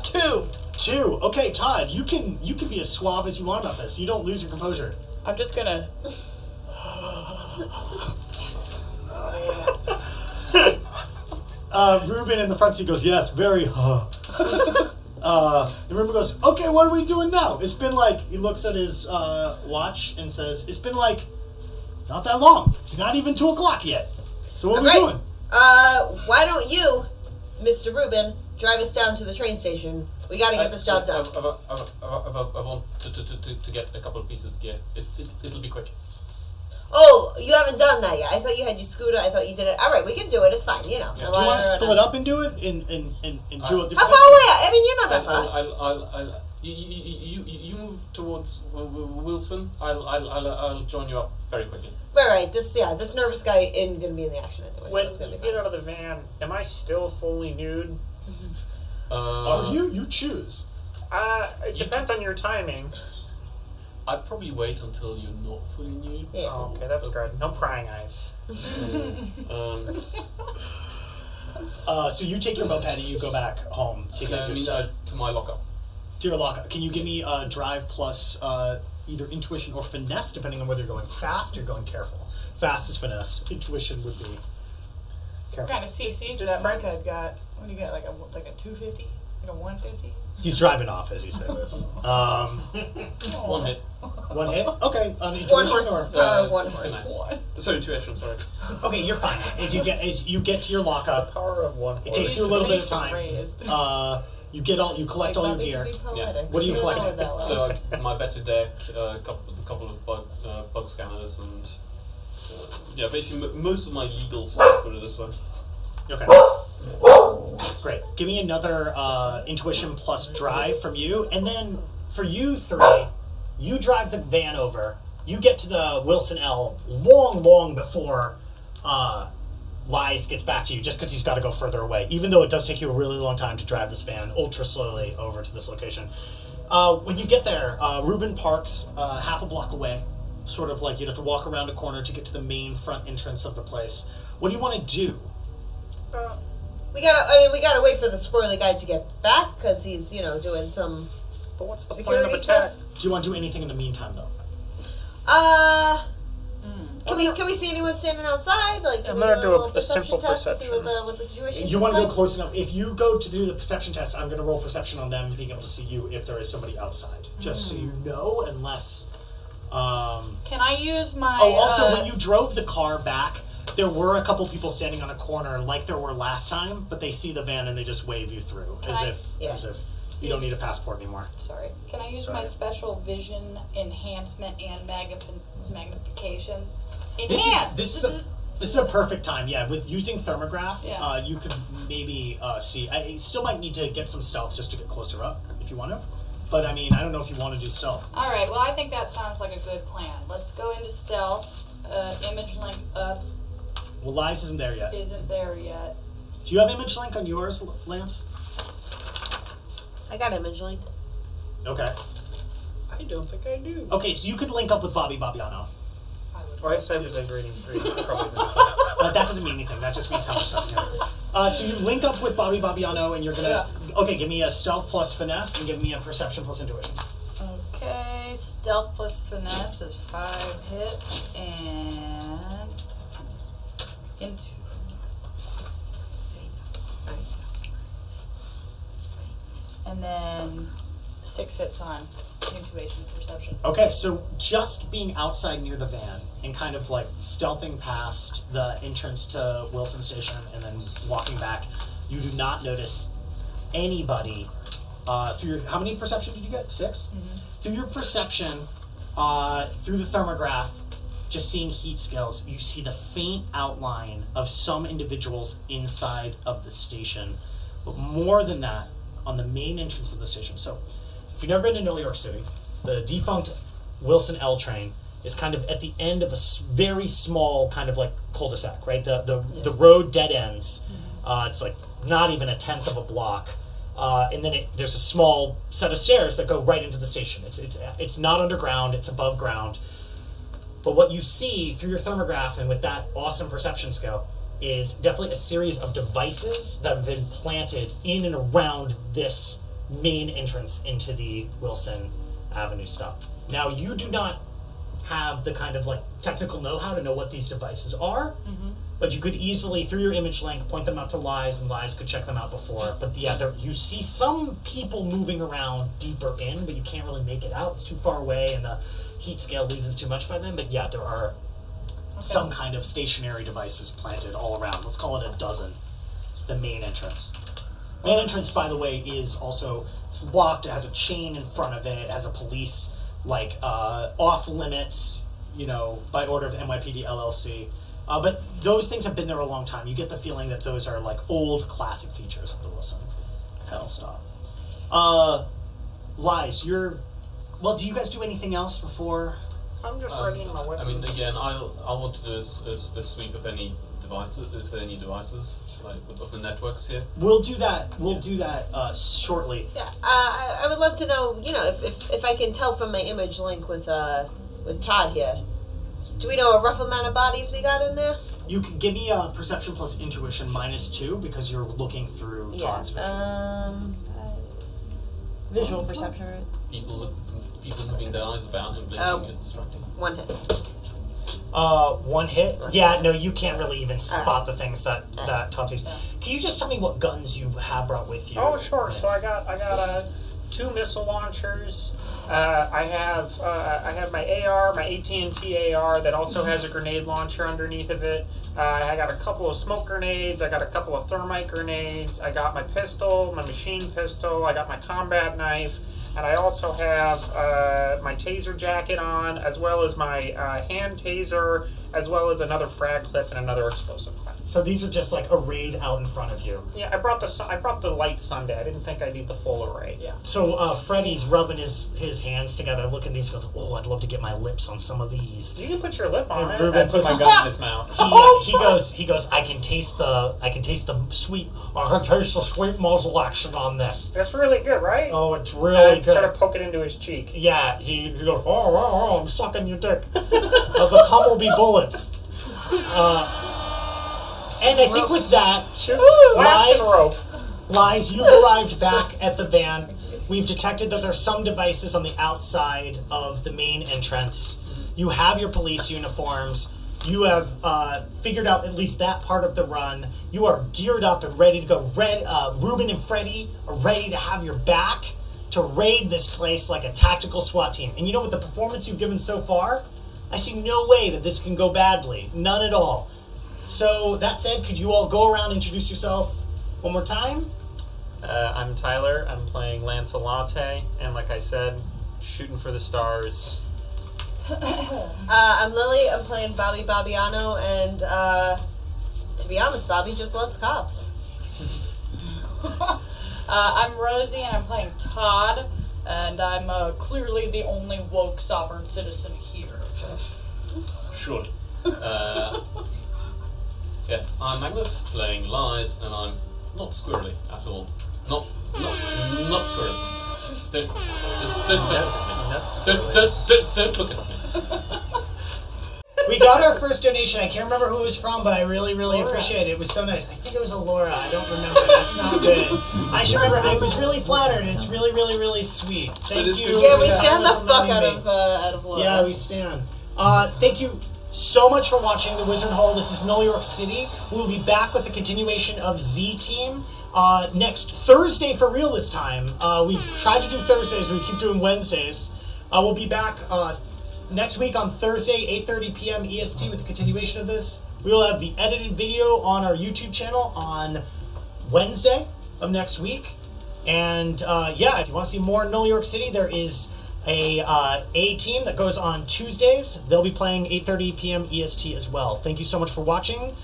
please. 2. 2. Okay, Todd, you can be as suave as you want about this. You don't lose your composure. I'm just gonna. Ruben in the front seat goes, yes, very. And Ruben goes, okay, what are we doing now? It's been like, he looks at his watch and says, it's been like, not that long. It's not even 2 o'clock yet. So what are we doing? Why don't you, Mr. Rubin, drive us down to the train station? We gotta get this job done. I want to get a couple of pieces of gear. It'll be quick. Oh, you haven't done that yet. I thought you had your scooter. I thought you did it. All right, we can do it. It's fine. You know. Do you want to split up and do it? And do it differently? How far away? I mean, you're not that far. You move towards Wilson. I'll join you up very quickly. Right. This nervous guy isn't gonna be in the action anyway. So When it's gonna you be get fine. out of the van, am I still fully nude? Are you? You choose. It depends on your timing. I'd probably wait until you're not fully nude. Yeah. Oh, okay, that's good. No prying eyes. So you take your moped and you go back home to get your stuff. To my lockup. To your lockup. Can you give me a drive plus either intuition or finesse, depending on whether you're going fast or going careful? Fast is finesse. Intuition would be What careful. kind of CCs that moped got? What do you got? Like a 250? Like a 150? He's driving off as you say this. 1 hit. 1 hit? Okay. Intuition One horse. or Power of one horse. Finesse. Sorry, 2 actions, sorry. okay, you're fine. As you get to your lockup, Power of one. it takes you a little bit of time. Raised. You collect all your gear. What do you collect? So my better deck, a couple of bug scanners, and basically most of my legal stuff. Put it this way. Okay. Great. Give me another intuition plus drive from you, and then for you three, you drive the van over. You get to the Wilson L long before Lies gets back to you, just because he's got to go further away. Even though it does take you a really long time to drive this van ultra slowly over to this location. When you get there, Reuben parks half a block away. Sort of like you'd have to walk around a corner to get to the main front entrance of the place. What do you want to do? We gotta wait for the squirrely guy to get back because he's doing some. But what's the plan security of attack? stuff. Do you want to do anything in the meantime, though? Can we see anyone standing outside? Like, I'm can we gonna do do little a simple test to see perception. what the situation. You want to go close enough. If you go to do the perception test, I'm going to roll perception on them being able to see you if there is somebody outside. Just so you know, unless... Can I use my... Oh, also, when you drove the car back, there were a couple people standing on a corner like there were last time, but they see the van and they just wave you through as if you don't need a passport anymore. Sorry. Can I use Sorry. my special vision enhancement and magnification? This is a perfect time, yeah. With using thermograph, Yeah. you could maybe see. I still might need to get some stealth just to get closer up if you want to. But I mean, I don't know if you want to do stealth. All right. Well, I think that sounds like a good plan. Let's go into stealth. Image link up Well, Lies isn't there yet. isn't there yet. Do you have image link on yours, Lance? I got image link. Okay. I don't think I do. Okay, so you could link up with Bobby Bobbiano. Well, I said his rating 3. Probably didn't. That doesn't mean anything. That just means how much stuff you have. So you link up with Bobby Bobbiano, and you're gonna. Yeah. Okay, give me a stealth plus finesse, and give me a perception plus intuition. Okay. Stealth plus finesse is 5 hits and into. And then 6 hits on intuition perception. Okay, so just being outside near the van and kind of like stealthing past the entrance to Wilson Station and then walking back, you do not notice anybody through your. How many perception did you get? 6? Mm-hmm. Through your perception, through the thermograph, just seeing heat scales, you see the faint outline of some individuals inside of the station. But more than that, on the main entrance of the station. So, if you've never been to Null York City, the defunct Wilson L train is kind of at the end of a very small kind of like cul-de-sac, right? The road dead ends. It's like not even a tenth of a block. And then there's a small set of stairs that go right into the station. It's not underground, it's above ground. But what you see through your thermograph and with that awesome perception skill is definitely a series of devices that have been planted in and around this main entrance into the Wilson Avenue stop. Now, you do not have the kind of like technical know-how to know what these devices are, but you could easily, through your image link, point them out to Lies, and Lies could check them out before. But yeah, you see some people moving around deeper in, but you can't really make it out. It's too far away, and the heat scale loses too much by then. But yeah, there are some kind of stationary devices planted all around. Let's call it a dozen. The main entrance. Main entrance, by the way, is also, it's locked. It has a chain in front of it. It has a police, off limits, by order of the NYPD LLC. But those things have been there a long time. You get the feeling that those are like old classic features of the Wilson Hell stop. Lies, do you guys do anything else before? I'm just readying my weapons. I mean, again, I want to do a sweep of any devices, if there are any devices, like of the networks here. We'll do that. We'll do that shortly. Yeah, I would love to know, if I can tell from my image link with Todd here. Do we know a rough amount of bodies we got in there? You can give me a perception plus intuition -2 because you're looking through Todd's vision. Visual perception, right? People moving their eyes about and blinking is distracting. 1 hit. 1 hit? Yeah, no, you can't really even spot the things that Todd sees. Can you just tell me what guns you have brought with you? Oh, sure. So I got 2 missile launchers. I have my AR, my AT&T AR that also has a grenade launcher underneath of it. I got a couple of smoke grenades. I got a couple of thermite grenades. I got my pistol, my machine pistol. I got my combat knife. And I also have my taser jacket on, as well as my hand taser, as well as another frag clip and another explosive clip. So these are just like arrayed out in front of you. Yeah, I brought the light Sunday. I didn't think I'd need the full array. Yeah. So Freddy's rubbing his hands together, looking at these, goes, "Oh, I'd love to get my lips on some of these." You can put your lip on And it. Ruben And put puts my gun in his mouth. he goes. I can taste the sweet. I can taste the sweet muzzle action on this. That's really good, right? Oh, it's And really I good. sort of poke it into his cheek. Yeah, he goes, oh, I'm sucking your dick. The cum will be bullets. And I think with that, Last in a row. Lies, you've arrived back at the van. We've detected that there's some devices on the outside of the main entrance. You have your police uniforms. You have figured out at least that part of the run. You are geared up and ready to go. Ruben and Freddy are ready to have your back to raid this place like a tactical SWAT team. And you know, with the performance you've given so far, I see no way that this can go badly. None at all. So, that said, could you all go around and introduce yourself one more time? I'm Tyler. I'm playing Lancelot, and like I said, shooting for the stars. I'm Lily. I'm playing Bobby Bobbiano, and to be honest, Bobby just loves cops. I'm Rosie, and I'm playing Todd, and I'm clearly the only woke sovereign citizen here. Surely. Yeah, I'm Magnus, playing Lies, and I'm not squirrely at all. Not squirrely. Don't look at me. We got our first donation. I can't remember who it was from, but I really, really appreciate it. It was so nice. I think it was Alora. I don't remember. That's not good. I should remember. I was really flattered. It's really, really, really sweet. Thank you. Yeah, we stand the for fuck reminding me. out of Laura. Yeah, we stand. Thank you so much for watching the Wizard Hole. This is Null York City. We will be back with the continuation of Z-team next Thursday for real this time. We've tried to do Thursdays, we keep doing Wednesdays. We'll be back next week on Thursday, 8:30 p.m. EST with the continuation of this. We will have the edited video on our YouTube channel on Wednesday of next week. And yeah, if you want to see more Null York City, there is a team that goes on Tuesdays. They'll be playing 8:30 p.m. EST as well. Thank you so much for watching.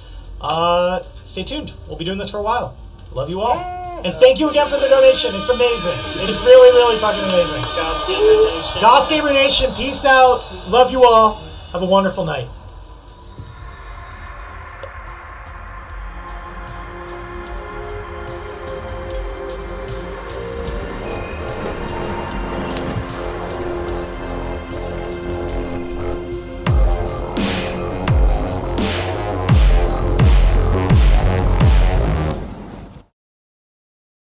Stay tuned. We'll be doing this for a while. Love you all. And thank you again for the donation. It's amazing. It's really, really fucking amazing. Goth Gamer Nation. Goth Gamer Nation, peace out. Love you all. Have a wonderful night.